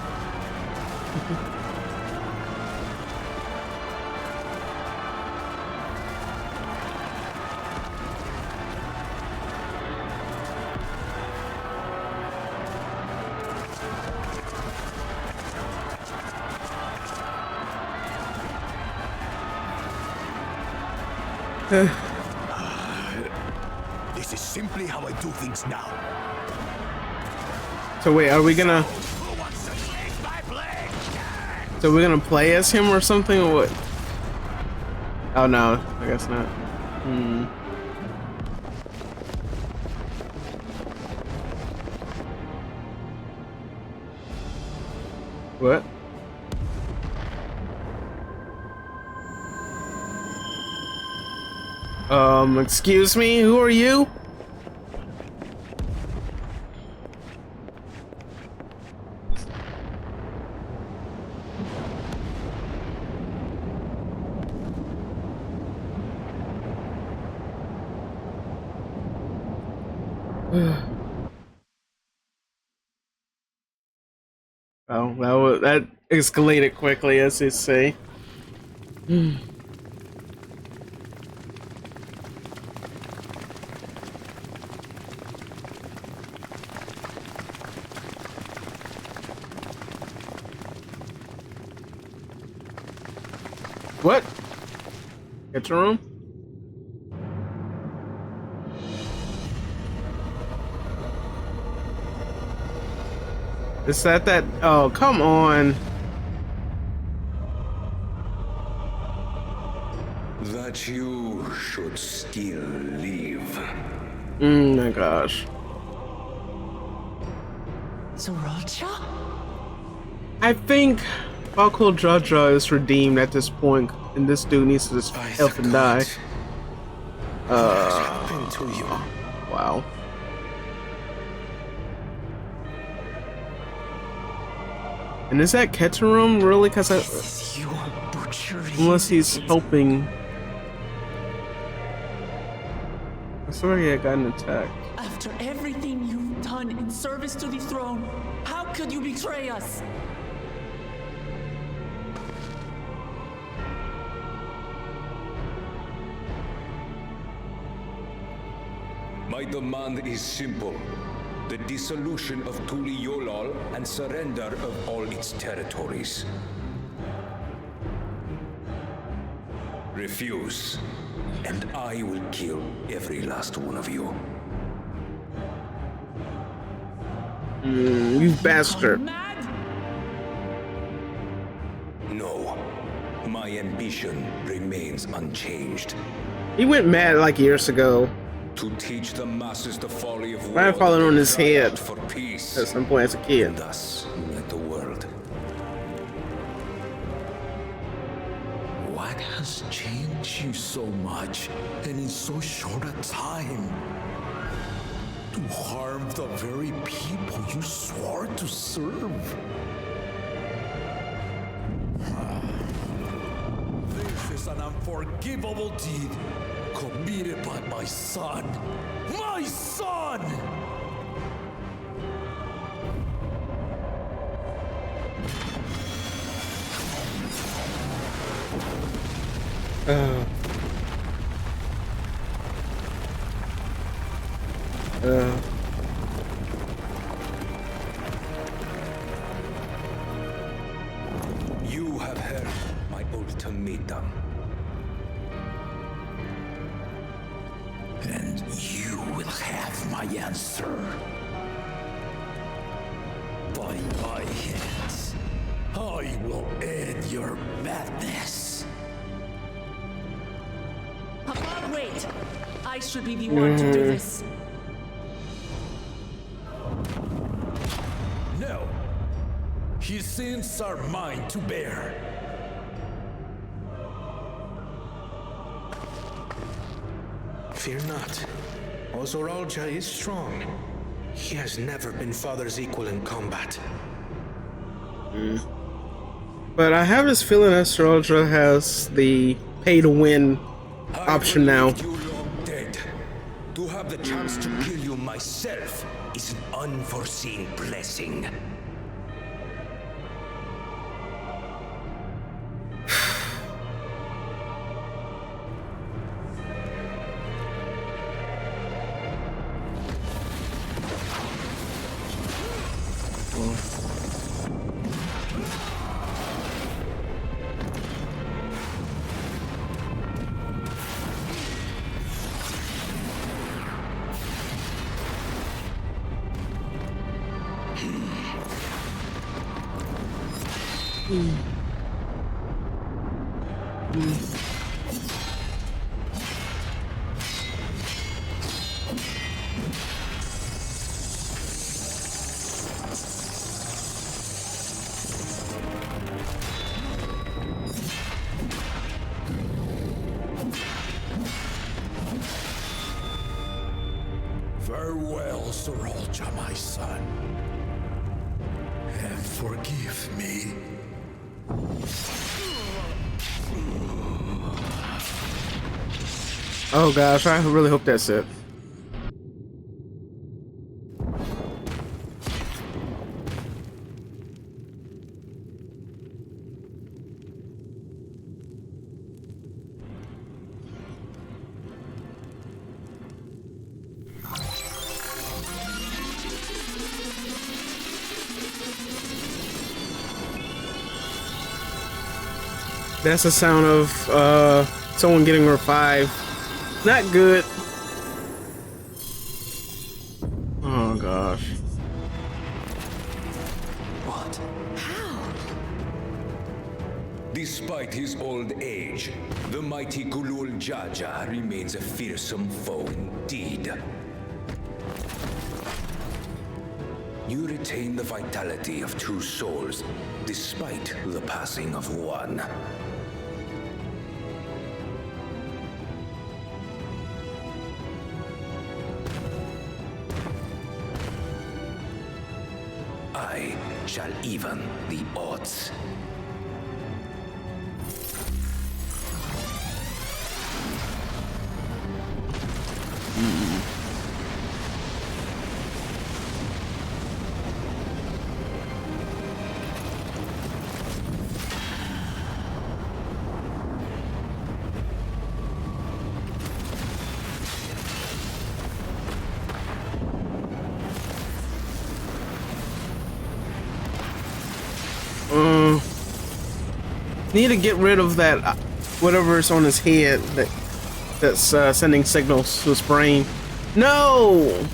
This is simply how I do things now. So wait, are we gonna? So we're gonna play as him or something, or what? Oh no, I guess not. What? Excuse me, who are you? Oh, that escalated quickly, as they say. What? Get your room? Is that? Oh, come on. That you should still live. My gosh. Sriracha? I think Bakul Jaja is redeemed at this point, and this dude needs to just help and die. What has happened to you? Wow. And is that Keterum really? Cause unless he's helping. I swear he had gotten attacked. After everything you've done in service to the throne, how could you betray us? My demand is simple. The dissolution of Tuli Yolal and surrender of all its territories. Refuse, and I will kill every last one of you. You bastard. No, my ambition remains unchanged. He went mad like years ago. To teach the masses the folly of war. Might have fallen on his head for peace. at some point as a kid. And thus unite the world. What has changed you so much and in so short a time? To harm the very people you swore to serve. This is an unforgivable deed. committed by my son. My son! You have heard my ultimatum. And you will have my answer. By my hands, I will end your madness. Papa, wait! I should be the one to do this. No. His sins are mine to bear. Fear not. EORZEA is strong. He has never been Father's equal in combat. But I have this feeling EORZEA has the pay to win option now. You long dead. To have the chance to kill you myself is an unforeseen blessing. Farewell, EORZEA, my son. And forgive me. Oh gosh, I really hope that's it. That's the sound of someone getting revived. Not good. Oh gosh. What? How? Despite his old age, the mighty Gulul Jaja remains a fearsome foe indeed. You retain the vitality of two souls, despite the passing of one. I shall even the odds. Need to get rid of that whatever's on his head that's sending signals to his brain. No!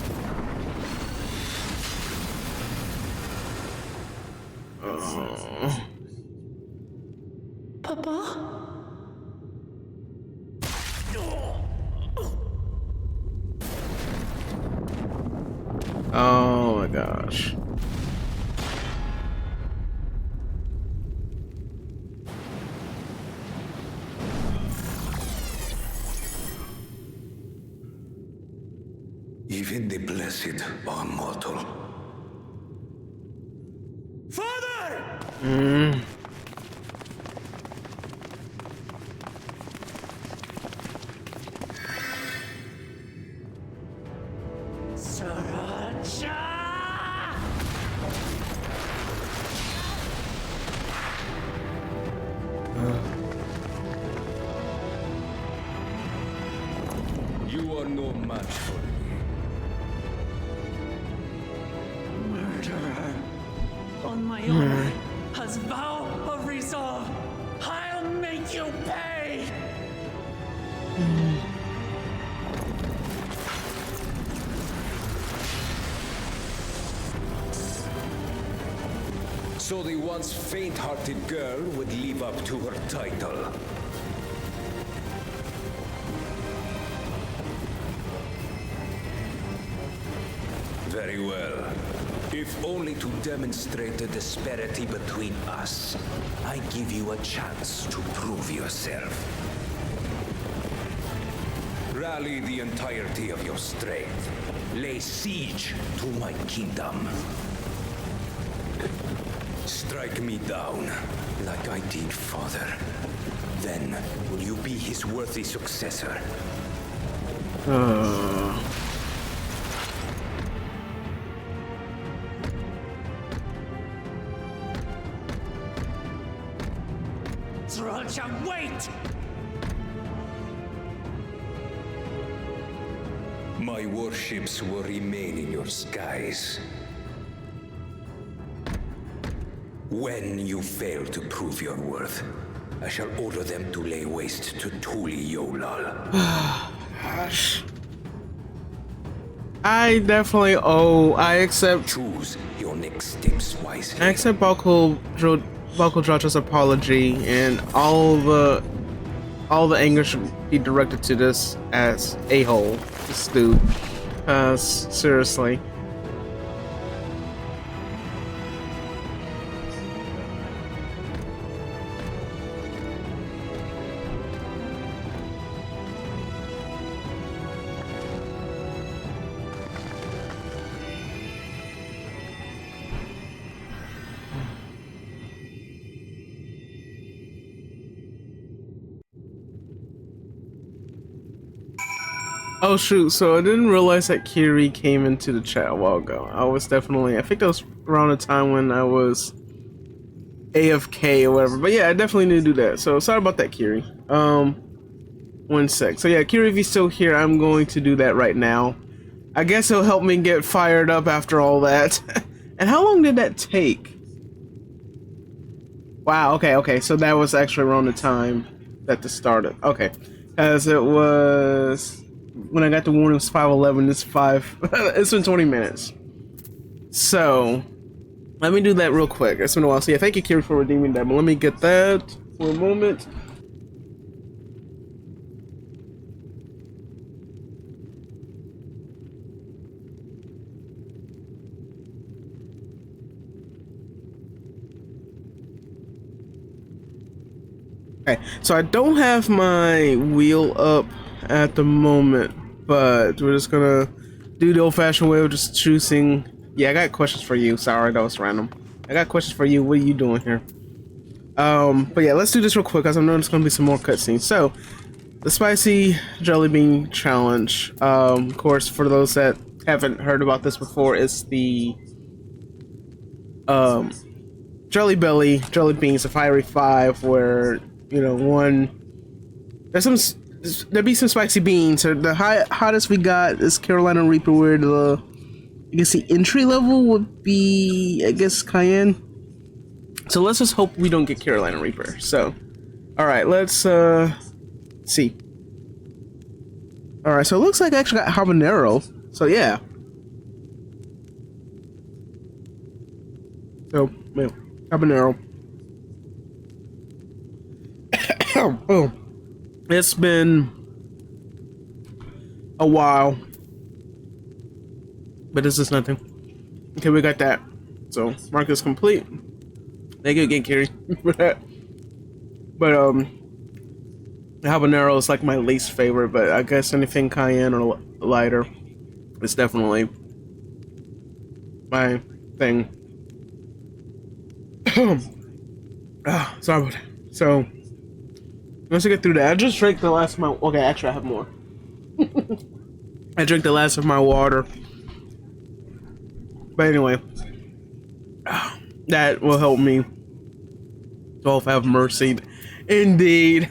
Papa? Oh my gosh. Even the blessed are mortal. Father! no match for me. Murderer. On my honor, as vow of resolve, I'll make you pay! So the once faint-hearted girl would live up to her title. Very well. If only to demonstrate the disparity between us, I give you a chance to prove yourself. Rally the entirety of your strength. Lay siege to my kingdom. Strike me down, like I did father. Then will you be his worthy successor? Sriracha, wait! My warships will remain in your skies. When you fail to prove your worth, I shall order them to lay waste to Tuli Yolal. Gosh. I definitely I accept. Choose your next steps wisely. I accept Balko Dracha's apology, and all the anger should be directed to this as a-hole, this dude. Seriously. Oh shoot, so I didn't realize that Kiri came into the chat a while ago. I think that was around the time when I was AFK or whatever. But yeah, I definitely need to do that. So sorry about that, Kiri. 1 sec. So yeah, Kiri, if you're still here, I'm going to do that right now. I guess it'll help me get fired up after all that. And how long did that take? Wow, okay, so that was actually around the time that this started. Okay, as it was... When I got the warning, it was 5:11. It's 5. It's been 20 minutes. So let me do that real quick. It's been a while. So yeah, thank you, Kiri, for redeeming that. But let me get that for a moment. Okay, so I don't have my wheel up at the moment, but we're just gonna do the old-fashioned way of just choosing. Yeah, I got questions for you. Sorry, that was random. I got questions for you. What are you doing here? But yeah, let's do this real quick, because I know there's gonna be some more cutscenes. So, the spicy jelly bean challenge. Of course, for those that haven't heard about this before, it's the jelly beans, the fiery 5, where there'd be some spicy beans. Or the hottest we got is Carolina Reaper, where I guess the entry level would be, I guess, Cayenne. So let's just hope we don't get Carolina Reaper. So, all right, let's see. All right, so it looks like I actually got habanero. So yeah. So yeah, habanero. Oh. It's been a while, but this is nothing. Okay, we got that. So mark this complete. Thank you again, Kiri, for that. But the habanero is like my least favorite, but I guess anything cayenne or lighter is definitely my thing. Sorry about that. So once I get through that, I just drank the last of my... Okay, actually I have more. I drank the last of my water. But anyway, that will help me. 12 have mercy. Indeed.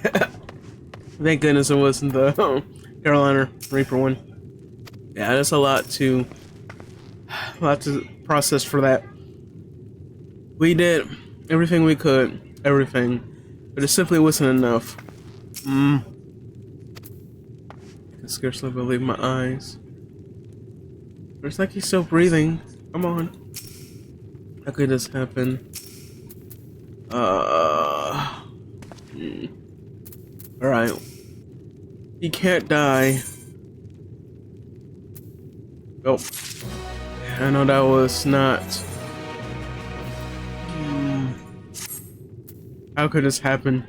Thank goodness it wasn't the Carolina Reaper one. Yeah, there's a lot to process for that. We did everything we could, everything, but it simply wasn't enough. I can scarcely believe my eyes. It's like he's still breathing. Come on. How could this happen? Alright. He can't die. Oh. I know that was not... How could this happen?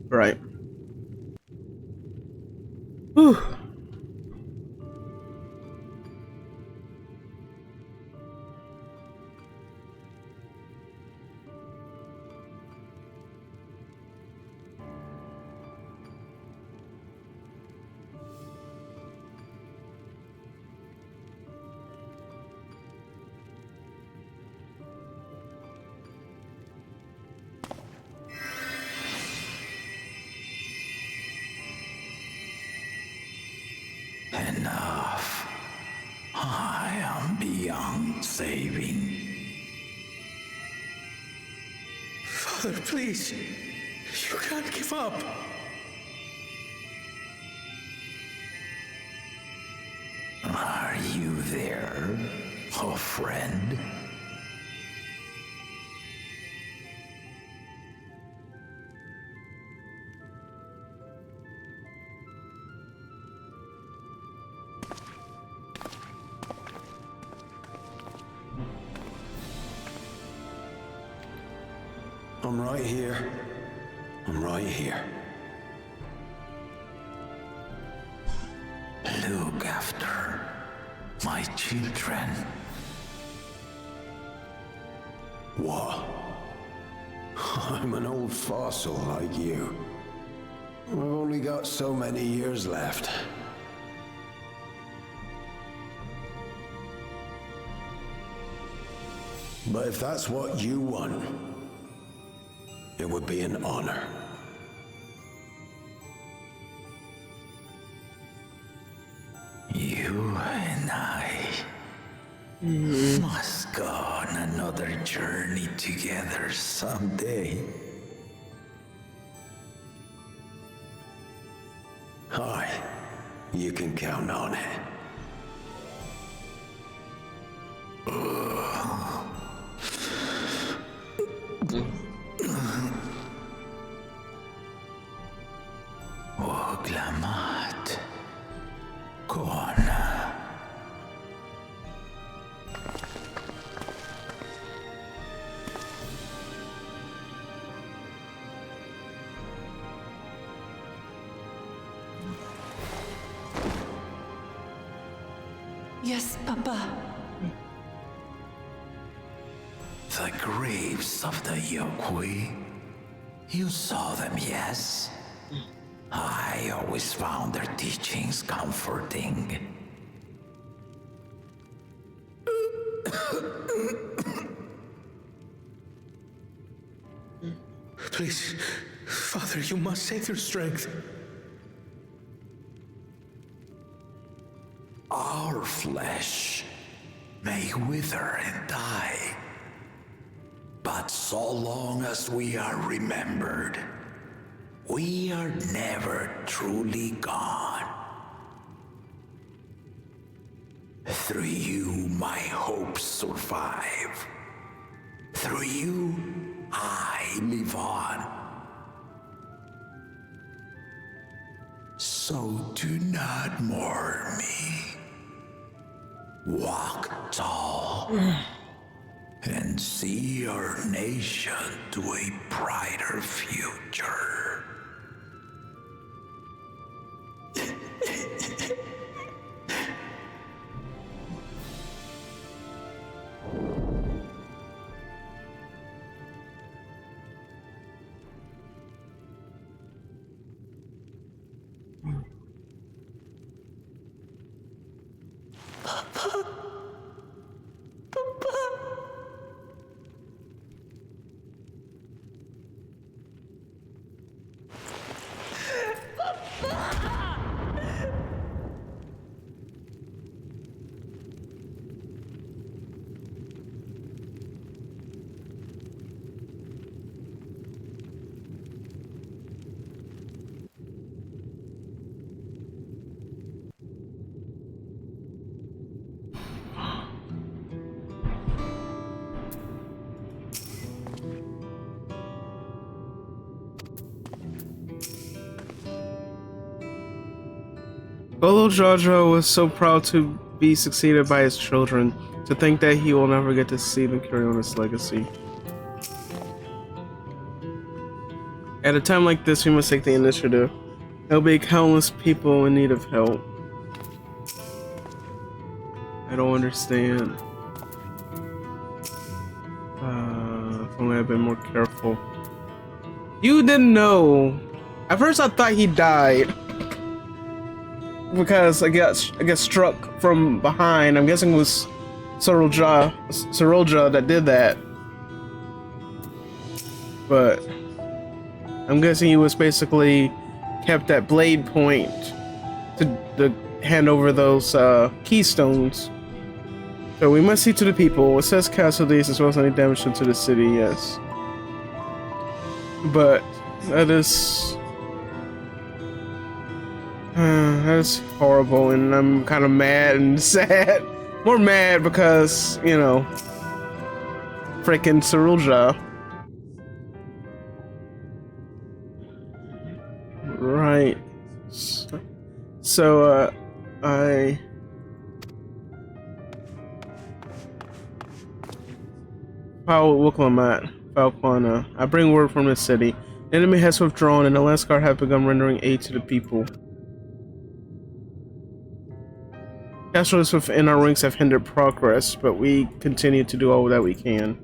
Right. Whew. Enough. I am beyond saving. Father, please. You can't give up. Are you there, oh friend? I'm right here. I'm right here. Look after my children. What? I'm an old fossil like you. I've only got so many years left. But if that's what you want, it would be an honor. You and I must go on another journey together someday. Aye, you can count on it. Oglamat. Kona. Yes, Papa. The graves of the Yokwi. You saw them, yes? I always found their teachings comforting. Please, Father, you must save your strength. Our flesh may wither and die, but so long as we are remembered, we are never truly gone. Through you, my hopes survive. Through you, I live on. So do not mourn me. Walk tall and see our nation to a brighter future. Olo Jojo was so proud to be succeeded by his children, to think that he will never get to see them carry on his legacy. At a time like this, we must take the initiative. There'll be countless people in need of help. I don't understand. If only I'd been more careful. You didn't know. At first I thought he died. Because I got struck from behind. I'm guessing it was Severity that did that. But I'm guessing he was basically kept at blade point to hand over those keystones. So we must see to the people. Assess casualties as well as any damage to the city, yes. But that is horrible, and I'm kind of mad and sad. More mad because, you know, freaking Severity. Right. So, Falquana. I bring word from the city. The enemy has withdrawn, and the Lance Guard have begun rendering aid to the people. Casualties within our ranks have hindered progress, but we continue to do all that we can.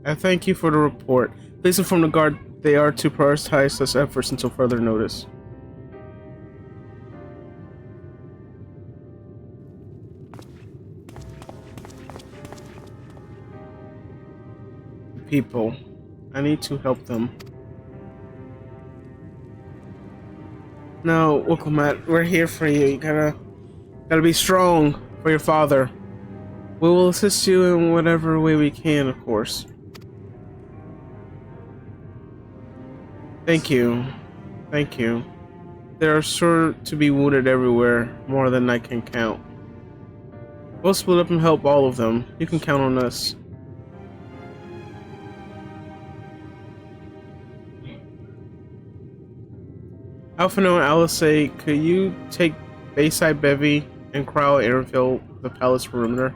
I thank you for the report. Please inform the Guard they are to prioritize such efforts until further notice. People. I need to help them. No, Wookamat, we're here for you. You gotta be strong for your father. We will assist you in whatever way we can, of course. Thank you. Thank you. There are sure to be wounded everywhere, more than I can count. We'll split up and help all of them. You can count on us. Alphino and Alice say, could you take Bayside Bevy and Crowell Airfield the palace perimeter?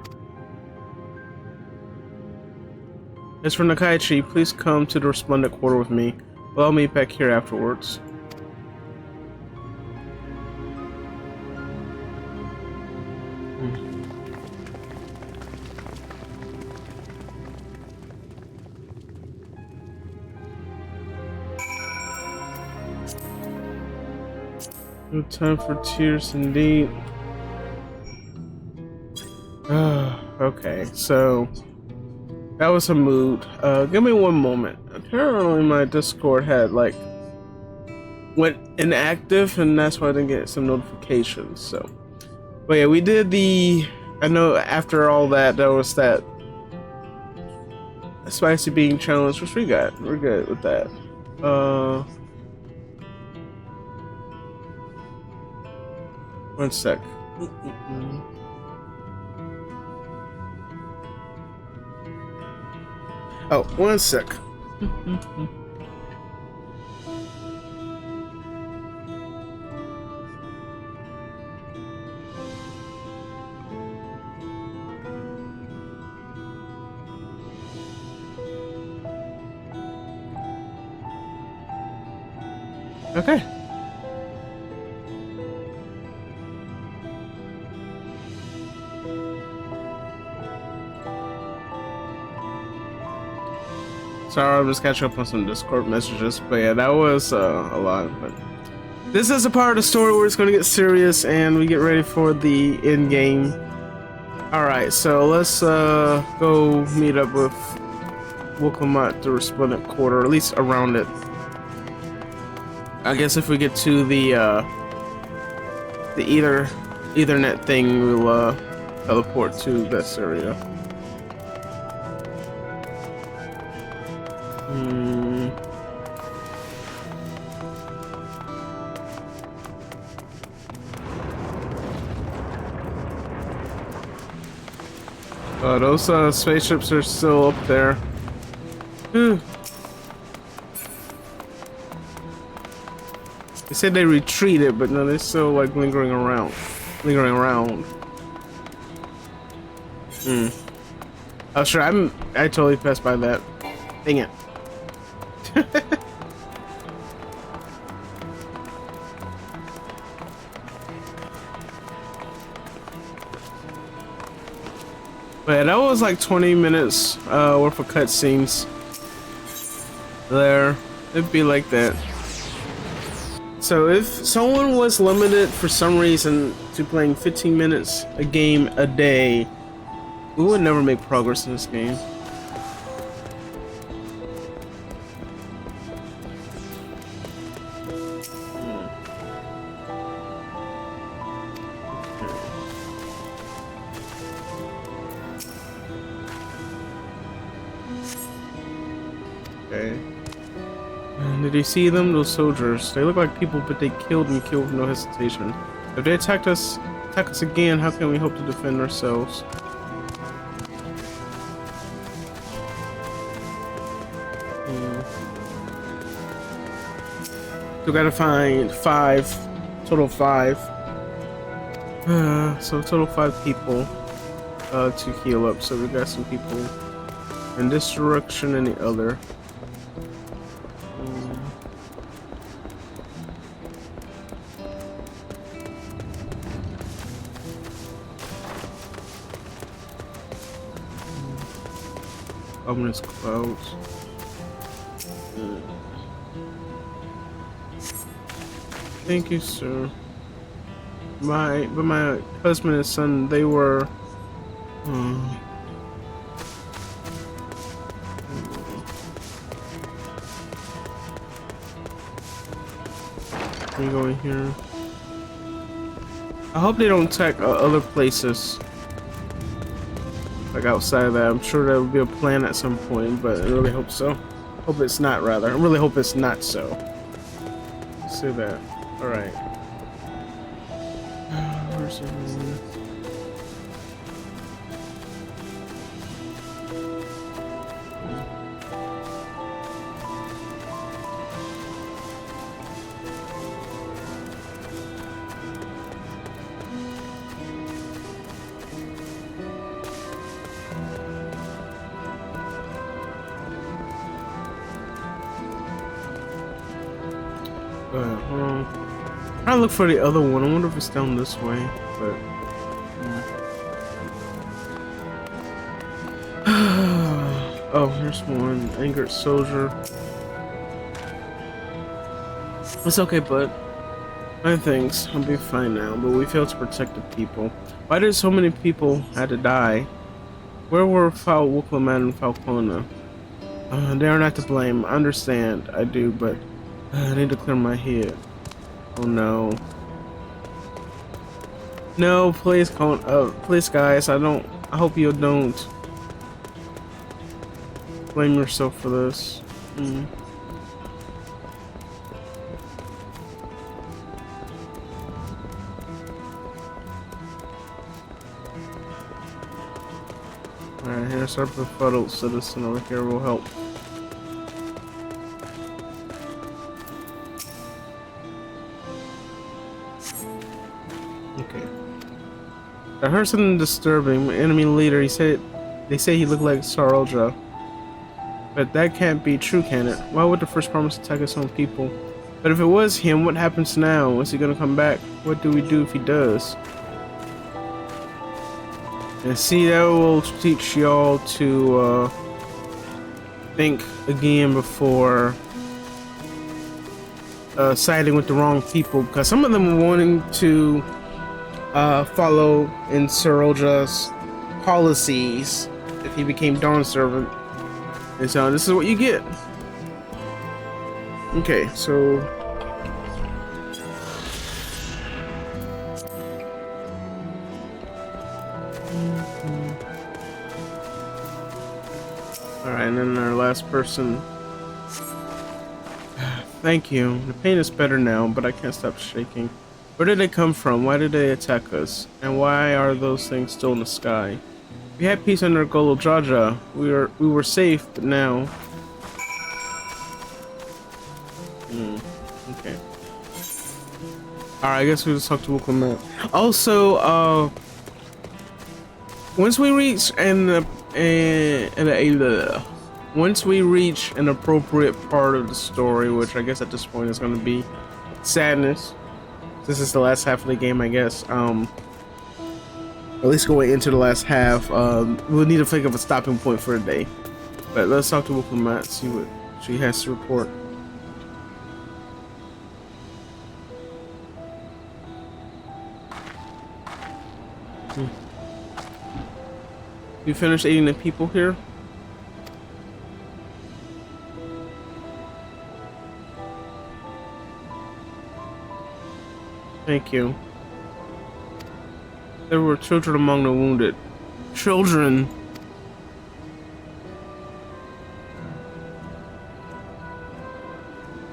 As for Nakaichi, please come to the Resplendent Quarter with me. We'll all meet back here afterwards. No time for tears indeed. Okay, so that was a mood. Give me one moment. Apparently my Discord had went inactive, and that's why I didn't get some notifications. So, but yeah, we did the. I know after all that, there was that spicy bean challenge, which we got. We're good with that. One sec. Oh, one sec. Okay. Sorry, I'm just catching up on some Discord messages, but yeah, that was a lot. But this is a part of the story where it's going to get serious, and we get ready for the end game. All right, so let's go meet up with Wookamat, the Resplendent Quarter, or at least around it. I guess if we get to the Ethernet thing, we'll teleport to this area. Those spaceships are still up there. They said they retreated, but no, they're still like lingering around. Oh sure, I totally passed by that. Dang it. But yeah, that was like 20 minutes worth of cutscenes. There, it'd be like that. So if someone was limited for some reason to playing 15 minutes a game a day, we would never make progress in this game. Okay. Did you see them? Those soldiers. They look like people, but they killed with no hesitation. If they attack us again, how can we hope to defend ourselves? We gotta find total 5. So total 5 people to heal up. So we got some people in this direction and the other. Ominous clouds. Thank you, sir. My husband and son, they were. Let me go in here. I hope they don't attack other places. Like outside of that, I'm sure there will be a plan at some point, but I really hope so. Hope it's not, rather. I really hope it's not so. Let's see that. Alright. Where's everyone? I look for the other one. I wonder if it's down this way, but oh, here's one. Angered soldier. It's okay, bud. I think I'll be fine now, but we failed to protect the people. Why did so many people had to die? Where were Falkland and Falcona? They are not to blame. I understand. I do, but I need to clear my head. Oh no. No, please please guys, I hope you don't blame yourself for this. Alright, here's our befuddled citizen over here will help. I heard something disturbing. Enemy leader, they say he looked like Saroja. But that can't be true, can it? Why would the first promise attack his own people? But if it was him, what happens now? Is he gonna come back? What do we do if he does? And see, that will teach y'all to think again before siding with the wrong people, because some of them are wanting to follow in Saroja's policies if he became Dawn Servant. And so this is what you get. Okay, so alright, and then our last person. Thank you. The pain is better now, but I can't stop shaking. Where did they come from? Why did they attack us? And why are those things still in the sky? We had peace under Golo Jaja. We were safe, but now Okay. Alright, I guess we'll just talk to Wook on that. Also, once we reach once we reach an appropriate part of the story, which I guess at this point is going to be sadness. This is the last half of the game, I guess. At least going into the last half, we'll need to think of a stopping point for a day. But let's talk to Wook on that, see what she has to report. You finished eating the people here? Thank you. There were children among the wounded. Children!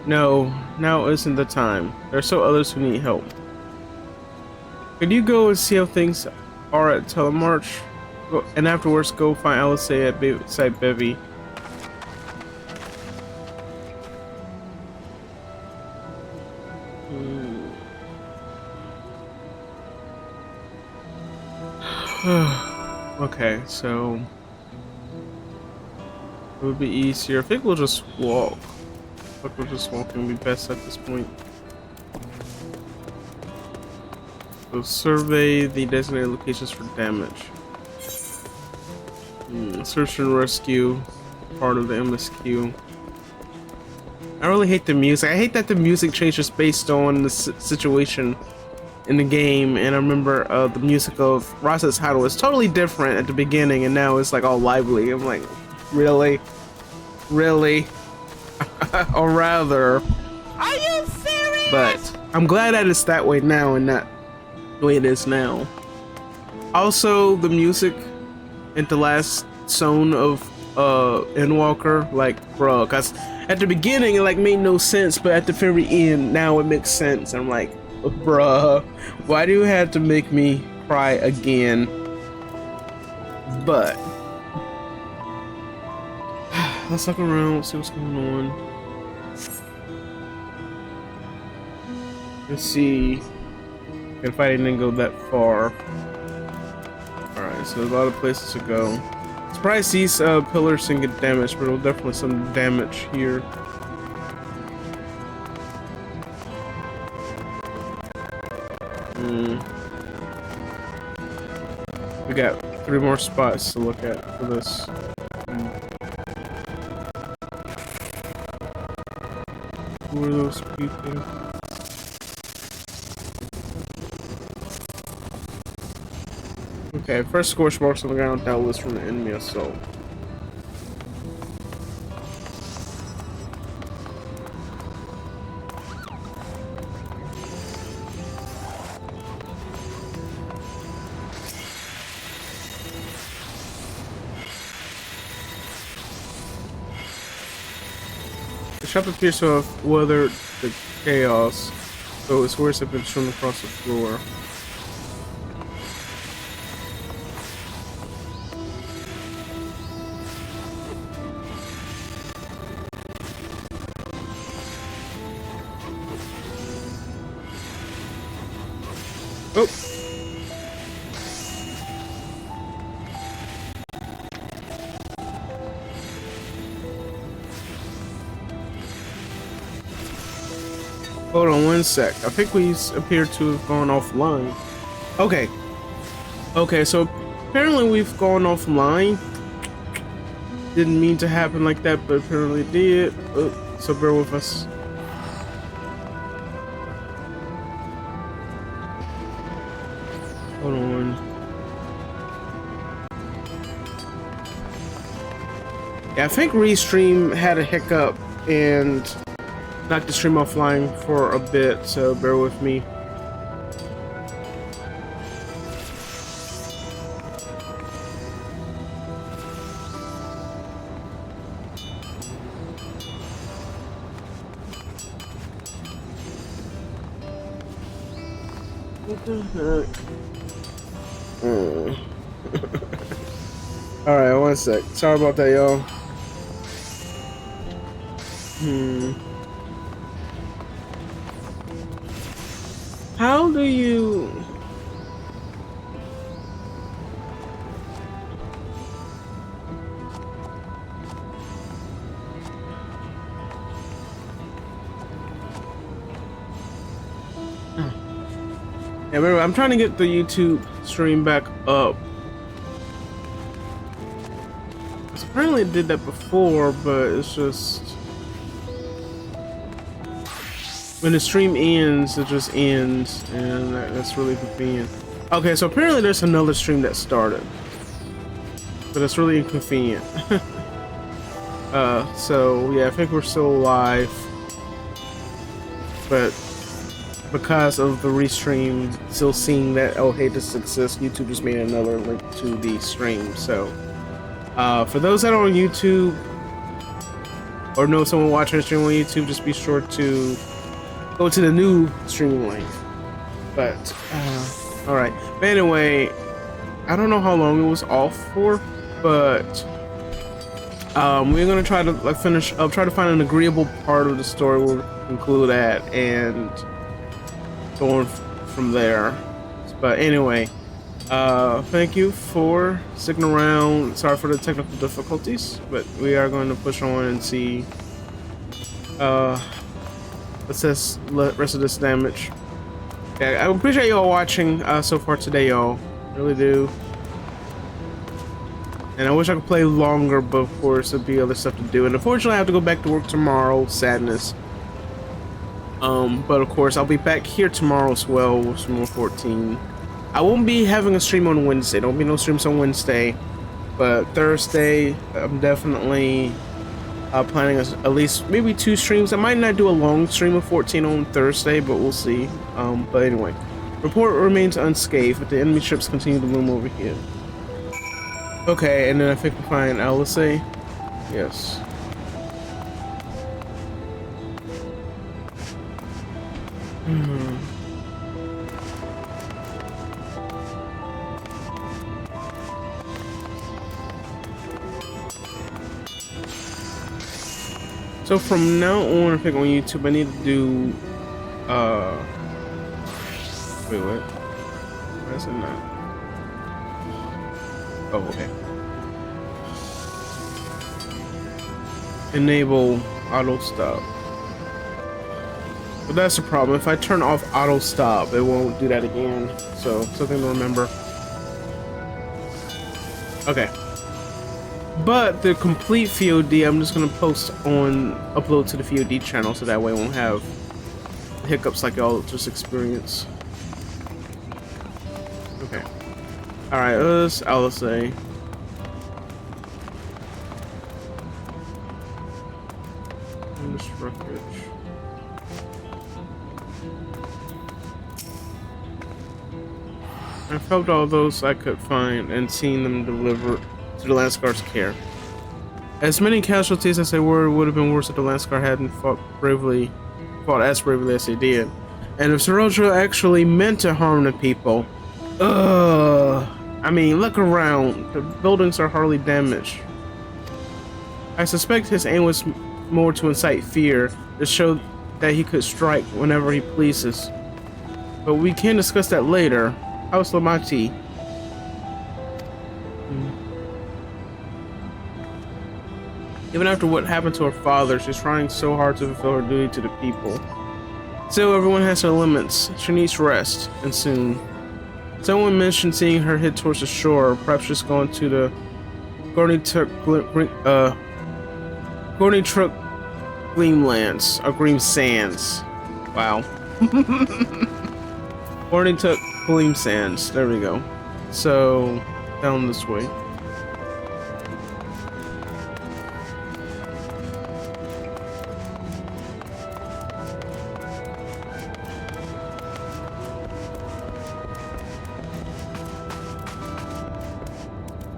No, now isn't the time. There are still others who need help. Could you go and see how things are at Telemarch? And afterwards go find Alice at Site Bevy. Okay, so it would be easier. I think we'll just walk. I think we'll just walk and be best at this point. So survey the designated locations for damage. Search and rescue, part of the MSQ. I really hate the music. I hate that the music changes based on the situation in the game. And I remember the music of Rasa's title was totally different at the beginning, and now it's like all lively. I'm like, really? Really? Or rather, are you serious? But I'm glad that it's that way now and not the way it is now. Also, the music in the last zone of Endwalker, like, bro, cause at the beginning it like made no sense, but at the very end now it makes sense. I'm like, bruh, why do you have to make me cry again? But let's look around, see what's going on. Let's see if I didn't go that far. Alright, so there's a lot of places to go. Surprised these pillars didn't get damaged, but there's definitely some damage here. We got 3 more spots to look at for this. Who are those people? Okay, first scorch marks on the ground doubtless from the enemy assault. The shop appears to have weathered the chaos, though its words have been strewn across the floor. Oh. Hold on one sec. I think we appear to have gone offline. Okay. Okay, so apparently we've gone offline. Didn't mean to happen like that, but apparently it did. So bear with us. Hold on. Yeah, I think Restream had a hiccup and knocked the stream offline for a bit, so bear with me. What the heck? Alright, one sec. Sorry about that, y'all. How do you... Yeah, remember, I'm trying to get the YouTube stream back up. Apparently it did that before, but it's just... when the stream ends, it just ends, and that's really convenient. Okay, so apparently there's another stream that started, but it's really inconvenient. So yeah, I think we're still live, but because of the restream still seeing that, oh hey, this exists, YouTube just made another link to the stream. So for those that are on YouTube or know someone watching the stream on YouTube, just be sure to go to the new stream link. But all right, but anyway, I don't know how long it was off for, but we're gonna try to like finish up, try to find an agreeable part of the story we'll conclude at, and going from there. But anyway, thank you for sticking around. Sorry for the technical difficulties, but we are going to push on and see assess the rest of this damage. Yeah, I appreciate y'all watching so far today, y'all. Really do. And I wish I could play longer, but of course there'd be other stuff to do. And unfortunately I have to go back to work tomorrow. Sadness. But of course I'll be back here tomorrow as well with some more 14. I won't be having a stream on Wednesday. There'll be no streams on Wednesday. But Thursday, I'm definitely planning at least maybe 2 streams. I might not do a long stream of 14 on Thursday, but we'll see. But anyway, report remains unscathed, but the enemy ships continue to loom over here. Okay, and then I think we find Alice. Yes. So from now on, I think on YouTube, I need to do, wait, what? Why is it not? Oh, okay. Enable auto stop. But that's the problem. If I turn off auto stop, it won't do that again. So something to remember. Okay. But the complete VOD, I'm just gonna upload to the VOD channel, so that way I won't have hiccups like y'all just experienced. Okay. All right, let's Alice. I helped all those I could find and seen them deliver to the Lascar's care. As many casualties as there were, it would have been worse if the Lascar hadn't fought as bravely as they did. And if Serodra actually meant to harm the people, I mean, look around. The buildings are hardly damaged. I suspect his aim was more to incite fear, to show that he could strike whenever he pleases. But we can discuss that later. How's Lamati? Even after what happened to her father, she's trying so hard to fulfill her duty to the people. Still, everyone has their limits. She needs rest, and soon. Someone mentioned seeing her head towards the shore. Perhaps she's gone to the Gorny Truck Gleamlands, or Gleam Sands. Wow. Gorny Truck Gleam Sands. There we go. So, down this way.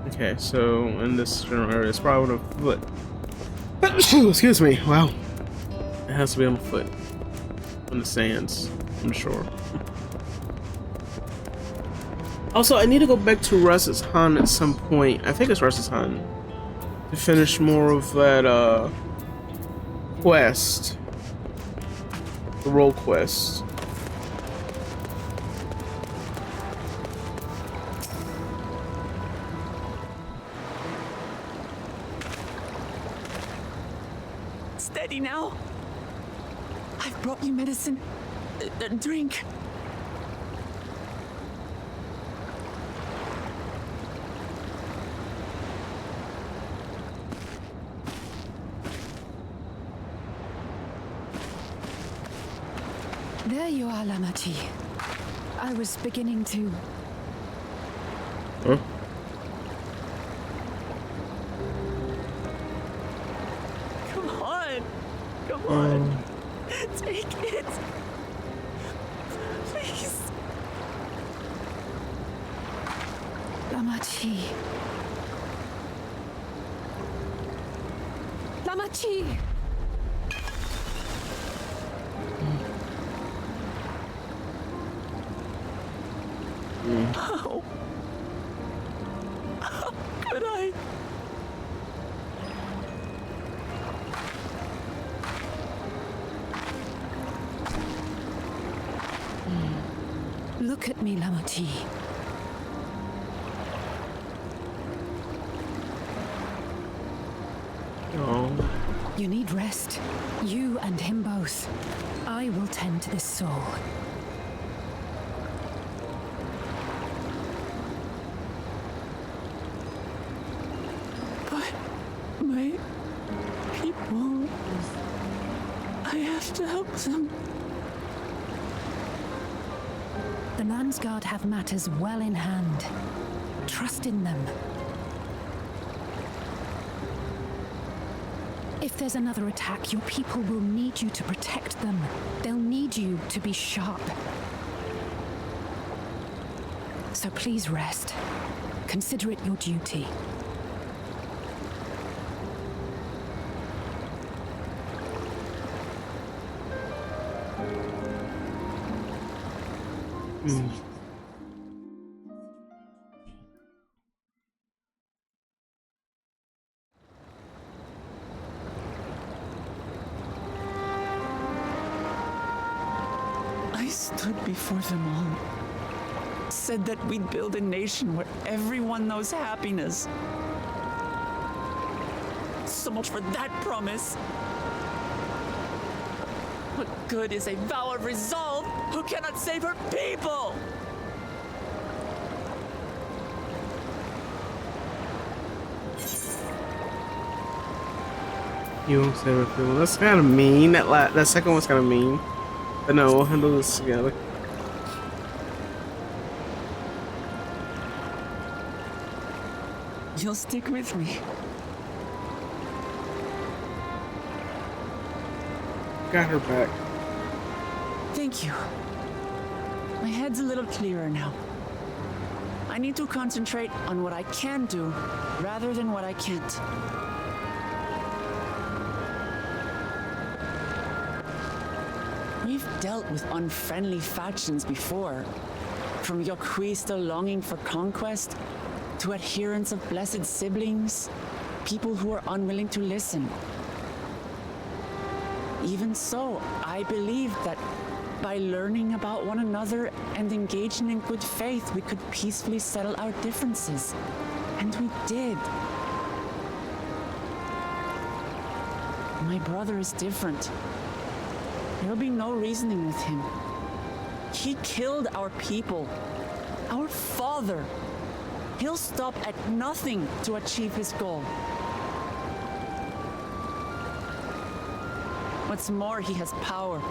Okay, so in this general area, it's probably on a foot. Excuse me. Wow, it has to be on foot. On the sands, I'm sure. Also, I need to go back to Russ's Han at some point. I think it's Russ's Han to finish more of that quest, the role quest. ready now? I've brought you medicine. Drink. There you are, Lamachi. I was beginning to... Huh? Come on. Come on. Take it. Please. Lamachi. Lamachi! How? How could I? Look at me, Lamachi. Oh. You need rest. You and him both. I will tend to this soul. My people, I have to help them. The Landsguard have matters well in hand. Trust in them. If there's another attack, your people will need you to protect them. They'll need you to be sharp. So please rest. Consider it your duty. I stood before them all. Said that we'd build a nation where everyone knows happiness. So much for that promise. What good is a vow of resolve who cannot save her people? You won't save her people. That's kind of mean. That second one's kind of mean. But no, we'll handle this together. You'll stick with me. Got her back. Thank you. My head's a little clearer now. I need to concentrate on what I can do rather than what I can't. We've dealt with unfriendly factions before. From Yokwista longing for conquest, to adherents of blessed siblings, people who are unwilling to listen. Even so, I believe that by learning about one another and engaging in good faith, we could peacefully settle our differences. And we did. My brother is different. There'll be no reasoning with him. He killed our people, our father. He'll stop at nothing to achieve his goal. What's more, he has power.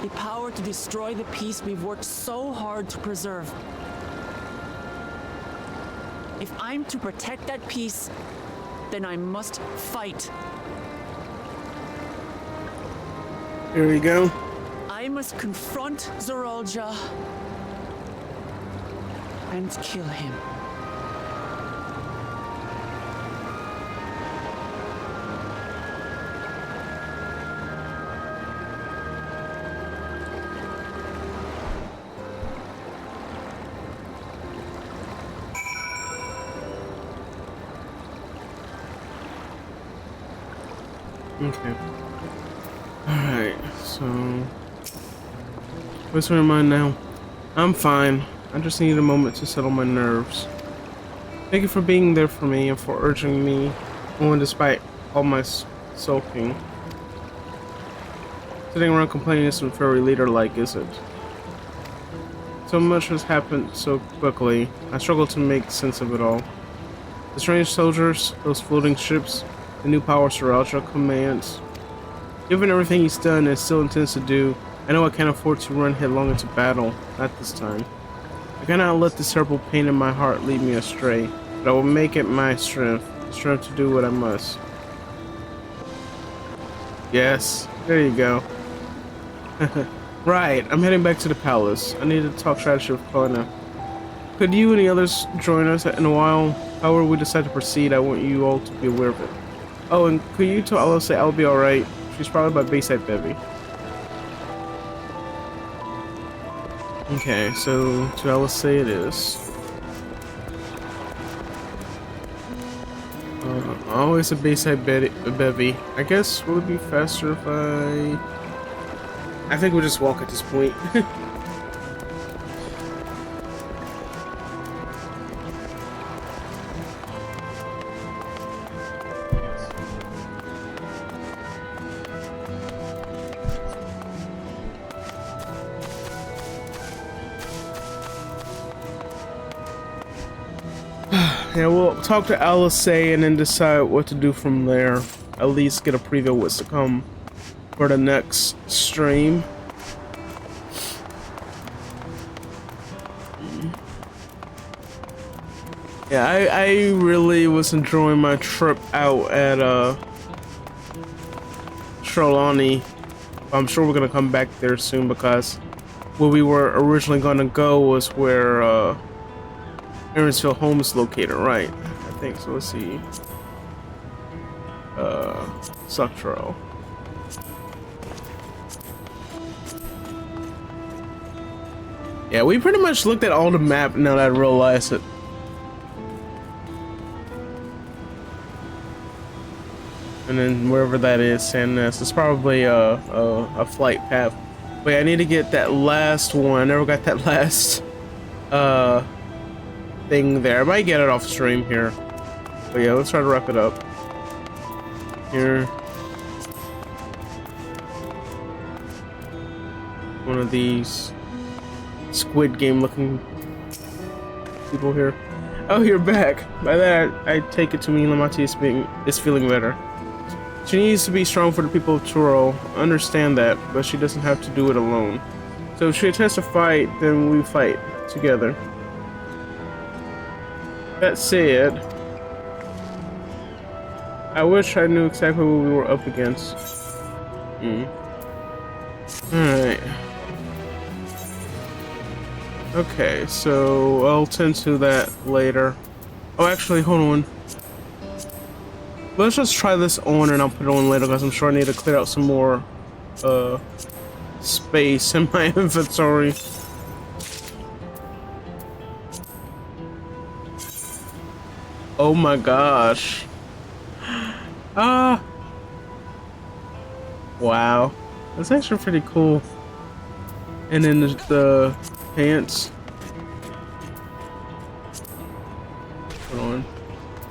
The power to destroy the peace we've worked so hard to preserve. If I'm to protect that peace, then I must fight. Here we go. I must confront EORZEA and kill him. Okay. Alright, so... what's in your mind now? I'm fine. I just need a moment to settle my nerves. Thank you for being there for me and for urging me on despite all my sulking. Sitting around complaining isn't very leader-like, is it? So much has happened so quickly. I struggle to make sense of it all. The strange soldiers, those floating ships, the new powers Sriracha commands. Given everything he's done and still intends to do, I know I can't afford to run headlong into battle. Not this time. I cannot let this terrible pain in my heart lead me astray, but I will make it my strength. The strength to do what I must. Yes, there you go. Right, I'm heading back to the palace. I need to talk strategy with Kona. Could you and the others join us in a while? However we decide to proceed, I want you all to be aware of it. Oh, and could you tell Alice say I'll be alright? She's probably by Bayside Bevy. Okay, so to Alice say it is. Always a Bayside Bevy. I guess would it be faster if I think we'll just walk at this point. Yeah, we'll talk to Alice and then decide what to do from there. At least get a preview of what's to come for the next stream. Yeah, I really was enjoying my trip out at Trelawney. I'm sure we're gonna come back there soon because where we were originally gonna go was where Evansville home is located, right? I think so. Let's see. Dawntrail. Yeah, we pretty much looked at all the map now that I realized it. And then wherever that is, Sandness, it's probably a flight path. But yeah, I need to get that last one. I never got that last thing there. I might get it off stream here. But yeah, let's try to wrap it up. Here. One of these Squid Game looking people here. Oh, you're back. By that, I take it to mean Lamati is feeling better. She needs to be strong for the people of Turo. I understand that, but she doesn't have to do it alone. So if she attempts to fight, then we fight together. That said, I wish I knew exactly what we were up against. Alright. Okay, so I'll tend to that later. Oh, actually, hold on. Let's just try this on and I'll put it on later because I'm sure I need to clear out some more space in my inventory. Oh my gosh. Wow. That's actually pretty cool. And then the pants. Hold on.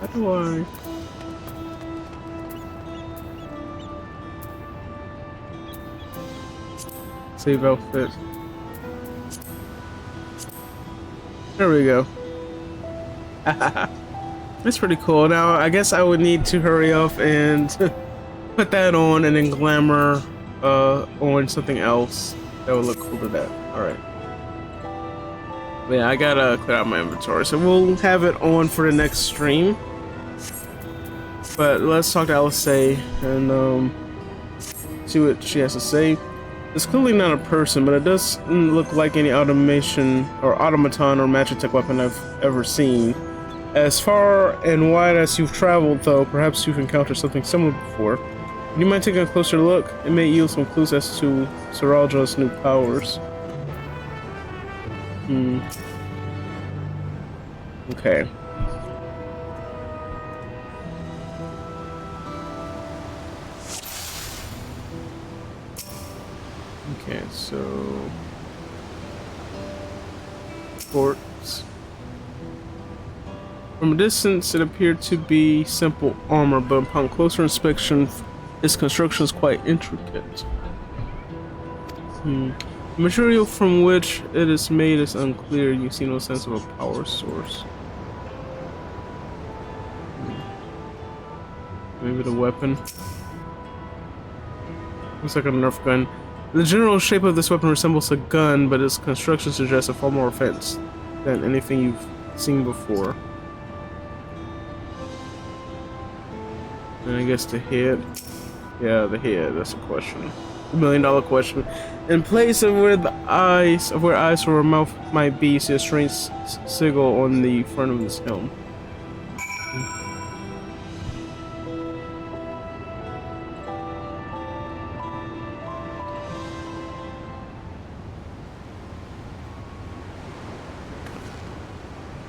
How do I... Save outfit. There we go. That's pretty cool. Now, I guess I would need to hurry up and put that on and then glamour on something else that would look cool to that. Alright. Yeah, I gotta clear out my inventory. So we'll have it on for the next stream. But let's talk to Alice and see what she has to say. It's clearly not a person, but it doesn't look like any automation or automaton or magitech weapon I've ever seen. As far and wide as you've traveled, though, perhaps you've encountered something similar before. You might take a closer look. It may yield some clues as to Sriracha's new powers. Okay. Okay, so... Ports. From a distance, it appeared to be simple armor, but upon closer inspection, its construction is quite intricate. The material from which it is made is unclear. You see no sense of a power source. Maybe the weapon. Looks like a Nerf gun. The general shape of this weapon resembles a gun, but its construction suggests a far more offense than anything you've seen before. And I guess the head. Yeah, the head. That's a question. $1 million question. In place of where eyes or mouth might be, you see a strange sigil on the front of this helm.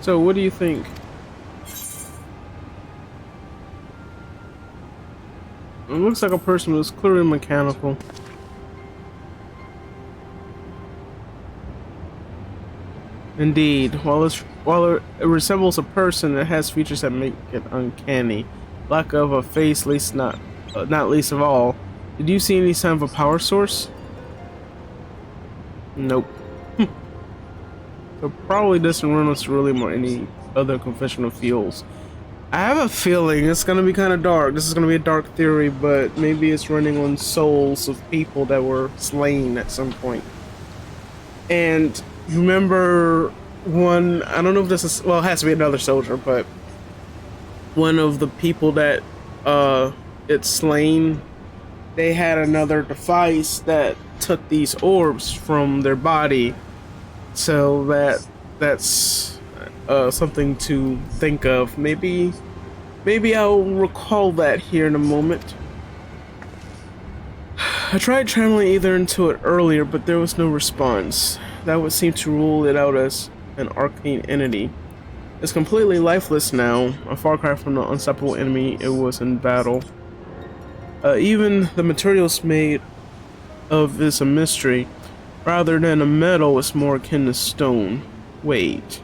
So, what do you think? It looks like a person who's clearly mechanical. Indeed, while it resembles a person, it has features that make it uncanny. Lack of a face, not least of all. Did you see any sign of a power source? Nope. So probably doesn't run us really more any other conventional fuels. I have a feeling it's gonna be kind of dark. This is gonna be a dark theory, but maybe it's running on souls of people that were slain at some point. And remember one, I don't know if this is, well, it has to be another soldier, but one of the people that it's slain, they had another device that took these orbs from their body. So that's something to think of. Maybe I'll recall that here in a moment. I tried channeling either into it earlier, but there was no response. That would seem to rule it out as an arcane entity. It's completely lifeless now, a far cry from the unstoppable enemy it was in battle. Even the materials made of is a mystery. Rather than a metal, it's more akin to stone. Wait,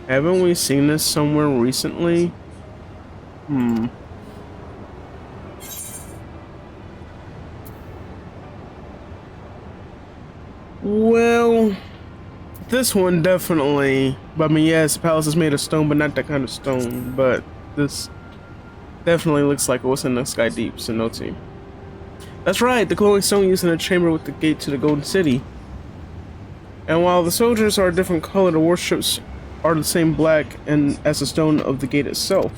haven't we seen this somewhere recently? Well, this one definitely. I mean, yes, the palace is made of stone, but not that kind of stone. But this definitely looks like it was in the Sky Deep, Cenote. That's right, the glowing stone used in the chamber with the gate to the Golden City. And while the soldiers are a different color, the warships are the same black and as the stone of the gate itself.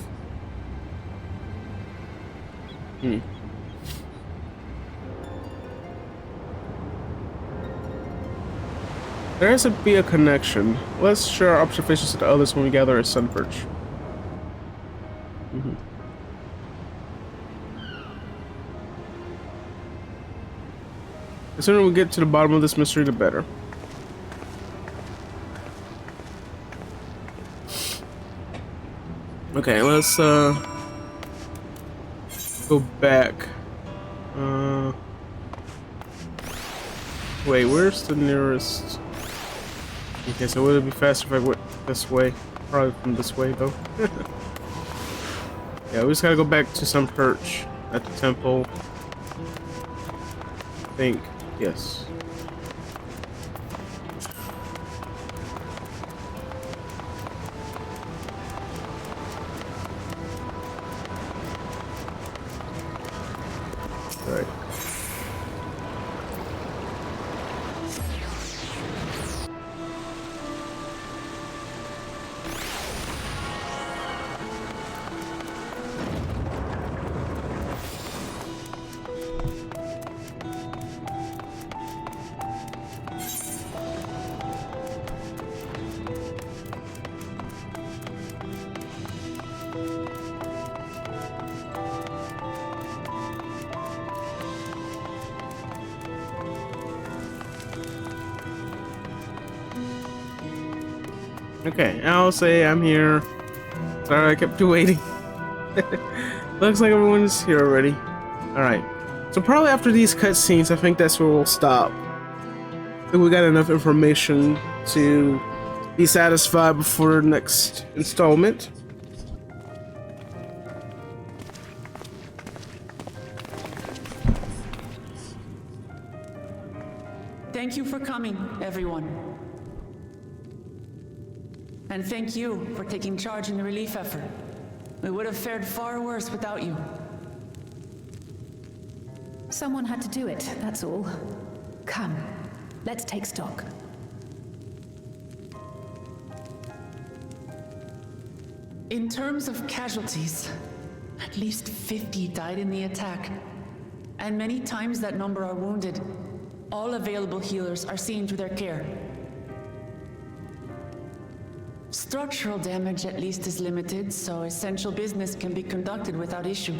There has to be a connection. Let's share our observations with the others when we gather at Sunperch. The sooner we get to the bottom of this mystery, the better. Okay, let's go back. Wait, where's the nearest? Okay, so would it be faster if I went this way? Probably from this way though. Yeah, we just gotta go back to some perch at the temple. I think, yes. Right. Okay, I'll say I'm here. Sorry I kept you waiting. Looks like everyone's here already. Alright. So probably after these cutscenes, I think that's where we'll stop. I think we got enough information to be satisfied before the next installment. Thank you for coming, everyone. And thank you for taking charge in the relief effort. We would have fared far worse without you. Someone had to do it, that's all. Come, let's take stock. In terms of casualties, at least 50 died in the attack. And many times that number are wounded. All available healers are seen to their care. Structural damage at least is limited, so essential business can be conducted without issue.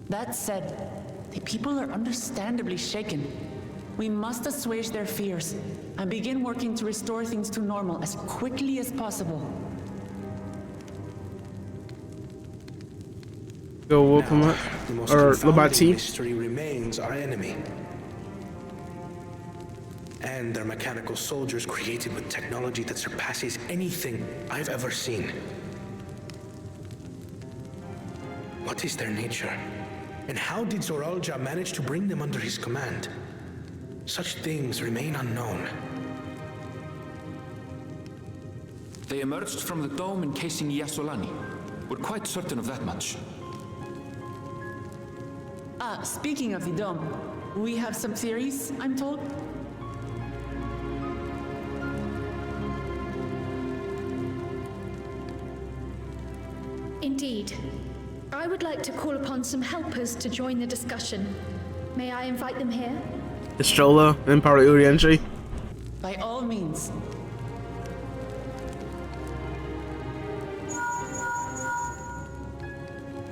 That said, the people are understandably shaken. We must assuage their fears and begin working to restore things to normal as quickly as possible. Go welcome Now, up. the most Or confounding Labati. mystery remains our enemy. And their mechanical soldiers created with technology that surpasses anything I've ever seen. What is their nature? And how did EORZEA manage to bring them under his command? Such things remain unknown. They emerged from the dome encasing Yasolani. We're quite certain of that much. Speaking of the dome, we have some theories, I'm told. Indeed. I would like to call upon some helpers to join the discussion. May I invite them here? Istrola and Power Urienji. By all means.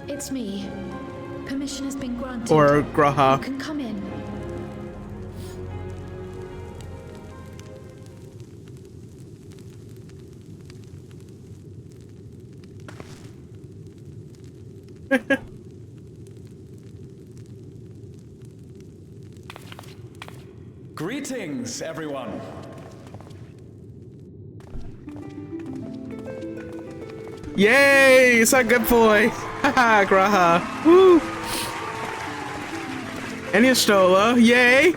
It's me. Permission has been granted. Or Graha. You can come in. Greetings, everyone. Yay! It's a good boy. Haha, Graha. Woo! And Istrola. Yay!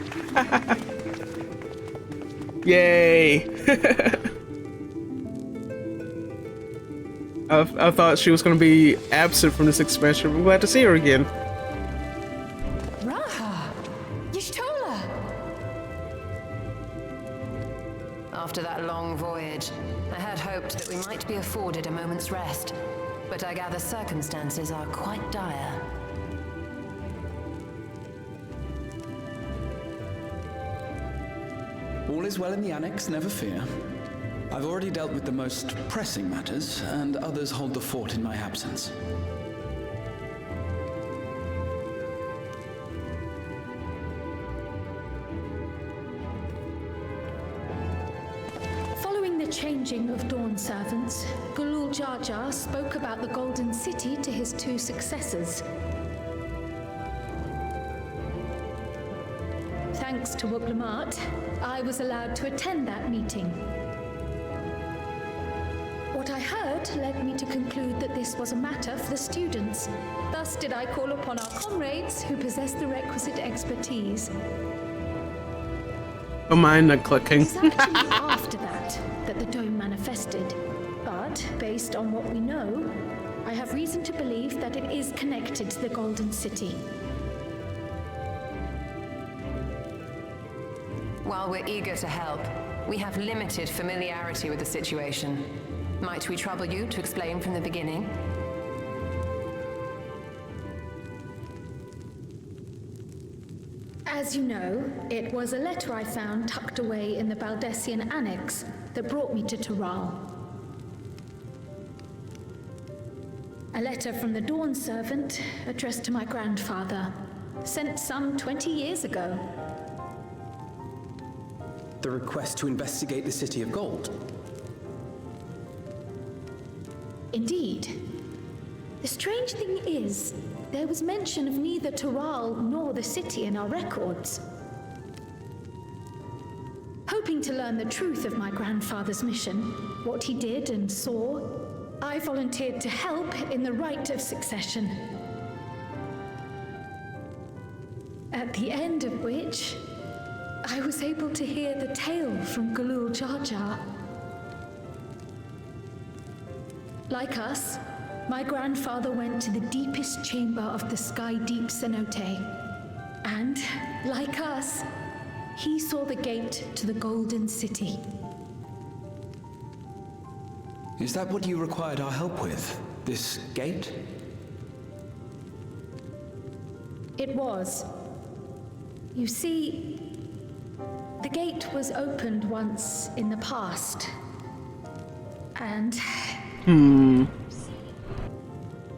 Yay! I thought she was going to be absent from this expansion. I'm glad to see her again. Raha! Y'shtola! After that long voyage, I had hoped that we might be afforded a moment's rest, but I gather circumstances are quite dire. All is well in the Annex, never fear. I've already dealt with the most pressing matters, and others hold the fort in my absence. Following the changing of Dawn servants, Gulul Jar Jar spoke about the Golden City to his two successors. Thanks to Wuglamat, I was allowed to attend that meeting. What I heard led me to conclude that this was a matter for the students. Thus did I call upon our comrades who possess the requisite expertise. Don't mind the clicking. Exactly after that the dome manifested. But, based on what we know, I have reason to believe that it is connected to the Golden City. While we're eager to help, we have limited familiarity with the situation. Might we trouble you to explain from the beginning? As you know, it was a letter I found tucked away in the Baldessian Annex that brought me to Taral. A letter from the Dawn servant addressed to my grandfather, sent some 20 years ago. The request to investigate the City of Gold. Indeed. The strange thing is, there was mention of neither Taral nor the city in our records. Hoping to learn the truth of my grandfather's mission, what he did and saw, I volunteered to help in the rite of succession. At the end of which I was able to hear the tale from Galul Jar Jar. Like us, my grandfather went to the deepest chamber of the sky deep cenote. And, like us, he saw the gate to the Golden City. Is that what you required our help with? This gate? It was. You see, the gate was opened once in the past. And...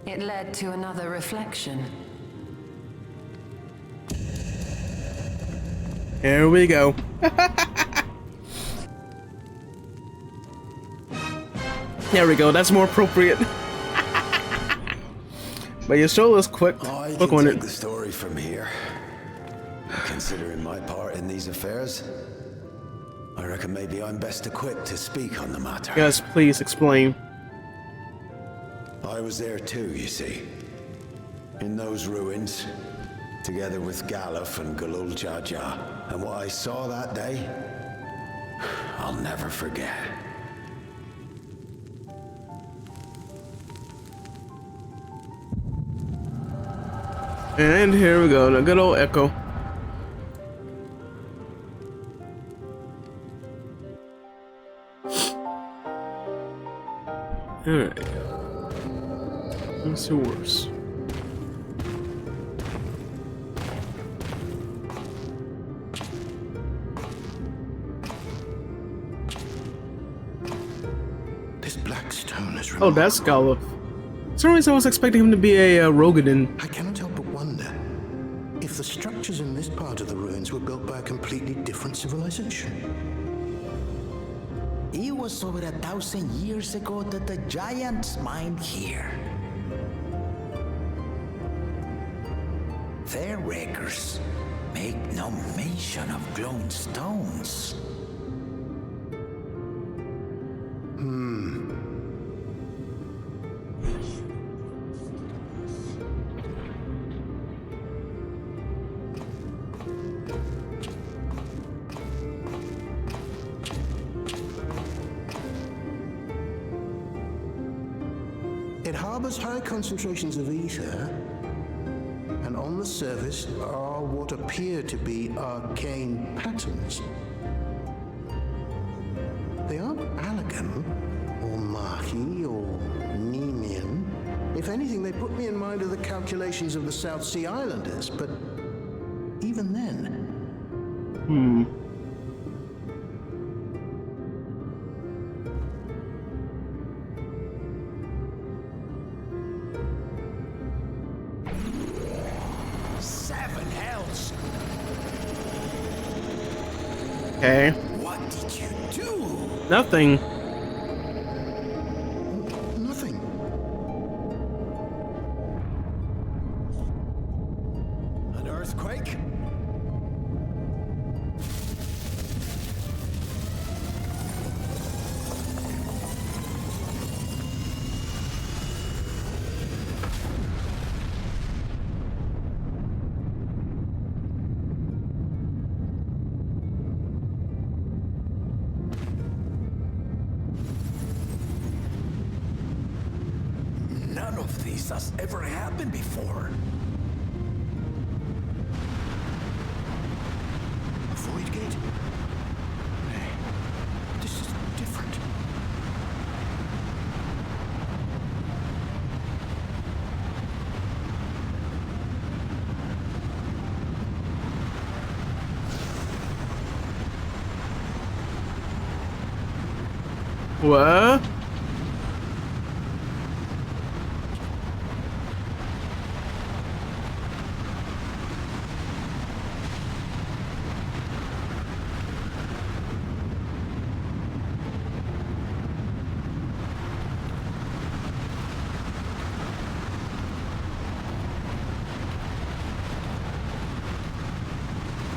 It led to another reflection. Here we go. There we go. That's more appropriate. But you show us quick. Look on it. The story from here. Considering my part in these affairs, I reckon maybe I'm best equipped to speak on the matter. Yes, please explain. I was there too, you see. In those ruins, together with Galuf and Galul Jar Jar. And what I saw that day, I'll never forget. And here we go, the good old echo. Alright. Let's see worse. This black stone is remarkable. Oh, that's Galuf. For some reason I was expecting him to be a Rogadin. I cannot help but wonder if the structures in this part of the ruins were built by a completely different civilization. It was over 1,000 years ago that the giants mined here. Their records make no mention of glowing stones. It harbors high concentrations of ether, and on the surface are what appear to be arcane patterns. They aren't Allagan, or Mahi, or Nemean. If anything, they put me in mind of the calculations of the South Sea Islanders, but even then... 7 hells! Okay. What did you do? Nothing. Nothing. An earthquake? None of this has ever happened before. A void gate? Nay, this is different. What?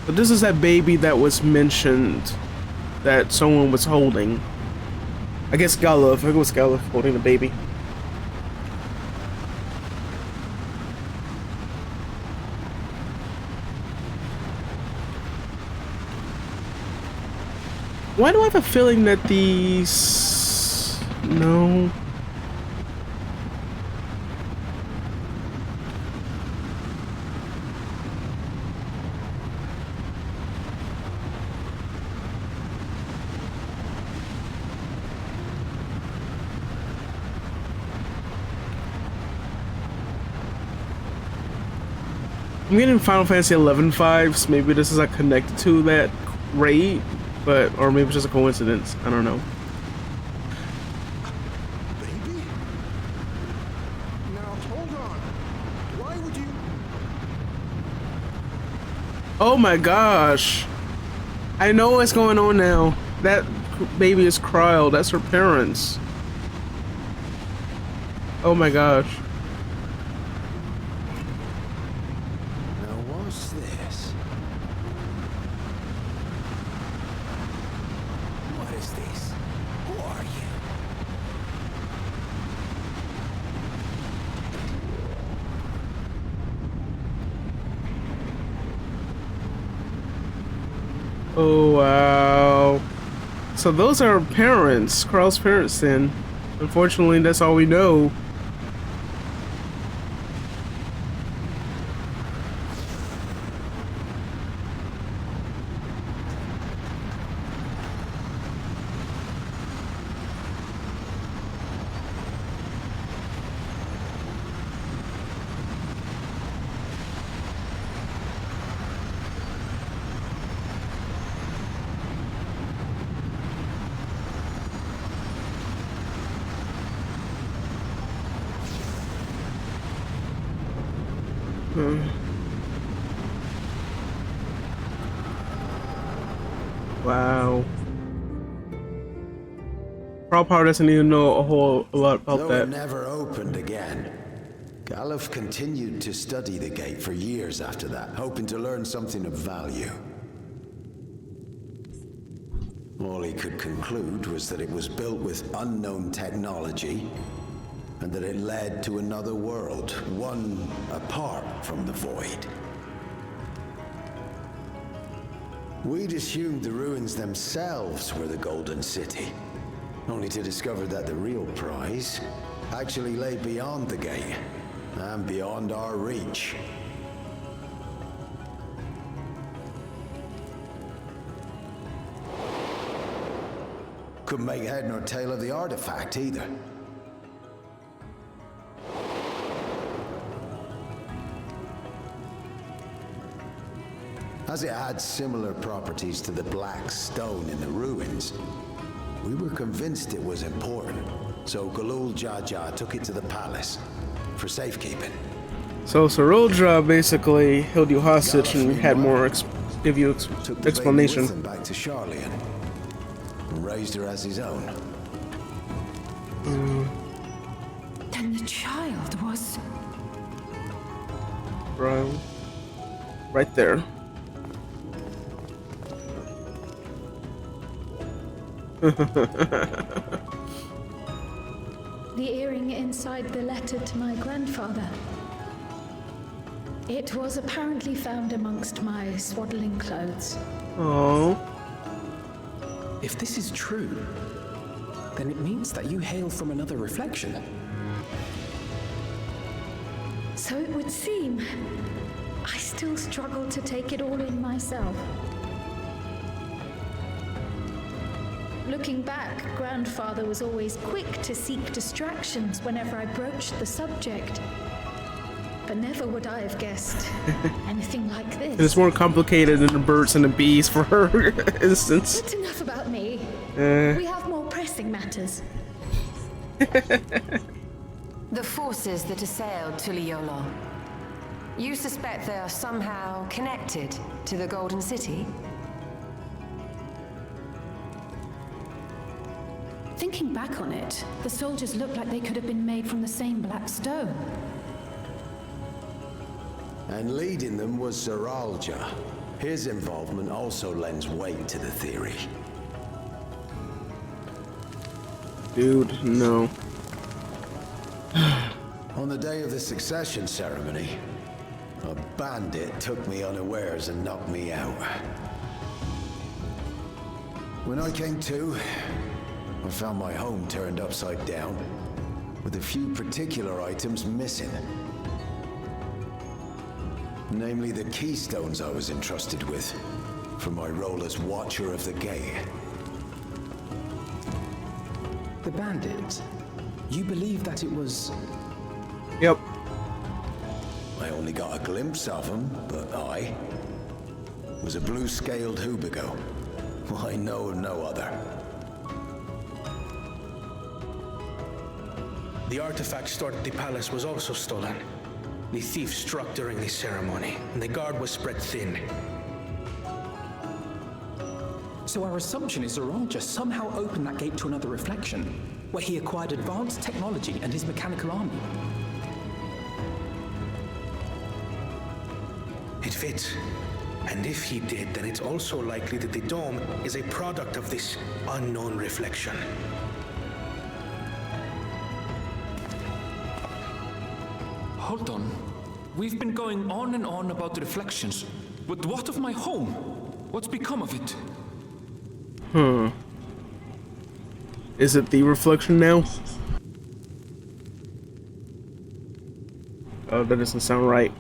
But this is that baby that was mentioned that someone was holding. I guess Galuf. It was Galuf holding the baby. Why do I have a feeling that these... No. I'm getting Final Fantasy XI vibes. Maybe this is like connected to that raid, but or maybe it's just a coincidence. I don't know. Baby? Now hold on. Why would you? Oh my gosh! I know what's going on now. That baby is Kryl. That's her parents. Oh my gosh. Oh wow. So those are parents, Kryl's parents then. Unfortunately, that's all we know. Wow. Kryl probably doesn't even know a lot about Though that. it never opened again, Galuf continued to study the gate for years after that, hoping to learn something of value. All he could conclude was that it was built with unknown technology, and that it led to another world, one apart from the Void. We'd assumed the ruins themselves were the Golden City, only to discover that the real prize actually lay beyond the gate, and beyond our reach. Couldn't make head nor tail of the artifact either. As it had similar properties to the black stone in the ruins, we were convinced it was important, so Galul Jaja took it to the palace for safekeeping. So Severity basically held you hostage and had more give you Took the explanation. baby with him back to Charlian and raised her as his own. Then the child was... Right there. the earring inside the letter to my grandfather. It was apparently found amongst my swaddling clothes. Oh. If this is true, then it means that you hail from another reflection. So it would seem. I still struggle to take it all in myself. Looking back, Grandfather was always quick to seek distractions whenever I broached the subject. But never would I have guessed anything like this. It's more complicated than the birds and the bees for her instance. That's enough about me. We have more pressing matters. The forces that assailed Tuliyola. You suspect they are somehow connected to the Golden City? Thinking back on it, the soldiers look like they could have been made from the same black stone. And leading them was Zeralja. His involvement also lends weight to the theory. Dude, no. On the day of the succession ceremony, a bandit took me unawares and knocked me out. When I came to, I found my home turned upside down, with a few particular items missing. Namely the keystones I was entrusted with, for my role as Watcher of the Gate. The bandit. You believe that it was... Yep. I only got a glimpse of him, but I was a blue-scaled Hubigo. I know of no other. The artifact stored at the palace was also stolen. The thief struck during the ceremony, and the guard was spread thin. So our assumption is EORZEA somehow opened that gate to another reflection, where he acquired advanced technology and his mechanical army. It fits. And if he did, then it's also likely that the dome is a product of this unknown reflection. Hold on. We've been going on and on about the reflections, but what of my home? What's become of it? Is it the reflection now? Oh, that doesn't sound right.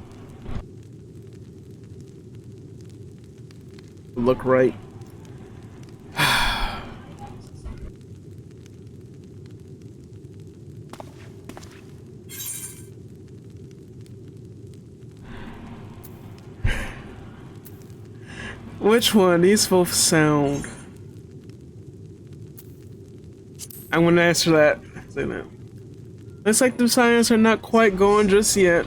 Look right. Which one? These both sound. I'm gonna answer that. Say that. Looks like the science are not quite going just yet.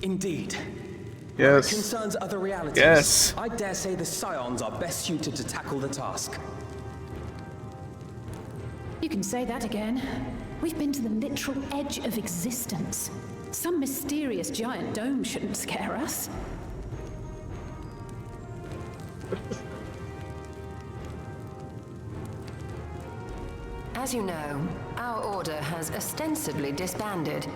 Indeed. Yes. Where it concerns other realities. Yes. I dare say the Scions are best suited to tackle the task. You can say that again. We've been to the literal edge of existence. Some mysterious giant dome shouldn't scare us. As you know, our order has ostensibly disbanded.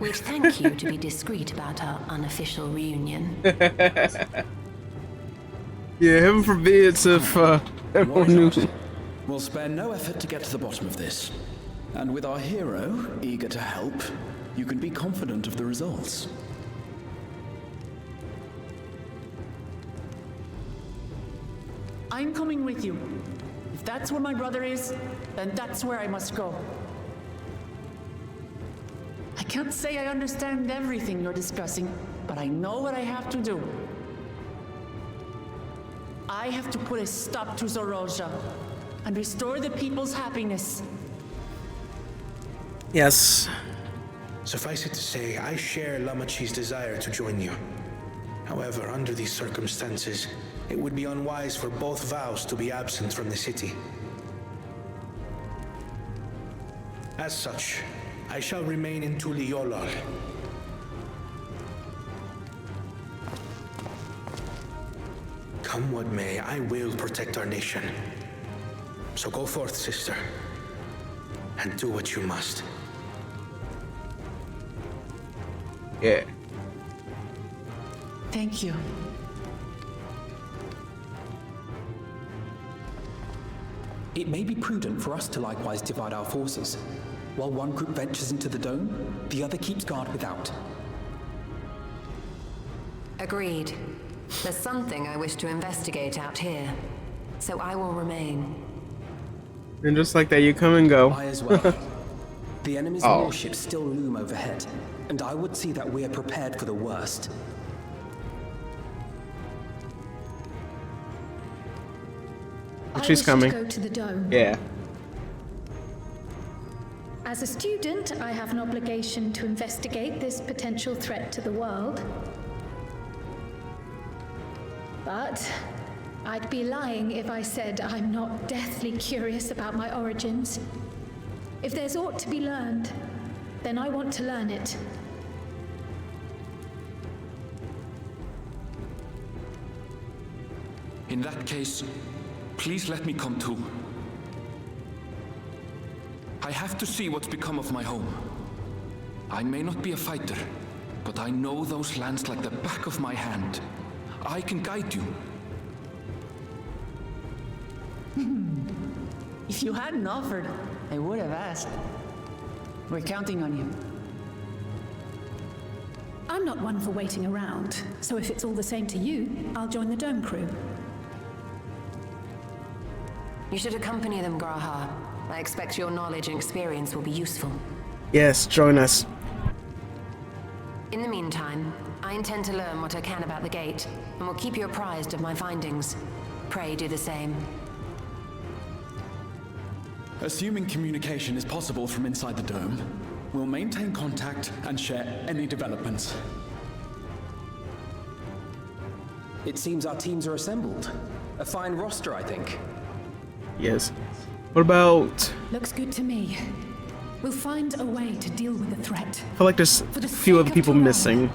We'd thank you to be discreet about our unofficial reunion. Yeah, heaven forbids if everyone knew. We'll spare no effort to get to the bottom of this. And with our hero eager to help, you can be confident of the results. I'm coming with you. If that's where my brother is, then that's where I must go. I can't say I understand everything you're discussing, but I know what I have to do. I have to put a stop to EORZEA and restore the people's happiness. Yes. Suffice it to say, I share Lamachi's desire to join you. However, under these circumstances, it would be unwise for both vows to be absent from the city. As such, I shall remain in Tuliolal. Come what may, I will protect our nation. So go forth, sister, and do what you must. Yeah. Thank you. It may be prudent for us to likewise divide our forces. While one group ventures into the dome, the other keeps guard without. Agreed. There's something I wish to investigate out here, so I will remain. And just like that, you come and go. I as well. The enemy's warships still loom overhead, and I would see that we are prepared for the worst. She's coming. I wish to go to the dome. Yeah. As a student, I have an obligation to investigate this potential threat to the world. But I'd be lying if I said I'm not deathly curious about my origins. If there's aught to be learned, then I want to learn it. In that case, please let me come too. I have to see what's become of my home. I may not be a fighter, but I know those lands like the back of my hand. I can guide you. If you hadn't offered, I would have asked. We're counting on you. I'm not one for waiting around, so if it's all the same to you, I'll join the Dome crew. You should accompany them, Graha. I expect your knowledge and experience will be useful. Yes, join us. In the meantime, I intend to learn what I can about the gate, and will keep you apprised of my findings. Pray do the same. Assuming communication is possible from inside the dome, we'll maintain contact and share any developments. It seems our teams are assembled. A fine roster, I think. Yes. What about... Looks good to me. We'll find a way to deal with the threat. I feel like there's a few other people missing.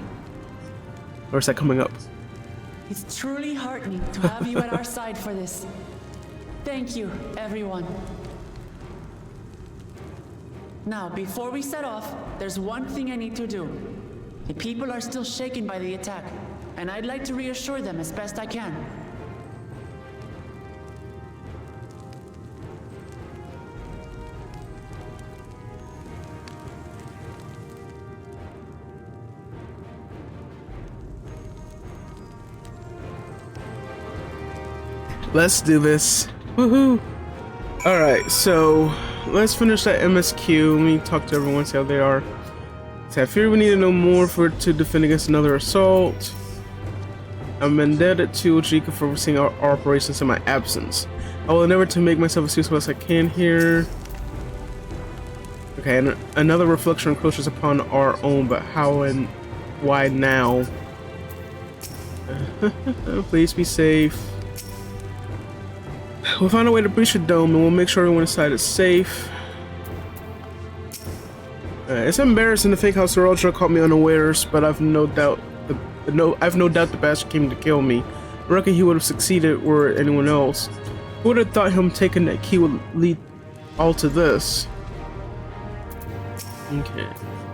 Or is that coming up? It's truly heartening to have you at our side for this. Thank you, everyone. Now, before we set off, there's one thing I need to do. The people are still shaken by the attack, and I'd like to reassure them as best I can. Let's do this. Woohoo! Alright, so let's finish that MSQ. Let me talk to everyone, see how they are. So I fear we need to know more to defend against another assault. I'm indebted to Ojika for overseeing our operations in my absence. I will endeavor to make myself as useful as I can here. Okay, and another reflection encroaches upon our own, but how and why now? Please be safe. We'll find a way to breach the dome, and we'll make sure everyone inside is safe. It's embarrassing to think how Sir Ultra caught me unawares, but I've no doubt the bastard came to kill me. I reckon he would have succeeded were it anyone else. Who would have thought him taking that key would lead all to this? Okay.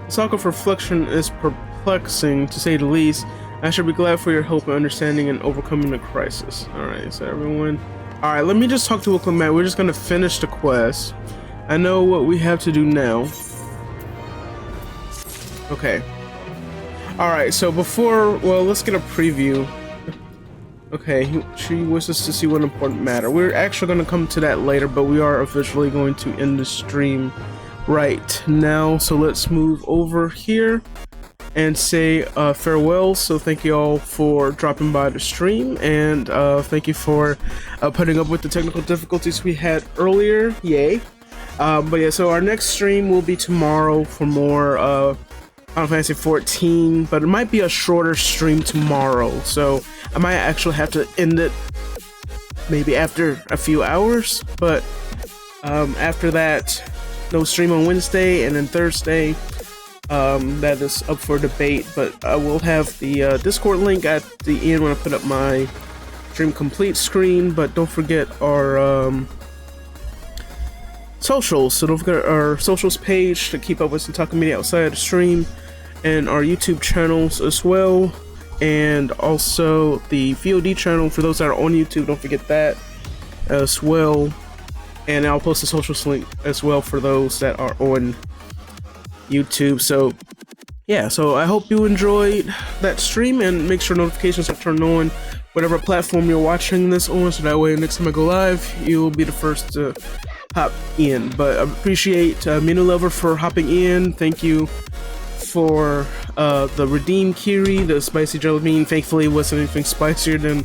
This lack of reflection is perplexing, to say the least. I should be glad for your help in understanding and overcoming the crisis. Alright, so everyone... Alright, let me just talk to Wilclamette. We're just gonna finish the quest. I know what we have to do now. Okay. Alright, so before... Well, let's get a preview. Okay, she wishes to see one important matter. We're actually gonna come to that later, but we are officially going to end the stream right now. So let's move over here and say farewell. So thank you all for dropping by the stream, and thank you for putting up with the technical difficulties we had earlier. Yay. But yeah, so our next stream will be tomorrow for more Final Fantasy 14, but it might be a shorter stream tomorrow, so I might actually have to end it maybe after a few hours. But after that, no stream on Wednesday, and then Thursday that is up for debate, but I will have the Discord link at the end when I put up my stream complete screen. But don't forget our socials, so don't forget our socials page to keep up with Centaku Media outside of the stream, and our YouTube channels as well, and also the VOD channel for those that are on YouTube. Don't forget that as well, and I'll post the socials link as well for those that are on YouTube. So yeah, so I hope you enjoyed that stream, and make sure notifications are turned on whatever platform you're watching this on, so that way next time I go live you'll be the first to hop in. But I appreciate Menu Lover for hopping in. Thank you for the Redeem Kiri, the spicy jelly bean. Thankfully it wasn't anything spicier than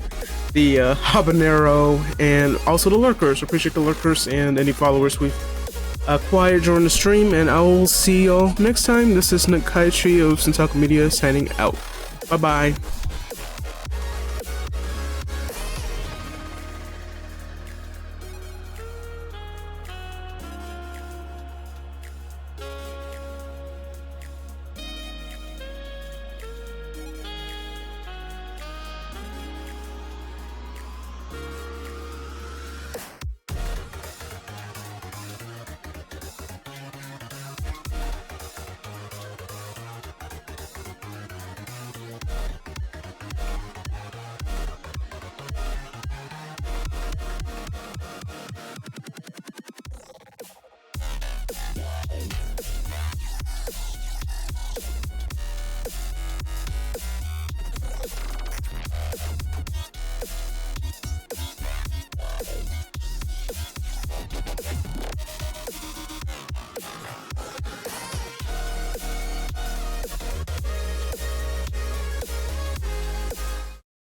the habanero, and also the lurkers. Appreciate the lurkers and any followers we've acquired during the stream, and I will see y'all next time. This is Nick Kaichi of Centaku Media signing out. Bye bye.